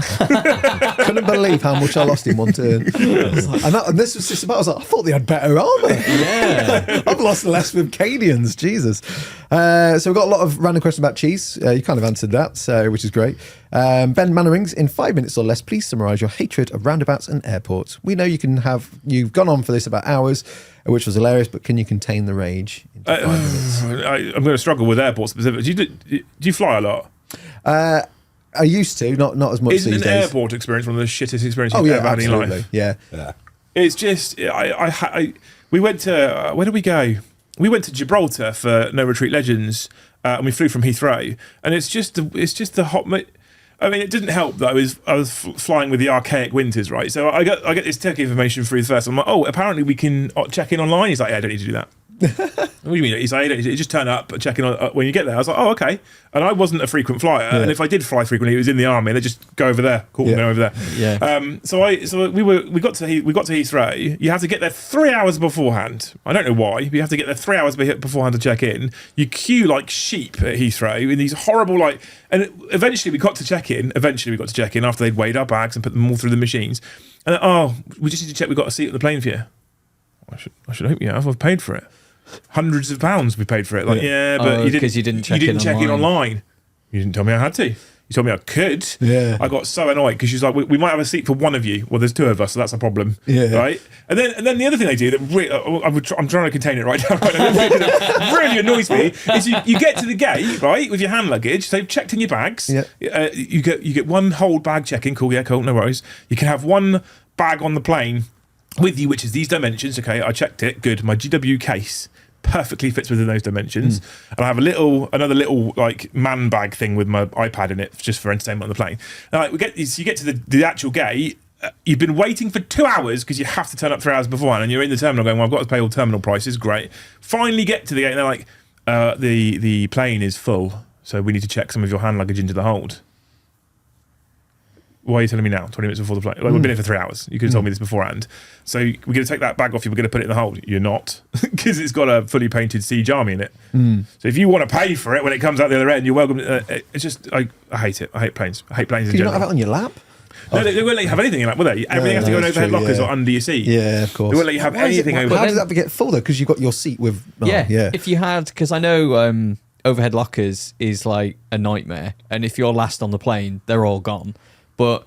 Couldn't believe how much I lost in one turn. And this was just about, I was like, I thought they had better armour. Yeah. I've lost less with Cadians, Jesus. So we've got a lot of random questions about cheese. You kind of answered that, so which is great. Ben Mannerings, in 5 minutes or less, please summarise your hatred of roundabouts and airports. We know you've gone on for this about hours, which was hilarious, but can you contain the rage into 5 minutes? I'm going to struggle with airports specifically. Do you fly a lot? I used to, not as much Isn't these an days. airport experience one of the shittest experiences Oh you've yeah, ever had in your absolutely. life? Yeah. It's just, we went to, where did we go? We went to Gibraltar for No Retreat Legends, and we flew from Heathrow. And it's just the hot. I mean, it didn't help that I was flying with the archaic winters, right? So I get this tech information through first. I'm like, oh, apparently we can check in online. He's like, yeah, I don't need to do that. What do you mean? He's like, you just turn up, check in on when you get there. I was like, oh, okay. And I wasn't a frequent flyer, and if I did fly frequently, it was in the army. They just go over there, cool, go over there. Yeah. So we got to Heathrow. You have to get there 3 hours beforehand. I don't know why, but you have to get there 3 hours beforehand to check in. You queue like sheep at Heathrow in these horrible and eventually we got to check in. After they'd weighed our bags and put them all through the machines. And we just need to check we've got a seat on the plane for you. I should hope you have. I've paid for it. Hundreds of pounds we paid for it. But you didn't check in online. You didn't tell me I had to. You told me I could. Yeah. I got so annoyed because she's like, we might have a seat for one of you. Well, there's two of us, so that's a problem. Yeah. Right? And then the other thing they do that I'm trying to contain it right now. That really annoys me is you get to the gate, right, with your hand luggage. They've checked in your bags. Yeah. You get one hold bag check-in. Cool, yeah, cool, no worries. You can have one bag on the plane with you, which is these dimensions. Okay, I checked it. Good. My GW case perfectly fits within those dimensions, and I have another little like man bag thing with my iPad in it just for entertainment on the plane. Now, like, you get to the actual gate. You've been waiting for 2 hours because you have to turn up 3 hours beforehand, and you're in the terminal going, well, I've got to pay all terminal prices. Great. Finally get to the gate, and they're like, the plane is full, so we need to check some of your hand luggage into the hold. Why are you telling me now, 20 minutes before the flight? Like, we've been here for 3 hours. You could have told me this beforehand. So we're going to take that bag off you. We're going to put it in the hold. You're not, because it's got a fully painted Siege Army in it. So if you want to pay for it when it comes out the other end, you're welcome. It's just, I hate it. I hate planes. I hate planes in Can you general. not have it on your lap? No, they won't let you have anything in that, will they? Everything has to go in that's overhead true, lockers yeah. or under your seat. Yeah, of course. They won't let you have anything over. How does that get full though? Because you've got your seat with. Yeah. If you had, because I know overhead lockers is like a nightmare, and if you're last on the plane, they're all gone. But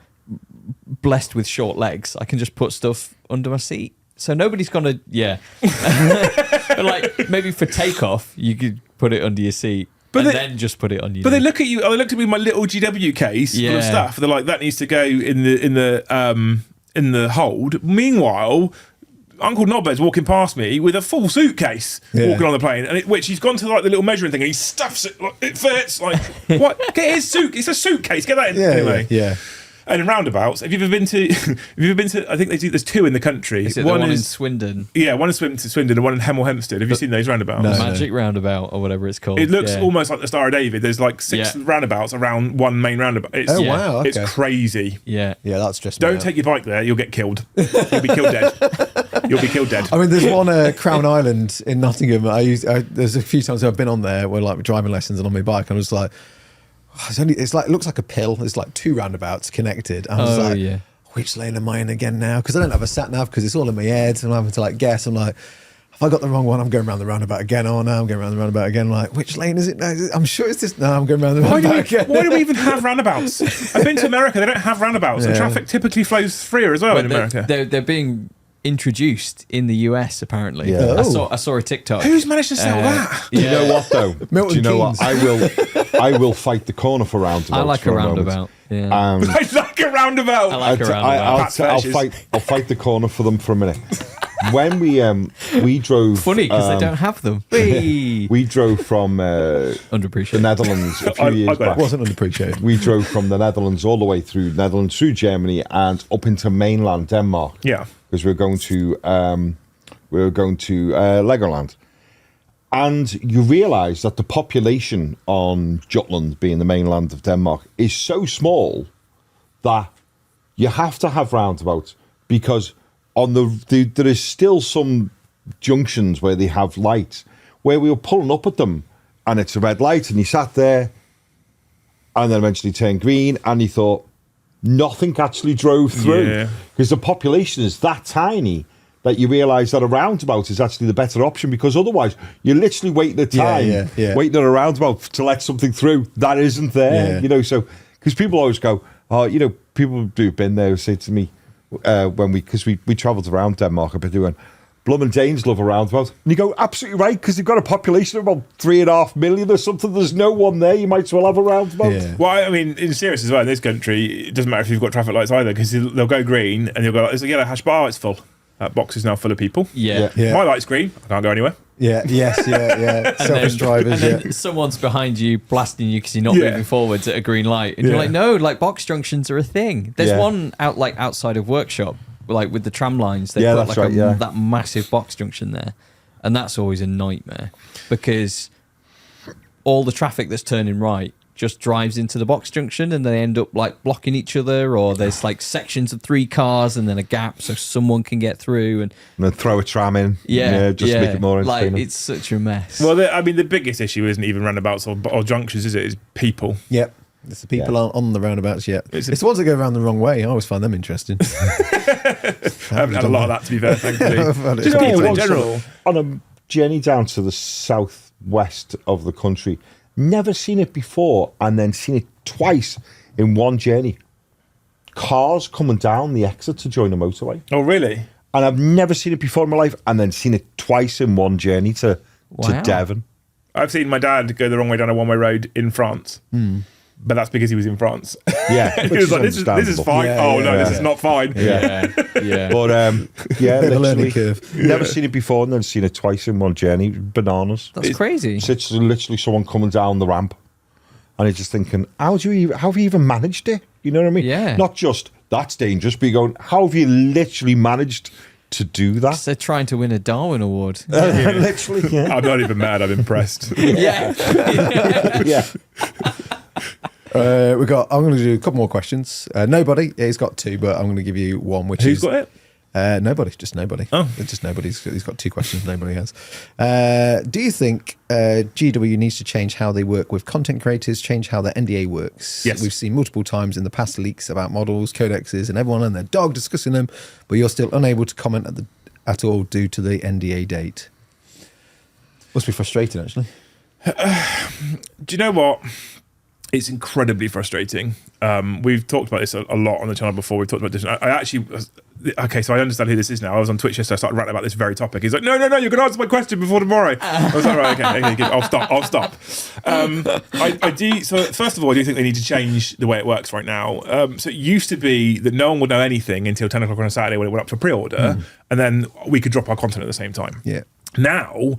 blessed with short legs, I can just put stuff under my seat, so nobody's gonna. Yeah. But like maybe for takeoff, you could put it under your seat. But then just put it on you. But they look at you. They looked at me with my little GW case full of stuff. They're like, that needs to go in the hold. Meanwhile, Uncle Knobhead's walking past me with a full suitcase walking on the plane, and which he's gone to like the little measuring thing and he stuffs it. Like, it fits. Like what? Get his suit. It's a suitcase. Get that in. Anyway. Yeah. And in roundabouts, have you ever been to? I think there's two in the country. Is it one in Swindon? Yeah, one in Swindon and one in Hemel Hempstead. Have you seen those roundabouts? No, Magic Roundabout or whatever it's called. It looks almost like the Star of David. There's like 6 roundabouts around one main roundabout. Wow, okay. It's crazy. Yeah, that's just. Don't take your bike there. You'll get killed. You'll be killed dead. You'll be killed dead. I mean, there's one Crown Island in Nottingham. There's a few times I've been on there where like driving lessons and on my bike, and I was like. It looks like a pill. There's like 2 roundabouts connected. I was like, which lane am I in again now? Because I don't have a sat nav because it's all in my head, and I'm having to like guess. I'm like, if I got the wrong one, I'm going around the roundabout again. Oh no, I'm going around the roundabout again. I'm like, which lane is it? No, I'm sure it's this. No, I'm going around the roundabout again. Why do we even have roundabouts? I've been to America. They don't have roundabouts. And traffic typically flows freer as well in America. They're being introduced in the US apparently. Yeah. I saw a TikTok. Who's managed to sell that? Do you know what though? Milton Do you know Keynes. what? I will fight the corner for roundabouts. I like a roundabout. Yeah. I like a roundabout. I like a roundabout. I'll fight the corner for them for a minute. When we drove, Funny because they don't have them. we drove from the Underappreciated. Netherlands a few years back. It wasn't underappreciated. We drove from the Netherlands all the way through Netherlands, through Germany, and up into mainland Denmark. Yeah, because we were going to Legoland, and you realise that the population on Jutland, being the mainland of Denmark, is so small that you have to have roundabouts because on there is still some junctions where they have lights where we were pulling up at them and it's a red light and you sat there and then eventually turned green and you thought nothing actually drove through because the population is that tiny that you realise that a roundabout is actually the better option because otherwise you're literally waiting the time, waiting at a roundabout to let something through that isn't there, you know. So because people always go, oh, you know, people who've been there say to me because we travelled around Denmark a bit doing. Blum and Danes love a roundabout. And you go, absolutely right, because they've got a population of about 3.5 million or something. There's no one there. You might as well have a roundabout. Yeah. Well, I mean, in serious as well, in this country, it doesn't matter if you've got traffic lights either, because they'll go green and you'll go, it's a yellow hash bar, it's full. That box is now full of people. Yeah. My light's green, I can't go anywhere. Selfish drivers. And then someone's behind you blasting you because you're not moving forwards at a green light, and you're like, no, like box junctions are a thing. There's one outside of workshop, like with the tram lines. They put like that massive box junction there, and that's always a nightmare because all the traffic that's turning right just drives into the box junction and they end up like blocking each other, or there's like sections of 3 cars and then a gap so someone can get through and then throw a tram in. Just to make it more entertaining. Like, it's such a mess. Well, the biggest issue isn't even roundabouts or junctions, is it? It's people. Yep. It's the people on the roundabouts yet. It's the ones that go around the wrong way. I always find them interesting. I haven't had a lot of that, to be fair, thankfully. Just people in general. On a journey down to the southwest of the country, never seen it before, and then seen it twice in one journey. Cars coming down the exit to join the motorway. Oh, really? And I've never seen it before in my life, and then seen it twice in one journey to Devon. I've seen my dad go the wrong way down a one-way road in France. But that's because he was in France. Yeah. He was like, this is fine. This is not fine. Yeah. But, Bit of a learning literally, curve. never seen it before and then seen it twice in one journey. Bananas. That's crazy. It's literally someone coming down the ramp, and you're just thinking, how have you even managed it? You know what I mean? Yeah. Not just, that's dangerous, but you're going, how have you literally managed to do that? They're trying to win a Darwin Award. Literally, yeah. I'm not even mad. I'm impressed. Yeah. Yeah. I'm going to do a couple more questions. Nobody. He's got two, but I'm going to give you one, which Who's is... got it? Nobody. Just nobody. Oh. It's just nobody. He's got two questions nobody has. Do you think GW needs to change how they work with content creators, change how their NDA works? Yes. We've seen multiple times in the past leaks about models, codexes, and everyone and their dog discussing them, but you're still unable to comment at all due to the NDA date. Must be frustrating, actually. Do you know what? It's incredibly frustrating. We've talked about this a lot on the channel before. We've talked about this. I actually... Okay, so I understand who this is now. I was on Twitch yesterday. I started ranting about this very topic. He's like, no, you're going to answer my question before tomorrow. I was like, right, okay, good. I'll stop. I do. So first of all, I do think they need to change the way it works right now. So it used to be that no one would know anything until 10 o'clock on a Saturday when it went up for pre-order, and then we could drop our content at the same time. Yeah. Now...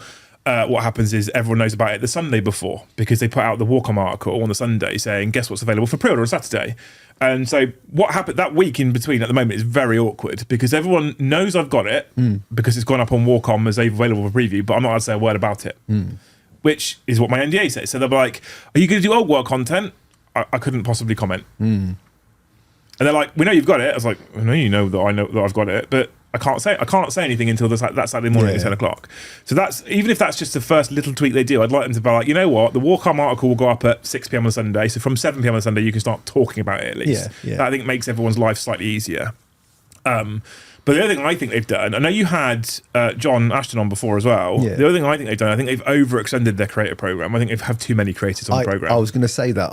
what happens is everyone knows about it the Sunday before, because they put out the Warcom article on the Sunday saying, guess what's available for pre-order on Saturday. And so what happened that week in between at the moment is very awkward, because everyone knows I've got it because it's gone up on Warcom as available for preview, but I'm not allowed to say a word about it, which is what my NDA says. So they'll be like, are you going to do old work content? I couldn't possibly comment. And they're like, we know you've got it. I was like, I know you know that I know that I've got it, but I can't say anything until that Saturday morning at 10 o'clock. So that's, even if that's just the first little tweak they do, I'd like them to be like, you know what, the Warcom article will go up at 6 p.m. on Sunday. So from 7 p.m. on Sunday, you can start talking about it at least. Yeah. That I think makes everyone's life slightly easier. But the other thing I think they've done, I know you had John Ashton on before as well. Yeah. The other thing I think they've done, I think they've overextended their creator program. I think they've had too many creators on the program. I was going to say that.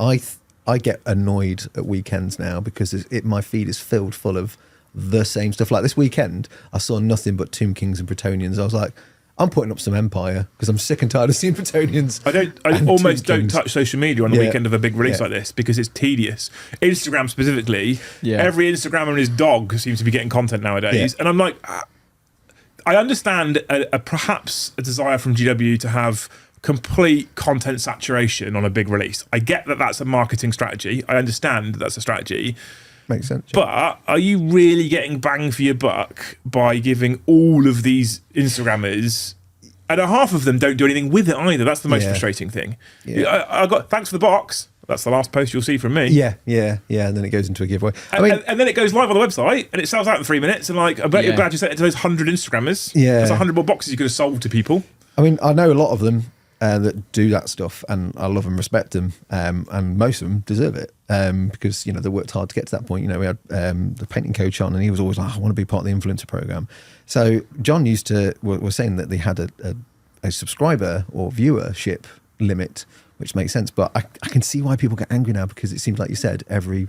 I get annoyed at weekends now because my feed is filled full of the same stuff. Like this weekend, I saw nothing but Tomb Kings and Bretonians. I was like, I'm putting up some Empire because I'm sick and tired of seeing Bretonians. I almost don't touch social media on the weekend of a big release like this because it's tedious. Instagram specifically, every Instagrammer and his dog seems to be getting content nowadays. And I'm like, I understand perhaps a desire from GW to have complete content saturation on a big release. I get that that's a marketing strategy. I understand that's a strategy. Makes sense. But are you really getting bang for your buck by giving all of these Instagrammers, and half of them don't do anything with it either? That's the most frustrating thing. Yeah. I got thanks for the box. That's the last post you'll see from me. Yeah, and then it goes into a giveaway. And then it goes live on the website and it sells out in 3 minutes. And like, I bet you're glad you sent it to those 100 Instagrammers. Yeah. That's 100 more boxes you could have sold to people. I mean, I know a lot of them that do that stuff, and I love and respect them, and most of them deserve it because they worked hard to get to that point. We had the painting coach on, and he was always like, I want to be part of the influencer program. So John was saying that they had a subscriber or viewership limit, which makes sense. But I can see why people get angry now, because it seems like you said, every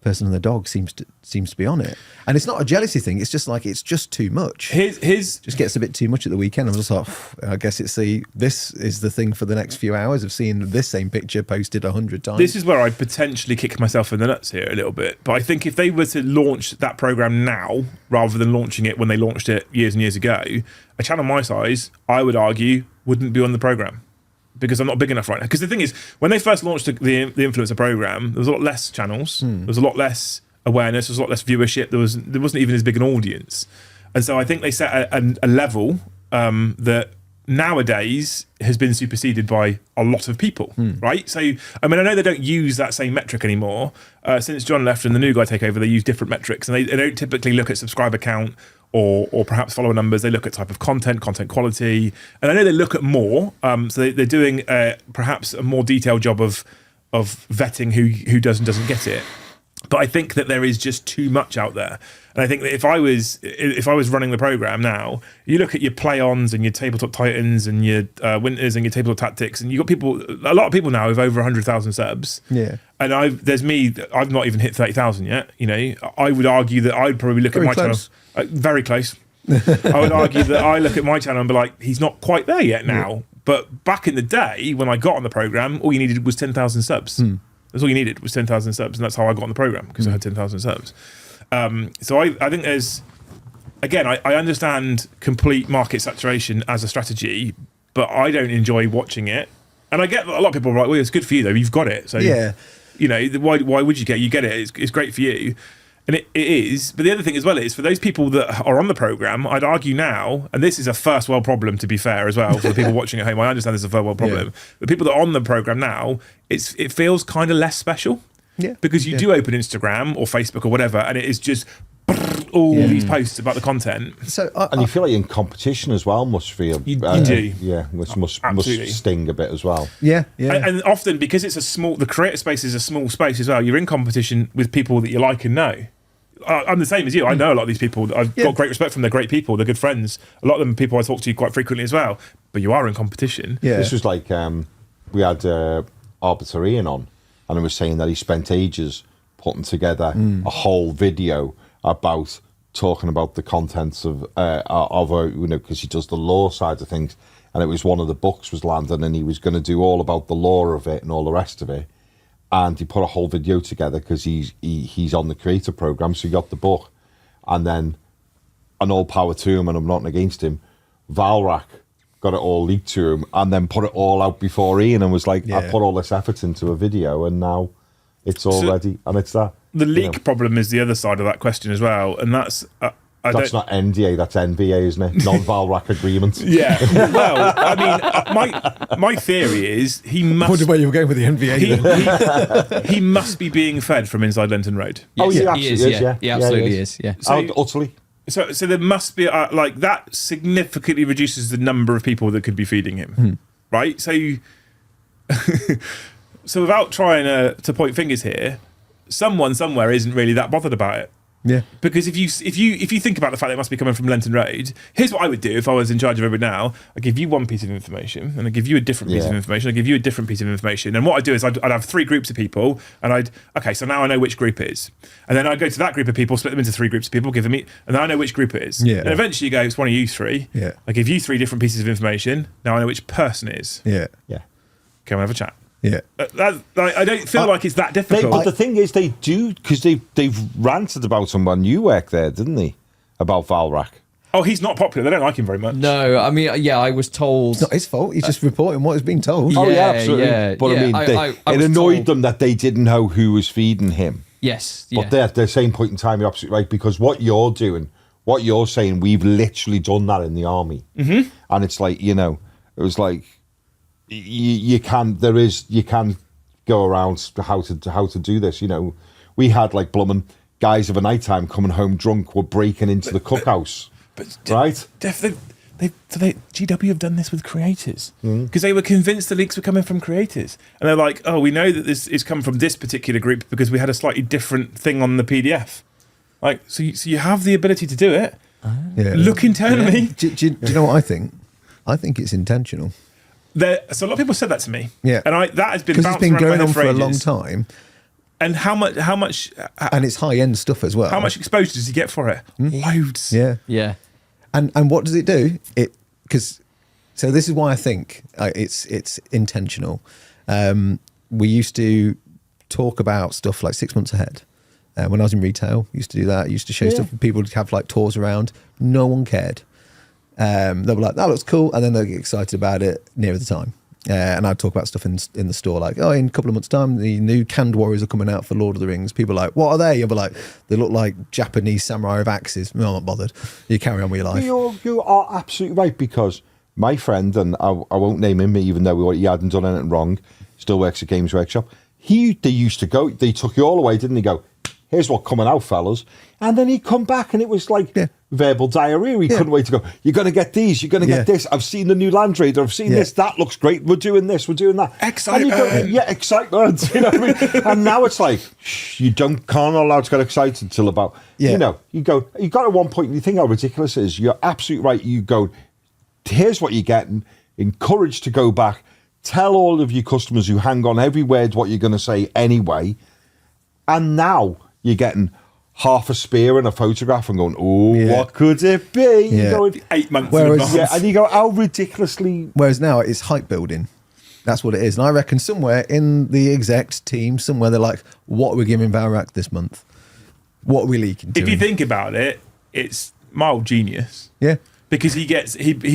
person and the dog seems to be on it, and it's not a jealousy thing. It's just like it's just too much. His just gets a bit too much at the weekend. I'm just like, I guess this is the thing for the next few hours of seeing this same picture posted 100 times. This is where I potentially kick myself in the nuts here a little bit. But I think if they were to launch that program now rather than launching it when they launched it years and years ago, a channel my size, I would argue, wouldn't be on the program. Because I'm not big enough right now. Because the thing is, when they first launched the influencer program, there was a lot less channels. There was a lot less awareness. There was a lot less viewership. There wasn't even as big an audience. And so I think they set a level that nowadays has been superseded by a lot of people, right? So, I mean, I know they don't use that same metric anymore. Since John left and the new guy take over, they use different metrics. And they don't typically look at subscriber count or perhaps follower numbers. They look at type of content quality, and I know they look at more. So they're doing perhaps a more detailed job of vetting who does and doesn't get it. But I think that there is just too much out there. And I think that if I was running the program now, you look at your play-ons and your tabletop titans and your winters and your tabletop tactics, and you've got a lot of people now with over 100,000 subs. Yeah. And I've not even hit 30,000 yet. You know, I would argue that I'd probably look at my channel very close. I would argue that I look at my channel and be like, he's not quite there yet now. Yeah. But back in the day when I got on the program, all you needed was 10,000 subs. That's all you needed was 10,000 subs, and that's how I got on the program, because I had 10,000 subs. So I think there's, again, I understand complete market saturation as a strategy, but I don't enjoy watching it. And I get that a lot of people are like, well, it's good for you though, you've got it. So, yeah, you know, why would you get it? It's great for you. And it is, but the other thing as well is, for those people that are on the program, I'd argue now, and this is a first world problem to be fair as well, for the people watching at home, I understand this is a first world problem, but people that are on the program now, it feels kind of less special. Yeah. Because you do open Instagram or Facebook or whatever, and it is just all these posts about the content. So, and you feel like you're in competition as well, must feel. You do. Yeah, which must sting a bit as well. Yeah, yeah. And often, because it's the creator space is a small space as well, you're in competition with people that you like and know. I'm the same as you. I know a lot of these people. I've got great respect from them. They're great people. They're good friends. A lot of them are people I talk to quite frequently as well. But you are in competition. Yeah. This was like, we had Arbiter Ian on, and he was saying that he spent ages putting together a whole video about talking about the contents of you know, because he does the lore side of things, and it was one of the books was landing, and he was going to do all about the lore of it and all the rest of it, and he put a whole video together because he's on the creator program, so he got the book, and then, and all power to him, and I'm not against him, Valrak got it all leaked to him, and then put it all out before Ian, and was like, I put all this effort into a video, and now it's all ready, and it's that. The leak problem is the other side of that question as well, and that's that's not NDA, that's NVA, isn't it? Non-Valrak agreement. Yeah. Well, I mean, my theory is he must. I wonder where you were going with the NVA. He must be being fed from inside Lenton Road. Yes, oh, yeah, he is. Yeah, he absolutely is. Yeah. Utterly. So there must be like that significantly reduces the number of people that could be feeding him, right? So without trying to point fingers here, someone somewhere isn't really that bothered about it. Yeah. Because if you think about the fact that it must be coming from Lenton Road, here's what I would do if I was in charge of everybody now. I'd give you one piece of information, and I'd give you a different piece of information. I'd give you a different piece of information. And what I'd do is I'd have three groups of people, and so now I know which group it is. And then I'd go to that group of people, split them into three groups of people, give them and then I know which group it is. Yeah. And eventually you go, it's one of you three. Yeah. I give you three different pieces of information. Now I know which person it is. Yeah. Yeah. Come and have a chat. Yeah. I don't feel like it's that difficult. But the thing is, they do, because they've ranted about him when you worked there, didn't they? About Valrak. Oh, he's not popular. They don't like him very much. No, I mean, yeah, I was told. It's not his fault. He's just reporting what has been told. Oh, yeah, Yeah, absolutely. yeah, But yeah. I mean, I it was annoyed told- them that they didn't know who was feeding him. Yes. But they're at the same point in time, you're absolutely right, because what you're doing, what you're saying, we've literally done that in the army. Mm-hmm. And it's like, you know, it was like, you can go around how to do this. You know, we had like blummin' guys of a night time coming home drunk were breaking into the cookhouse, right? GW have done this with creators because they were convinced the leaks were coming from creators, and they're like, "Oh, we know that this is come from this particular group because we had a slightly different thing on the PDF." Like, so you have the ability to do it. Yeah. Look internally. Do you know what I think? I think it's intentional. So a lot of people said that to me. Yeah. And that has been Because it's been bouncing around going my on head for a long ages. time. And how much And it's high end stuff as well. how much exposure does he get for it? Loads. Yeah. Yeah. And what does it do? So this is why I think it's intentional. We used to talk about stuff like 6 months ahead. When I was in retail, used to do that. Used to show stuff. People would have like tours around. No one cared. They were like, that looks cool, and then they'll get excited about it nearer the time. And I'd talk about stuff in the store, like, oh, in a couple of months' time, the new canned warriors are coming out for Lord of the Rings. People are like, what are they? You'll be like, they look like Japanese samurai with axes. No, I'm not bothered. You carry on with your life. You are absolutely right, because my friend, and I won't name him, even though he hadn't done anything wrong, still works at Games Workshop. They used to go, they took you all away, didn't they? Go, here's what coming out, fellas. And then he'd come back and it was like verbal diarrhea. He couldn't wait to go, you're going to get these, you're going to get this. I've seen the new Land Raider, I've seen this, that looks great. We're doing this, we're doing that. Excitement. Excitement. You know what I mean? And now it's like, you can't allowed to get excited until about, you got at one point and you think how ridiculous it is. You're absolutely right. You go, here's what you're getting, encouraged to go back, tell all of your customers who hang on every word what you're going to say anyway. And now you're getting half a spear and a photograph and going, what could it be? Yeah. You know, 8 months in advance. and you go, how ridiculously... Whereas now it's hype building. That's what it is. And I reckon somewhere in the exec team, somewhere they're like, what are we giving Valrak this month? What are we leaking to If you him? think about it, it's mild genius. Yeah. Because he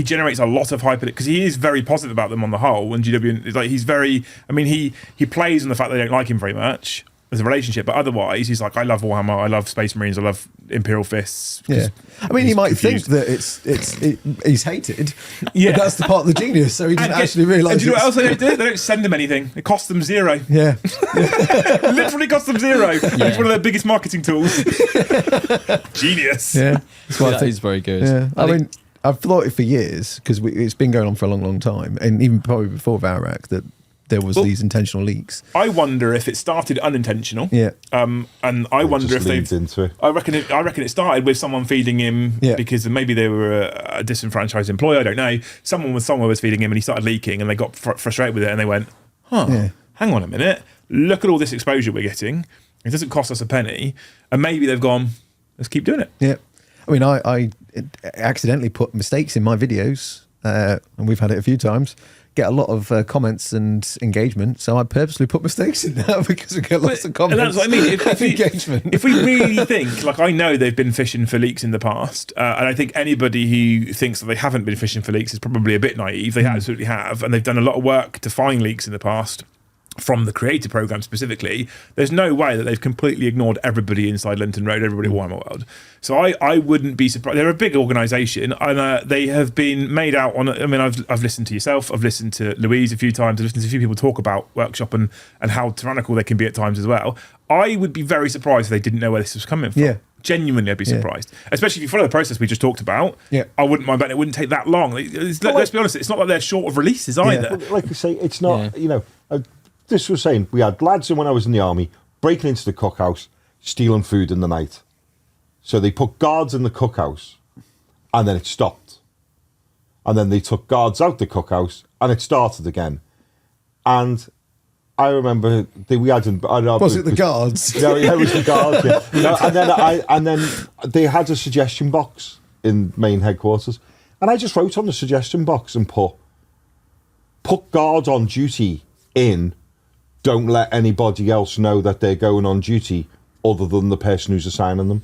generates a lot of hype because he is very positive about them on the whole. And GW is like, he's very, I mean, he plays on the fact they don't like him very much as a relationship, but otherwise he's like, I love Warhammer, I love Space Marines, I love Imperial Fists. Yeah, I mean, he might confused. think that he's hated. Yeah. But that's the part of the genius. So he doesn't actually realise. And do you know what else they don't do? They don't send him anything. It costs them zero. Yeah, Literally costs them zero. It's one of their biggest marketing tools. Genius. yeah. That's why I That think is very good. Yeah, I mean, I've thought it for years because it's been going on for a long, long time, and even probably before Valrak that there was these intentional leaks. I wonder if it started unintentional. Yeah. And I wonder if they've. into it. I reckon it started with someone feeding him because maybe they were a disenfranchised employee. I don't know. Someone was feeding him, and he started leaking, and they got frustrated with it, and they went, hang on a minute, look at all this exposure we're getting. It doesn't cost us a penny, and maybe they've gone, let's keep doing it. Yeah, I mean, I accidentally put mistakes in my videos, and we've had it a few times. Get a lot of comments and engagement, so I purposely put mistakes in now because we get lots of comments. And that's what I mean. If engagement. If we really think, like, I know they've been fishing for leaks in the past, and I think anybody who thinks that they haven't been fishing for leaks is probably a bit naive. They absolutely have, and they've done a lot of work to find leaks in the past. From the creator program specifically, there's no way that they've completely ignored everybody inside Linton Road, everybody at Warhammer World. So I wouldn't be surprised. They're a big organisation, and they have been made out on. I mean, I've listened to yourself, I've listened to Louise a few times, I've listened to a few people talk about Workshop and how tyrannical they can be at times as well. I would be very surprised if they didn't know where this was coming from. Yeah. Genuinely, I'd be surprised. Especially if you follow the process we just talked about. Yeah. I wouldn't mind betting it wouldn't take that long. Let's be honest, it's not like they're short of releases either. Like you say, it's not, this was saying, we had lads in when I was in the army breaking into the cookhouse, stealing food in the night. So they put guards in the cookhouse and then it stopped. And then they took guards out the cookhouse and it started again. And I remember we had... Was it the guards? No, yeah, it was the guards, yeah. No, and then they had a suggestion box in main headquarters. And I just wrote on the suggestion box and put guards on duty in... Don't let anybody else know that they're going on duty other than the person who's assigning them.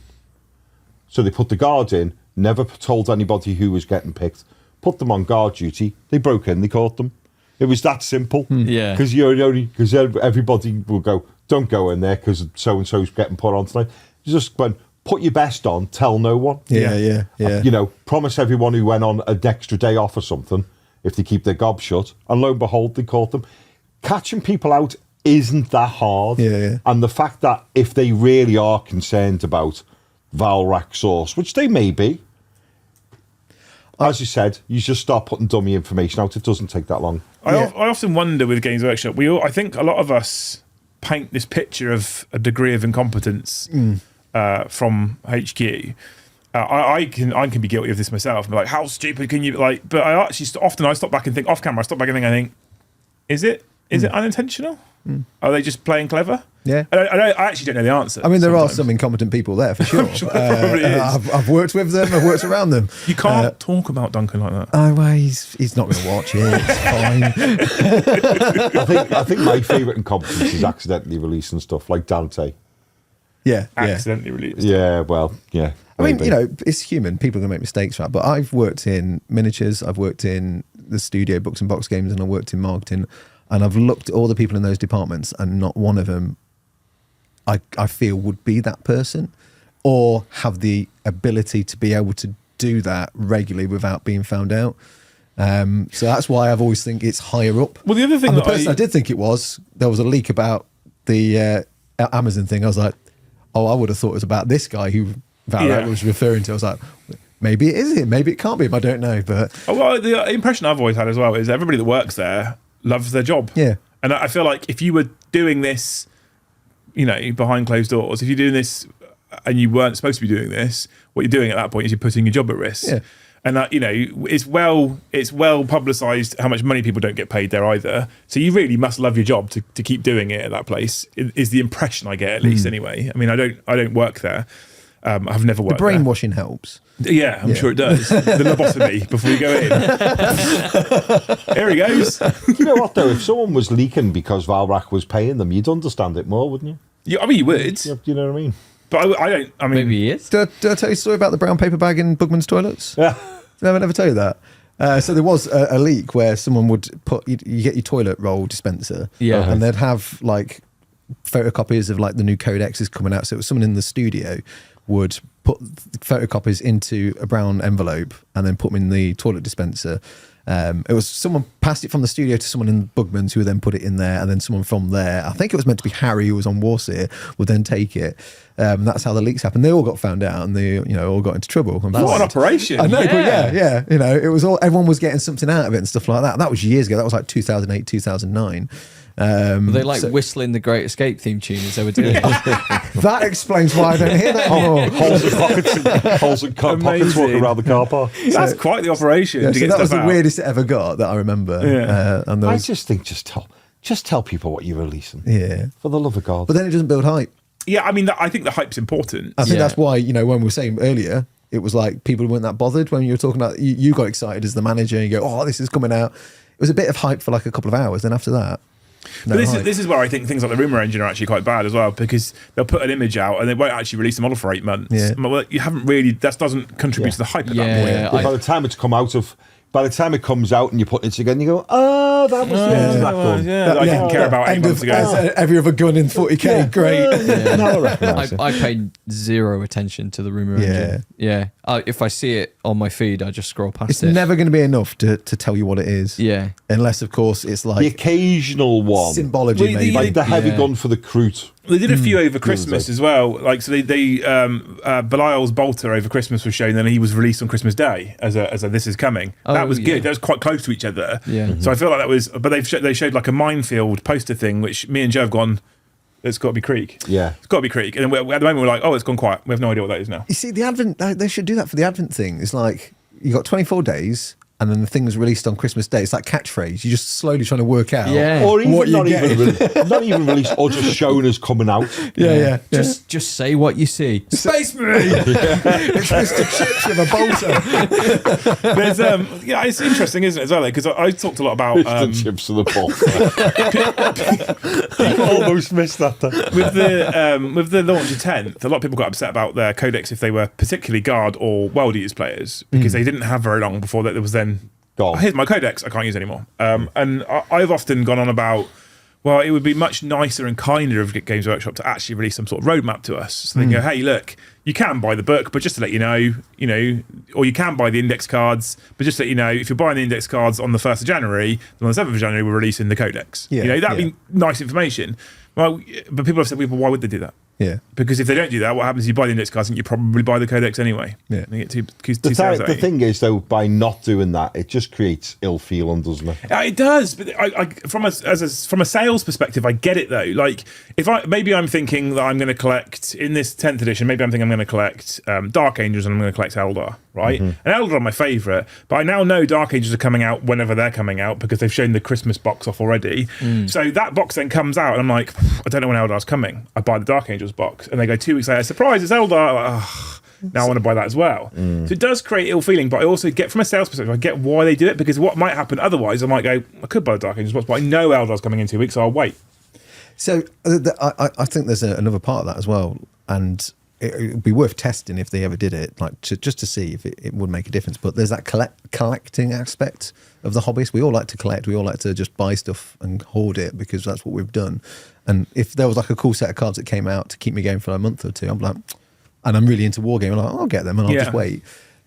So they put the guards in, never told anybody who was getting picked, put them on guard duty, they broke in, they caught them. It was that simple. Yeah. Because everybody will go, don't go in there because so-and-so's getting put on tonight. You just went, put your best on, tell no one. Yeah. Promise everyone who went on an extra day off or something if they keep their gob shut. And lo and behold, they caught them. Catching people out isn't that hard. Yeah. And the fact that if they really are concerned about Valrak source, which they may be, as you said, you just start putting dummy information out. It doesn't take that long. I often wonder with Games Workshop, I think a lot of us paint this picture of a degree of incompetence from HQ. I can be guilty of this myself. I'm like, how stupid can you like? But I actually I stop back and think off camera. I stop back and think, is it unintentional? Are they just playing clever? Yeah. I actually don't know the answer. I mean, there sometimes. are some incompetent people there for sure. I'm sure there probably is. I've worked with them. I've worked around them. You can't talk about Duncan like that. Oh, well, he's not going to watch it. It's fine. I think my favourite incompetence is accidentally releasing stuff like Dante. Yeah. Accidentally released. Yeah, well, yeah. I mean, maybe. it's human. People are going to make mistakes, right? But I've worked in miniatures. I've worked in the studio, books and box games, and I've worked in marketing. And I've looked at all the people in those departments, and not one of them I feel would be that person or have the ability to be able to do that regularly without being found out. So that's why I've always think it's higher up. Well, the other thing and the that person I did think it was, there was a leak about the Amazon thing. I was like, oh, I would have thought it was about this guy who Valak was referring to. I was like, maybe it is him, maybe it can't be him, I don't know. But well, the impression I've always had as well is everybody that works there loves their job. Yeah. And I feel like if you were doing this, you know, behind closed doors, if you're doing this and you weren't supposed to be doing this, what you're doing at that point is you're putting your job at risk. Yeah. And that, you know, it's well publicised how much money people don't get paid there either. So you really must love your job to keep doing it at that place. Is the impression I get, at least anyway. I mean, I don't work there. I've never worked. The brainwashing helps. Yeah, I'm sure it does. The lobotomy before you go in. Here he goes. You know what though? If someone was leaking because Valrak was paying them, you'd understand it more, wouldn't you? Yeah, I mean, you would. You know what I mean? But I don't. I mean, Maybe he is. Did I tell you a story about the brown paper bag in Bugman's toilets? Yeah. Did I never tell you that? So there was a leak where someone would put, you get your toilet roll dispenser, and they'd have like photocopies of like the new codexes coming out. So it was someone in the studio would put photocopies into a brown envelope and then put them in the toilet dispenser. It was someone passed it from the studio to someone in Bugman's who would then put it in there, and then someone from there, I think it was meant to be Harry who was on Warseer, would then take it. That's how the leaks happened. They all got found out and they, you know, all got into trouble. what an operation! I know, Yeah. but yeah, you know, it was all, everyone was getting something out of it and stuff like that. That was years ago. That was like 2008, 2009. Were they like whistling the Great Escape theme tune as they were doing it? That explains why I don't hear that anymore. Holes in pockets Amazing. walking around the car park. That's quite the operation. Yeah, to so get that was stuff the out. weirdest it ever got that I remember. Yeah. And there I was, just think just tell people what you're releasing. yeah. For the love of God. But then it doesn't build hype. Yeah, I mean, I think the hype's important. I think Yeah. that's why, you know, when we were saying earlier, it was like people weren't that bothered when you were talking about, you got excited as the manager and you go, oh, this is coming out. It was a bit of hype for like a couple of hours. Then after that, no But hype. this is where I think things like the Rumour Engine are actually quite bad as well, because they'll put an image out and they won't actually release the model for 8 months. Yeah. Well, you haven't really, that doesn't contribute to the hype at that point. Yeah, But by the time it comes out and you put it together and you go, oh, that was that gun. Yeah, I didn't care about 8 End months of ago. every other gun in 40k, great. Now I recognise it. I paid zero attention to the Rumour Engine. Yeah. If I see it on my feed, I just scroll past It's it. never going to be enough to tell you what it is. Yeah. Unless, of course, it's The like occasional one. symbology, Well, maybe. Like the heavy Yeah. gun for the Crute. They did a few over Christmas like- as well. Like, so they Belial's Bolter over Christmas was shown, and he was released on Christmas Day as a This Is Coming. Oh, that was yeah. good. That was quite close to each other. Yeah. So I feel like that was, but they showed like a minefield poster thing, which me and Joe have gone, it's got to be Creek. Yeah. It's got to be Creek. And then at the moment we're like, oh, it's gone quiet. We have no idea what that is now. You see, the Advent, they should do that for the Advent thing. It's like, you got 24 days and then the thing was released on Christmas Day. It's like catchphrase. You're just slowly trying to work out Yeah. Or even what you not get. even, not even released or just shown as coming out. Yeah. Just say what you see. Space Marine. It's Mr. Chips with a bolter. There's yeah, it's interesting, isn't it, as well? Because I talked a lot about The chips to the ball. Almost missed that. with the launch of 10th. A lot of people got upset about their codex if they were particularly Guard or World Eaters players, because they didn't have very long before that there was then, Gone. here's my codex, I can't use anymore. And I've often gone on about, well, it would be much nicer and kinder of Games Workshop to actually release some sort of roadmap to us. So they can go, hey, look, you can buy the book, but just to let you know, or you can buy the index cards, but just to let you know, if you're buying the index cards on the 1st of January, then on the 7th of January, we're releasing the codex. Yeah, That'd be nice information. Well, but people have said, well, why would they do that? Yeah. Because if they don't do that, what happens is you buy the index cards and you probably buy the codex anyway. Yeah. And you get two The sales out of it. thing is, though, by not doing that, it just creates ill feeling, doesn't it? It does, but from a sales perspective, I get it though. Like, if I'm thinking that I'm going to collect in this 10th edition, maybe I'm thinking I'm going to collect Dark Angels and I'm going to collect Eldar, right? And Eldar are my favourite, but I now know Dark Angels are coming out whenever they're coming out because they've shown the Christmas box off already. So that box then comes out, and I'm like, I don't know when Eldar's coming. I buy the Dark Angels box, and they go 2 weeks later, surprise, it's Eldar. Like, oh, now I want to buy that as well. So it does create ill feeling, but I also get, from a sales perspective, I get why they do it, because what might happen otherwise, I might go, I could buy the Dark Angels box, but I know Eldar's coming in 2 weeks, so I'll wait. So I think there's another part of that as well, and it would be worth testing if they ever did it, like just to see if it would make a difference. But there's that collecting aspect of the hobbyist. We all like to collect. We all like to just buy stuff and hoard it because that's what we've done. And if there was like a cool set of cards that came out to keep me going for a month or two, I'm like, and I'm really into Wargame, I'm like, I'll get them and I'll just wait.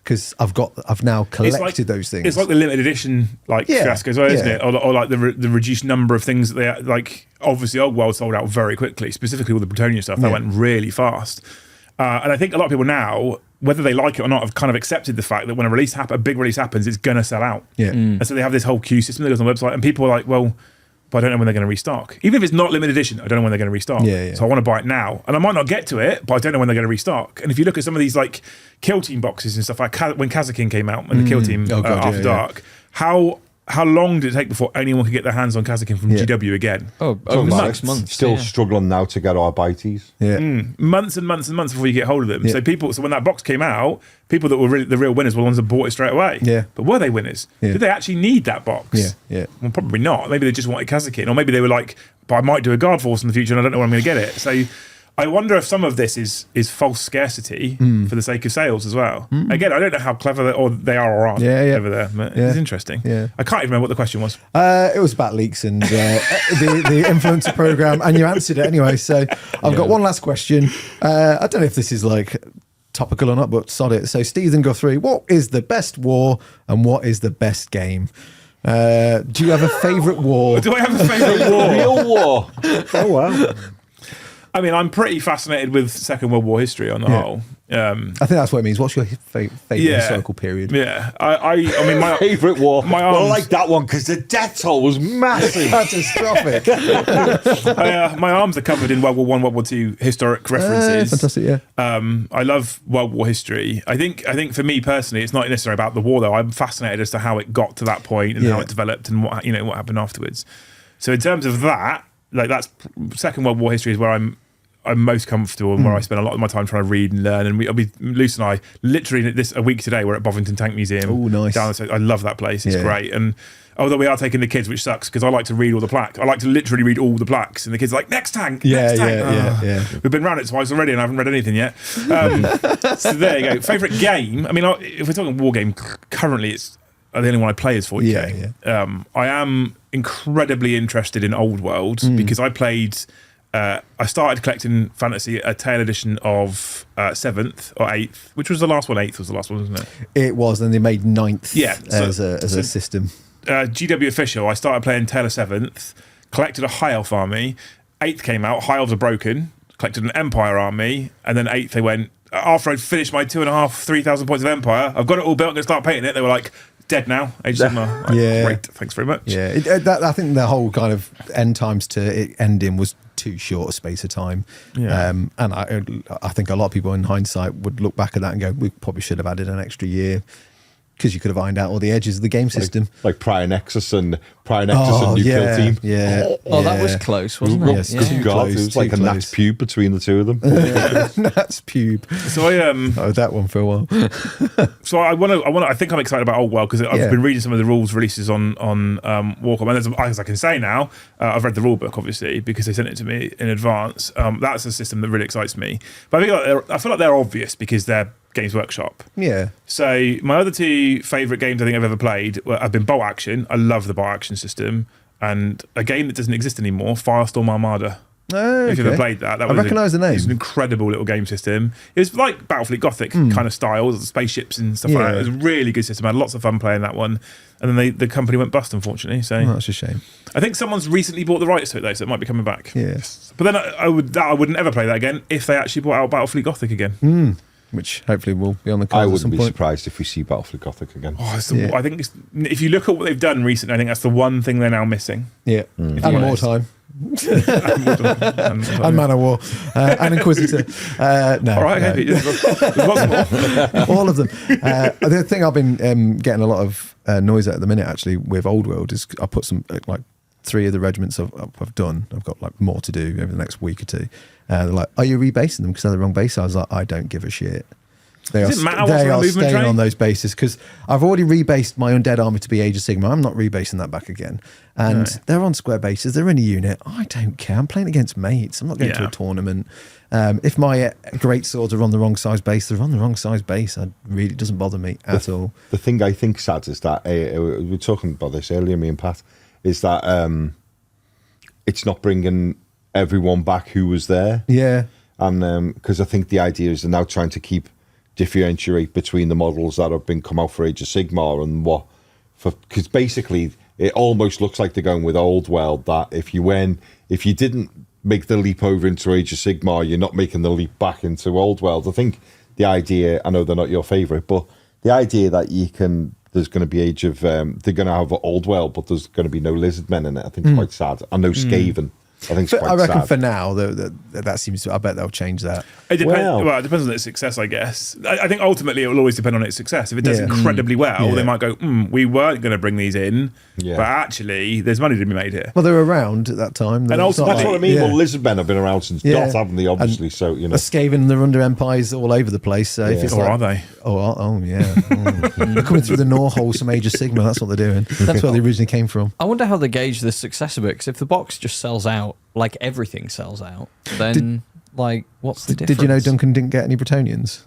because I've now collected those things. It's like the limited edition fiasco as well, isn't it? Or like the reduced number of things that they like. Obviously, Old World sold out very quickly, specifically all the Bretonnia stuff. That went really fast. And I think a lot of people now, whether they like it or not, have kind of accepted the fact that when a big release happens, it's going to sell out. Yeah. And so they have this whole queue system that goes on the website, and people are like, well, but I don't know when they're going to restock. Even if it's not limited edition, I don't know when they're going to restock. So I want to buy it now. And I might not get to it, but I don't know when they're going to restock. And if you look at some of these like Kill Team boxes and stuff, like when Kazakin came out and the Kill Team After Dark, how long did it take before anyone could get their hands on Kazakin from GW again? Over 6 months. Still struggling now to get our bites. Months and months and months before you get hold of them. So when that box came out, people that were really the real winners were the ones that bought it straight away. But were they winners? Did they actually need that box? Well, probably not. Maybe they just wanted Kazakin, or maybe they were like, but I might do a Guard Force in the future and I don't know when I'm going to get it. So I wonder if some of this is false scarcity for the sake of sales as well. Again, I don't know how clever they are or aren't over there. But it's interesting. I can't even remember what the question was. It was about leaks and the influencer program, and you answered it anyway. So I've got one last question. I don't know if this is like topical or not, but sod it. So Stephen Guthrie, what is the best war and what is the best game? Do you have a favourite war? Do I have a favourite war? Real war. Oh, wow. I mean, I'm pretty fascinated with Second World War history on the whole. I think that's what it means. What's your favourite historical period? Yeah, I mean, my favourite war. My arms, I like that one because the death toll was massive. Catastrophic. My arms are covered in World War I, World War II historic references. Fantastic, yeah. I love World War history. I think for me personally, it's not necessarily about the war though. I'm fascinated as to how it got to that point and how it developed and what happened afterwards. So in terms of that, like that's Second World War history is where I'm most comfortable and where I spend a lot of my time trying to read and learn. And Luce and I, literally a week today, we're at Bovington Tank Museum. Oh, nice! I love that place. It's great. And although we are taking the kids, which sucks because I like to read all the plaques. I like to literally read all the plaques, and the kids are like next tank. Next tank. Yeah. We've been round it twice already, and I haven't read anything yet. So there you go. Favorite game? I mean, if we're talking war game, currently it's the only one I play is 40k. I am incredibly interested in Old World because I played. I started collecting Fantasy, a tail edition of 7th or 8th, which was the last one. 8th was the last one, wasn't it? It was, and they made 9th as a system. GW official, I started playing Tail of 7th, collected a High Elf army. 8th came out, High Elves are broken, collected an Empire army, and then 8th they went, after I'd finished my 2,500-3,000 points of Empire, I've got it all built, I'm going to start painting it. They were like, dead now, Age of Sigmar. Great, thanks very much. I think the whole kind of end times to it ending was too short a space of time. And I think a lot of people in hindsight would look back at that and go, we probably should have added an extra year because you could have ironed out all the edges of the game system. Like Prior Nexus and New Kill Team. That was close, wasn't it? Yes, too close. It was like a gnat's pube between the two of them. Gnat's pube. So I that one for a while. So I think I'm excited about Old World because I've been reading some of the rules releases on Warcom, and as I can say now, I've read the rule book obviously because they sent it to me in advance. That's a system that really excites me. But I feel like they're obvious because they're Games Workshop. Yeah. So my other two favourite games I think I've ever played have been Bolt Action. I love the Bolt Action system, and a game that doesn't exist anymore, Firestorm Armada. If you've ever played that, I recognise the name. It's an incredible little game system. It was like Battlefleet Gothic kind of style, spaceships and stuff like that. It was a really good system. I had lots of fun playing that one. And then the company went bust, unfortunately. So that's a shame. I think someone's recently bought the rights to it though, so it might be coming back. Yes. But then I wouldn't ever play that again if they actually bought out Battlefleet Gothic again. Which hopefully will be on the cards. I at some wouldn't be point. surprised if we see Battlefleet Gothic again. I think if you look at what they've done recently, I think that's the one thing they're now missing. Yeah, and more time. And Man of War and Inquisitor. No, all right, okay. There's lots more. All of them. The thing I've been getting a lot of noise at the minute actually with Old World is I put some like 3 of the regiments I've done. I've got like more to do over the next week or two. They're like, are you rebasing them because they're the wrong base? I was like, I don't give a shit. They are staying on those bases because I've already rebased my undead army to be Age of Sigmar. I'm not rebasing that back again. And they're on square bases. They're in a unit. I don't care. I'm playing against mates. I'm not going to a tournament. If my great swords are on the wrong size base, they're on the wrong size base. It really doesn't bother me at all. The thing I think sad is that we were talking about this earlier, me and Pat, is that it's not bringing everyone back who was there. Yeah. And because I think the idea is they're now trying to keep differentiate between the models that have been come out for Age of Sigmar and what, because basically it almost looks like they're going with Old World, that if you didn't make the leap over into Age of Sigmar, you're not making the leap back into Old World. I think the idea, I know they're not your favourite, but the idea that there's going to be Age of, they're going to have Old World, but there's going to be no lizard men in it, I think it's quite sad. And no Skaven. I think it's quite I reckon sad. for now, that seems to. I bet they'll change that. It depends. Well, it depends on its success, I guess. I think ultimately it will always depend on its success. If it does incredibly well, they might go, we weren't going to bring these in, but actually, there's money to be made here. Well, they were around at that time. And ultimately, that's what I mean. Well, lizardmen have been around since Dot, haven't they? Obviously, and so the Skaven and the Under Empires all over the place. So if it's or are they? Oh yeah. They're coming through the Gnaw holes from Age of Sigmar. That's what they're doing. That's where they originally came from. I wonder how they gauge the success of it, because if the box just sells out, like everything sells out, then what's the difference? Did you know Duncan didn't get any Bretonians?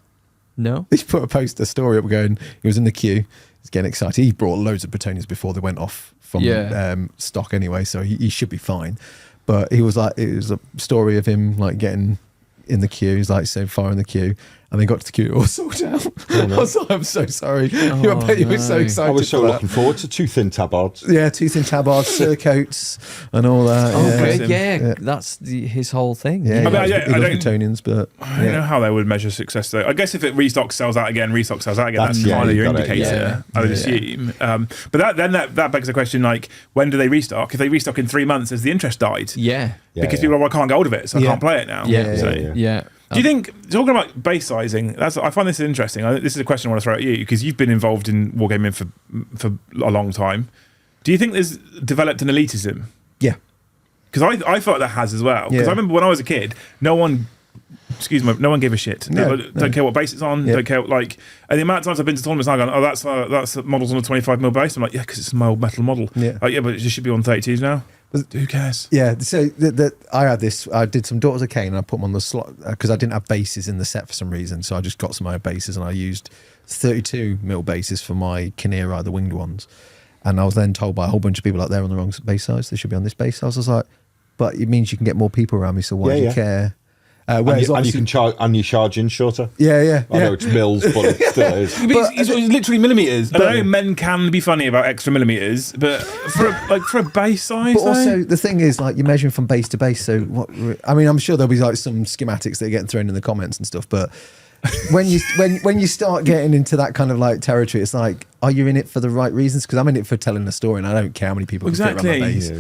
No. He put a story up going, he was in the queue, he's getting excited. He brought loads of Bretonians before they went off from stock anyway, so he should be fine. But he was like, it was a story of him like getting in the queue. He's like, so far in the queue. And they got to the queue, all sold out. I was like, I'm so sorry. I bet you were so excited. I was so looking forward to two thin tabards. Yeah, two thin tabards, surcoats, and all that. Yeah, that's his whole thing. Yeah, I mean, he loves Bretonians, but I don't know how they would measure success though. I guess if it sells out again, that's kind of your indicator, I would assume. But that begs the question, like, when do they restock? If they restock in 3 months, has the interest died? Because people are like, I can't get hold of it, so I can't play it now. Yeah. Do you think, talking about base sizing, I find this interesting. This is a question I want to throw at you, because you've been involved in wargaming for a long time. Do you think there's developed an elitism? Yeah. Because I felt that has as well. Because I remember when I was a kid, no one gave a shit. Don't care what base it's on. Don't care and the amount of times I've been to tournaments and I've gone, that's models on a 25mm base. I'm like, yeah, because it's my old metal model. Yeah. But it just should be on 32s now. Who cares? Yeah, so I did some Daughters of Cain, and I put them on the slot because I didn't have bases in the set for some reason, so I just got some of my bases, and I used 32mm bases for my Kinera, the winged ones. And I was then told by a whole bunch of people out there on the wrong base size, they should be on this base size. I was like, but it means you can get more people around me, so why do you care? And you can charge, and you charge in shorter. Yeah. I know it's mils, but it still is. It's literally millimeters. I know men can be funny about extra millimeters, but for a base size. But also the thing is, like, you're measuring from base to base. So what? I mean, I'm sure there'll be like some schematics that are getting thrown in the comments and stuff, but when you start getting into that kind of like territory, it's like, are you in it for the right reasons? Because I'm in it for telling a story, and I don't care how many people can fit around my base.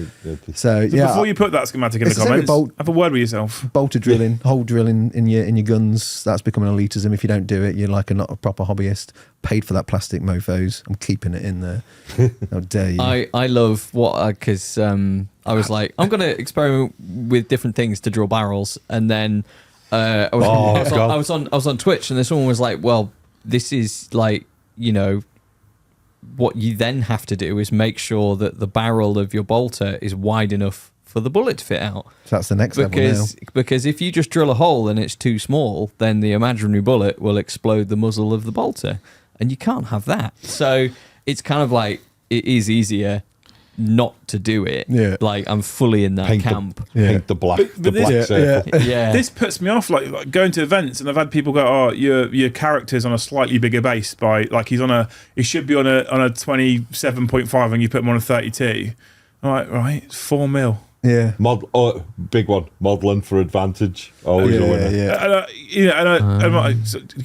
So before you put that schematic in the comments, have a word with yourself. Bolter drilling, hole drilling in your guns, that's becoming elitism. If you don't do it, you're like not a proper hobbyist. Paid for that plastic mofos. I'm keeping it in there. How dare you? I love because I was like, I'm going to experiment with different things to drill barrels, and then I was on Twitch, and someone was like, well, this is like, what you then have to do is make sure that the barrel of your bolter is wide enough for the bullet to fit out. So that's the next level now. Because if you just drill a hole and it's too small, then the imaginary bullet will explode the muzzle of the bolter, and you can't have that. So it's kind of like, it is easier not to do it. Yeah. Like, I'm fully in that camp. Paint the black, black circle. Yeah. This puts me off, like going to events, and I've had people go, "Oh, your character's on a slightly bigger base by like he should be on a 27.5, and you put him on a 32." I'm like, right, it's 4 mil. Yeah. Big one. Modeling for advantage. Always a winner. You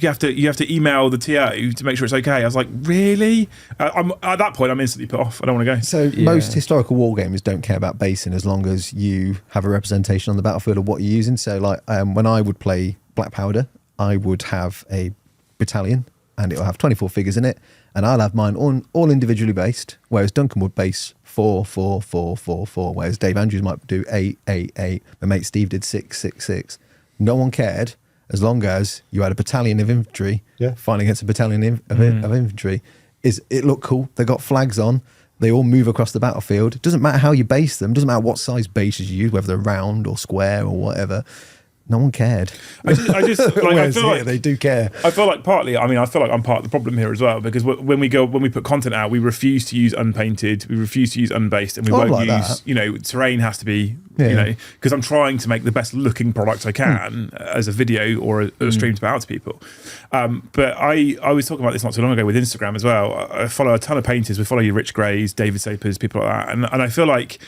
have to email the TO to make sure it's okay. I was like, really? At that point, I'm instantly put off. I don't want to go. So most historical war gamers don't care about basing as long as you have a representation on the battlefield of what you're using. So like when I would play Black Powder, I would have a battalion, and it'll have 24 figures in it, and I'll have mine all individually based, whereas Duncan would base 4, 4, 4, 4, 4, whereas Dave Andrews might do 8, 8, 8. My mate Steve did 6, 6, 6. No one cared as long as you had a battalion of infantry fighting against a battalion of infantry. It looked cool. They got flags on. They all move across the battlefield. It doesn't matter how you base them. It doesn't matter what size bases you use, whether they're round or square or whatever. no one cared. I just like, I Whereas feel here, like they do care. I feel like partly. I mean, I feel like I'm part of the problem here as well because when we put content out, we refuse to use unpainted, we refuse to use unbased, and we won't like use. that. Terrain has to be. Yeah. Because I'm trying to make the best looking product I can as a video or a stream to put out to people. But I was talking about this not too long ago with Instagram as well. I follow a ton of painters. We follow your Rich Grays, David Sapers, people like that, and I feel like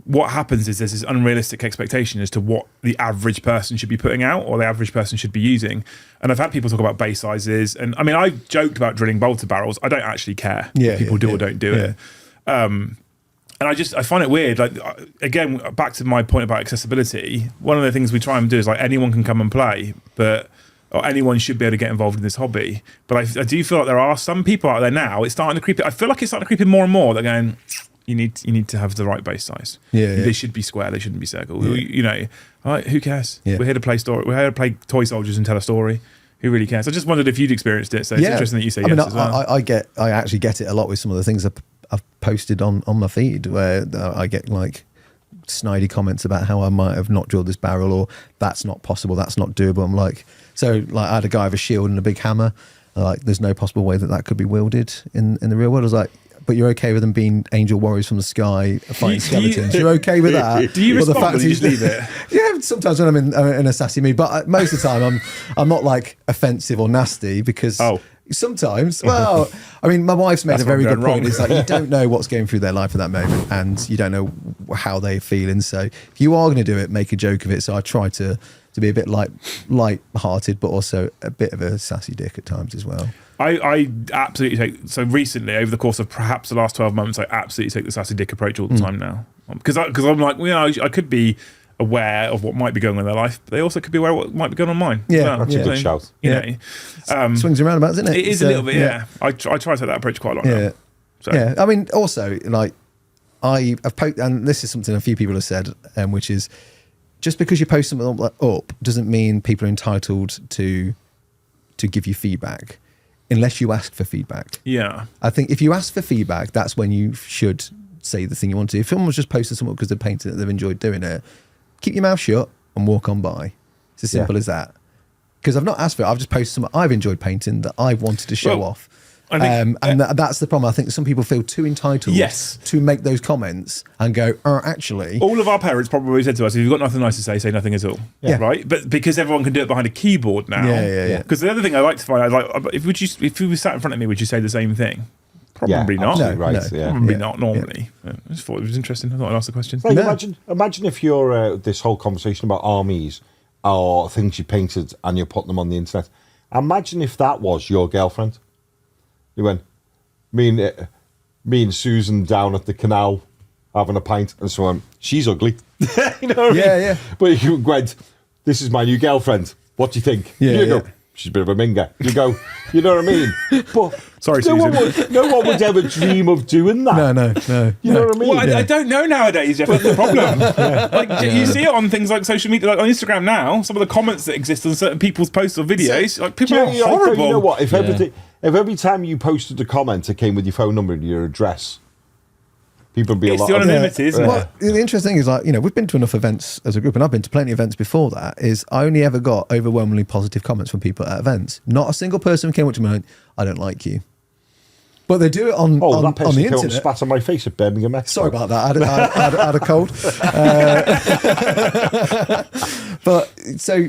what happens is there's this unrealistic expectation as to what the average person should be putting out or the average person should be using. And I've had people talk about base sizes. And I mean, I joked about drilling bolter barrels. I don't actually care if people do or don't do it. And I find it weird. Like, again, back to my point about accessibility, one of the things we try and do is like anyone can come and play, or anyone should be able to get involved in this hobby. But I do feel like there are some people out there now, it's starting to creep. I feel like it's starting to creep in more and more. They're going, you need to have the right base size. They should be square. They shouldn't be circle. Right, who cares? We're here to play story. We're here to play toy soldiers and tell a story. Who really cares? I just wondered if you'd experienced it. So it's interesting that you say yes as well. I actually get it a lot with some of the things I've posted on my feed where I get like snidey comments about how I might have not drilled this barrel or that's not possible, that's not doable. I'm like, I had a guy with a shield and a big hammer. Like, there's no possible way that could be wielded in the real world. I was like, but you're okay with them being angel warriors from the sky fighting skeletons. You're okay with that. Do you respond or do you just leave it? Yeah, sometimes when I'm in a sassy mood, but most of the time I'm not like offensive or nasty because sometimes, well, I mean, my wife's made a very good point. It's like you don't know what's going through their life at that moment and you don't know how they're feeling. So if you are going to do it, make a joke of it. So I try to be a bit light-hearted, but also a bit of a sassy dick at times as well. I absolutely so recently, over the course of perhaps the last 12 months, I absolutely take the sassy dick approach all the time now. Because I'm like, I could be aware of what might be going on in their life, but they also could be aware of what might be going on mine. Yeah, that's a good shout. Swings and roundabouts, isn't it? It is a little bit, yeah. I try to take that approach quite a lot now. Yeah, I mean, also, like, I've posted, and this is something a few people have said, which is, just because you post something up doesn't mean people are entitled to give you feedback unless you ask for feedback. Yeah. I think if you ask for feedback, that's when you should say the thing you want to. If someone's just posted something because they're painting it, they've enjoyed doing it, keep your mouth shut and walk on by. It's as simple as that. Because I've not asked for it. I've just posted something I've enjoyed painting that I've wanted to show off. And that's the problem. I think some people feel too entitled to make those comments and go, actually. All of our parents probably said to us, if you've got nothing nice to say nothing at all. Yeah. Right? But because everyone can do it behind a keyboard now. Yeah. Because the other thing I like to find out, like, if you were sat in front of me, would you say the same thing? Probably not. No, right. No. Probably not normally. I just thought it was interesting. I thought I'd ask the question. Like, imagine if you're this whole conversation about armies or things you painted and you put them on the internet. Imagine if that was your girlfriend. You went, me and Susan down at the canal having a pint, and so on. She's ugly. You know what I mean? Yeah. But you went, this is my new girlfriend. What do you think? You go, she's a bit of a minger. You go, you know what I mean? But sorry, no Susan. no one would ever dream of doing that. No. You know what I mean? Well, I don't know nowadays, Jeff. That's the problem. You see it on things like social media, like on Instagram now. Some of the comments that exist on certain people's posts or videos, like people are horrible. You know what? If every time you posted a comment, it came with your phone number and your address, people would be it's a lot. The anonymity, isn't it? Well, the interesting thing is, like, we've been to enough events as a group, and I've been to plenty of events before that. Is I only ever got overwhelmingly positive comments from people at events. Not a single person came up to me and went, I don't like you. But they do it on that person on the came up and internet. spat on my face at Birmingham Expo. Sorry about that. I had a cold. But so,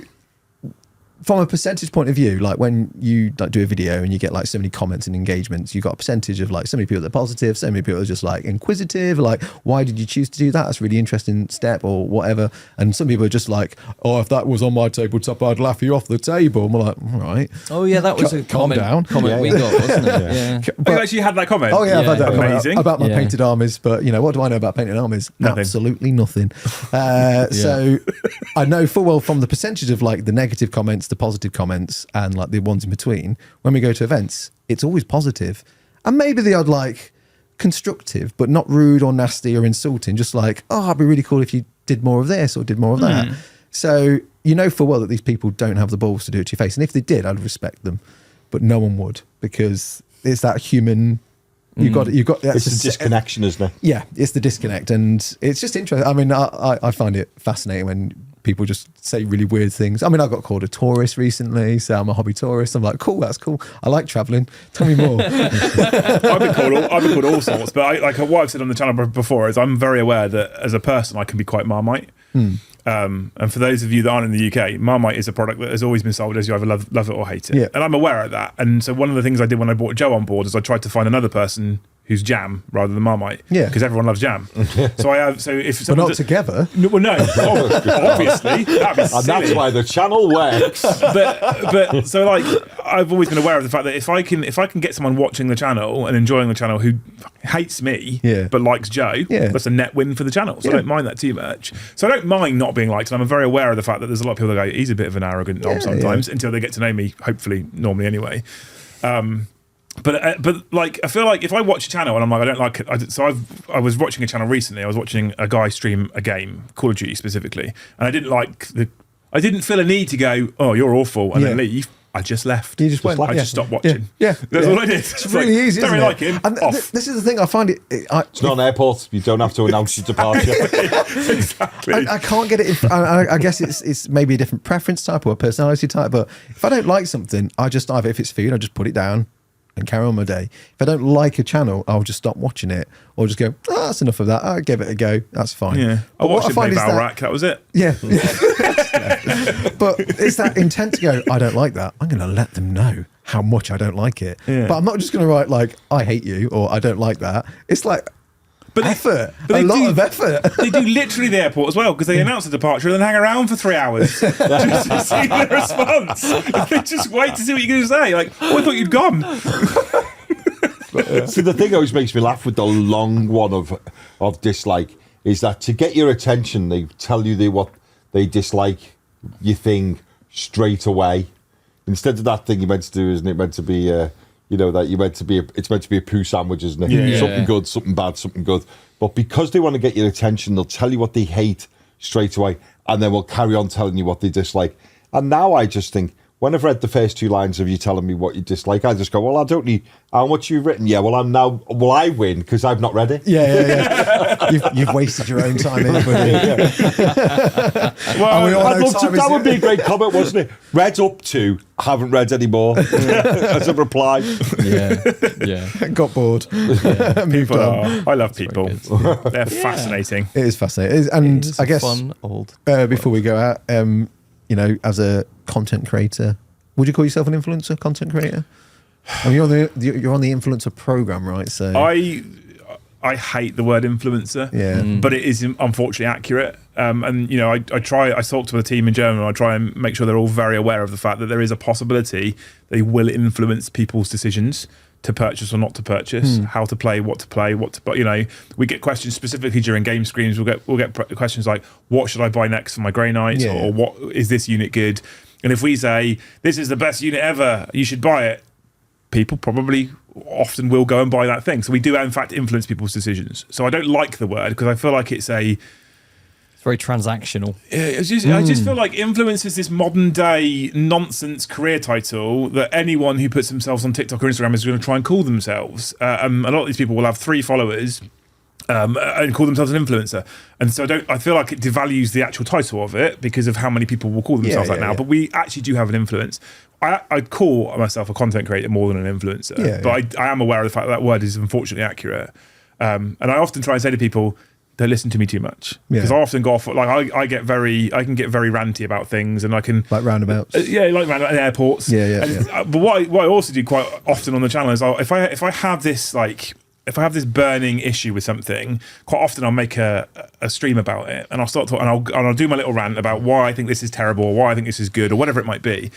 from a percentage point of view, like when you do a video and you get like so many comments and engagements, you've got a percentage of like so many people that are positive, so many people that are just like inquisitive, like, why did you choose to do that? That's a really interesting step or whatever. And some people are just like, oh, if that was on my tabletop, I'd laugh you off the table. And we're like, all right. Oh yeah, that was a calm down. comment we got, wasn't it? Yeah. But you actually had that comment? Oh yeah, I've had that comment amazing. about my painted armies, but what do I know about painted armies? Nothing. Absolutely nothing. So I know full well from the percentage of like the negative comments, the positive comments, and like the ones in between, when we go to events, it's always positive. And maybe the odd like constructive, but not rude or nasty or insulting, just like, oh, it'd be really cool if you did more of this or did more of that. So full well that these people don't have the balls to do it to your face. And if they did, I'd respect them. But no one would, because it's that human. You've got. It's the disconnection, isn't it? Yeah, it's the disconnect, and it's just interesting. I mean, I find it fascinating when people just say really weird things. I mean, I got called a tourist recently, so I'm a hobby tourist. I'm like, cool, that's cool. I like traveling. Tell me more. I've been called all sorts, but what I've said on the channel before is I'm very aware that as a person I can be quite Marmite. And for those of you that aren't in the UK, Marmite is a product that has always been sold as you either love it or hate it. Yeah. And I'm aware of that. And so one of the things I did when I brought Joe on board is I tried to find another person who's jam rather than Marmite. Yeah. Because everyone loves jam. So if But not together. No, well, no, obviously. That'd be silly. And that's why the channel works. But so like I've always been aware of the fact that if I can get someone watching the channel and enjoying the channel who hates me but likes Joe, that's a net win for the channel. So I don't mind that too much. So I don't mind not being liked, and I'm very aware of the fact that there's a lot of people that go, he's a bit of an arrogant knob sometimes until they get to know me, hopefully, normally anyway. But like I feel like if I watch a channel and I'm like I don't like it, I was watching a channel recently. I was watching a guy stream a game, Call of Duty specifically, and I didn't feel a need to go, oh, you're awful, and then leave. I just left. You just went. I just stopped watching. Yeah. That's all I did. It's really easy. Don't isn't really it? like him. And Off. this is the thing. I find it. It's not an airport. You don't have to announce your departure. Exactly. I can't get it. I guess it's maybe a different preference type or a personality type. But if I don't like something, I just either if it's food, I just put it down and carry on my day. If I don't like a channel, I'll just stop watching it or just go, oh, that's enough of that. I'll give it a go. That's fine. Yeah. I watched him play Valrak. That was it. Yeah. But it's that intent to go, I don't like that. I'm going to let them know how much I don't like it. Yeah. But I'm not just going to write like, I hate you or I don't like that. It's like, effort. But a lot of effort. They do literally the airport as well because they announce a departure and then hang around for 3 hours just to see the response. They just wait to see what you're going to say. Like, oh, I thought you'd gone. See, the thing always makes me laugh with the long one of dislike is that to get your attention, they tell you what they dislike your thing straight away. Instead of that thing you're meant to do, isn't it meant to be? It's meant to be a poo sandwich, isn't it? Yeah. Something good, something bad, something good. But because they want to get your attention, they'll tell you what they hate straight away, and then we'll carry on telling you what they dislike. And now I just think, when I've read the first 2 lines of you telling me what you dislike, I just go, well, I don't need how much you've written. Yeah, well, I win because I've not read it. Yeah. You've wasted your own time, anybody. Well, that would be a great comment, wasn't it? Read up to, haven't read anymore as a reply. Yeah. Got bored. Moved on. I love people. They're fascinating. It is fascinating. And It is I guess fun old. before we go out, as a content creator, would you call yourself an influencer, content creator? I mean, you're on the influencer program, right? So I hate the word influencer, yeah, but it is unfortunately accurate. And I talk to the team in Germany. I try and make sure they're all very aware of the fact that there is a possibility they will influence people's decisions to purchase or not to purchase, how to play, but we get questions specifically during game screens. We'll get questions like, what should I buy next for my Grey Knight, or what is this unit good? And if we say this is the best unit ever, you should buy it, people probably often will go and buy that thing. So we do in fact influence people's decisions. So I don't like the word because I feel like it's very transactional. I just feel like influence is this modern day nonsense career title that anyone who puts themselves on TikTok or Instagram is going to try and call themselves. A lot of these people will have 3 followers and call themselves an influencer. And so I feel like it devalues the actual title of it because of how many people will call themselves that now. Yeah. But we actually do have an influence. I call myself a content creator more than an influencer. But I am aware of the fact that word is unfortunately accurate. And I often try and say to people, don't listen to me too much because I often go off like I can get very ranty about things, and I can like roundabouts. Like roundabouts at airports. But what I also do quite often on the channel is if I have this burning issue with something, quite often I'll make a stream about it, and I'll start talking, and I'll do my little rant about why I think this is terrible, or why I think this is good, or whatever it might be.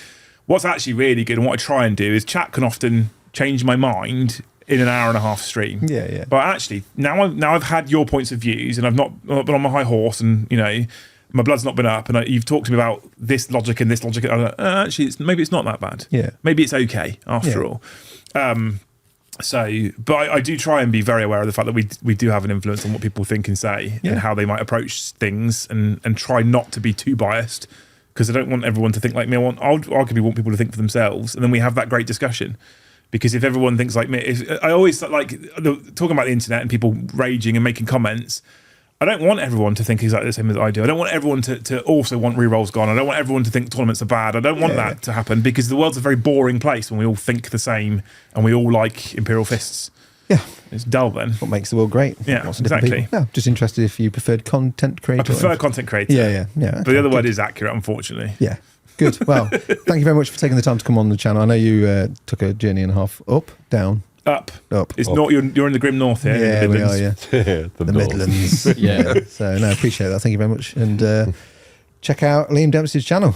What's actually really good, and what I try and do is chat can often change my mind in an hour and a half stream. Yeah. But actually, now I've had your points of views, and I've not been on my high horse, and my blood's not been up, and you've talked to me about this logic and this logic. And I'm like, actually, maybe it's not that bad. Yeah. Maybe it's okay after all. But I do try and be very aware of the fact that we do have an influence on what people think and say and how they might approach things, and try not to be too biased because I don't want everyone to think like me. I arguably want people to think for themselves, and then we have that great discussion. Because if everyone thinks like me, I always like talking about the internet and people raging and making comments. I don't want everyone to think exactly the same as I do. I don't want everyone to also want rerolls gone. I don't want everyone to think tournaments are bad. I don't want that to happen because the world's a very boring place when we all think the same and we all like Imperial Fists. Yeah. It's dull then. What makes the world great. Yeah, Lots of different exactly. people. No, just interested if you preferred content creator. I prefer content creator. Yeah. But the other word is accurate, unfortunately. Yeah. Good. Well, thank you very much for taking the time to come on the channel. I know you took a journey and a half up, down. Up. It's not. You're in the grim north here. Yeah, in the we are. Midlands. Yeah, the Midlands. Yeah. So no, appreciate that. Thank you very much. And check out Liam Dempsey's channel.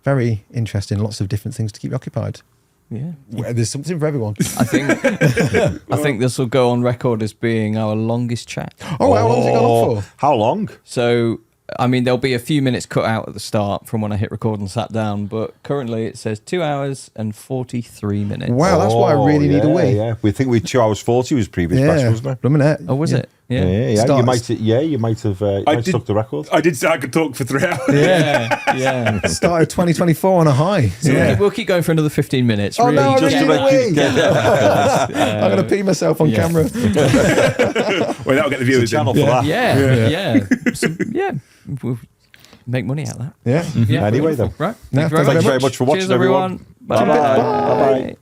Very interesting. Lots of different things to keep you occupied. Yeah. Well, there's something for everyone. I think this will go on record as being our longest chat. Oh, how long has it gone on for? How long? So, I mean, there'll be a few minutes cut out at the start from when I hit record and sat down, but currently it says 2 hours and 43 minutes. Wow, that's why I really need a wee. Yeah, we think 2 hours 40 was previous best, wasn't it? Blooming heck. Oh, was it? Yeah. Start- You might have stuck the record. I did say I could talk for 3 hours. Yeah. Started 2024 on a high. So we'll keep going for another 15 minutes. Oh, really, no, just really? to make you I'm going to pee myself on camera. Well, that'll get the viewers channel in. for that. Yeah. We'll make money out of that. Yeah. Yeah. Anyway, then. Right. No, Thank you Thanks very much for watching, Cheers, everyone. Bye-bye. Bye-bye.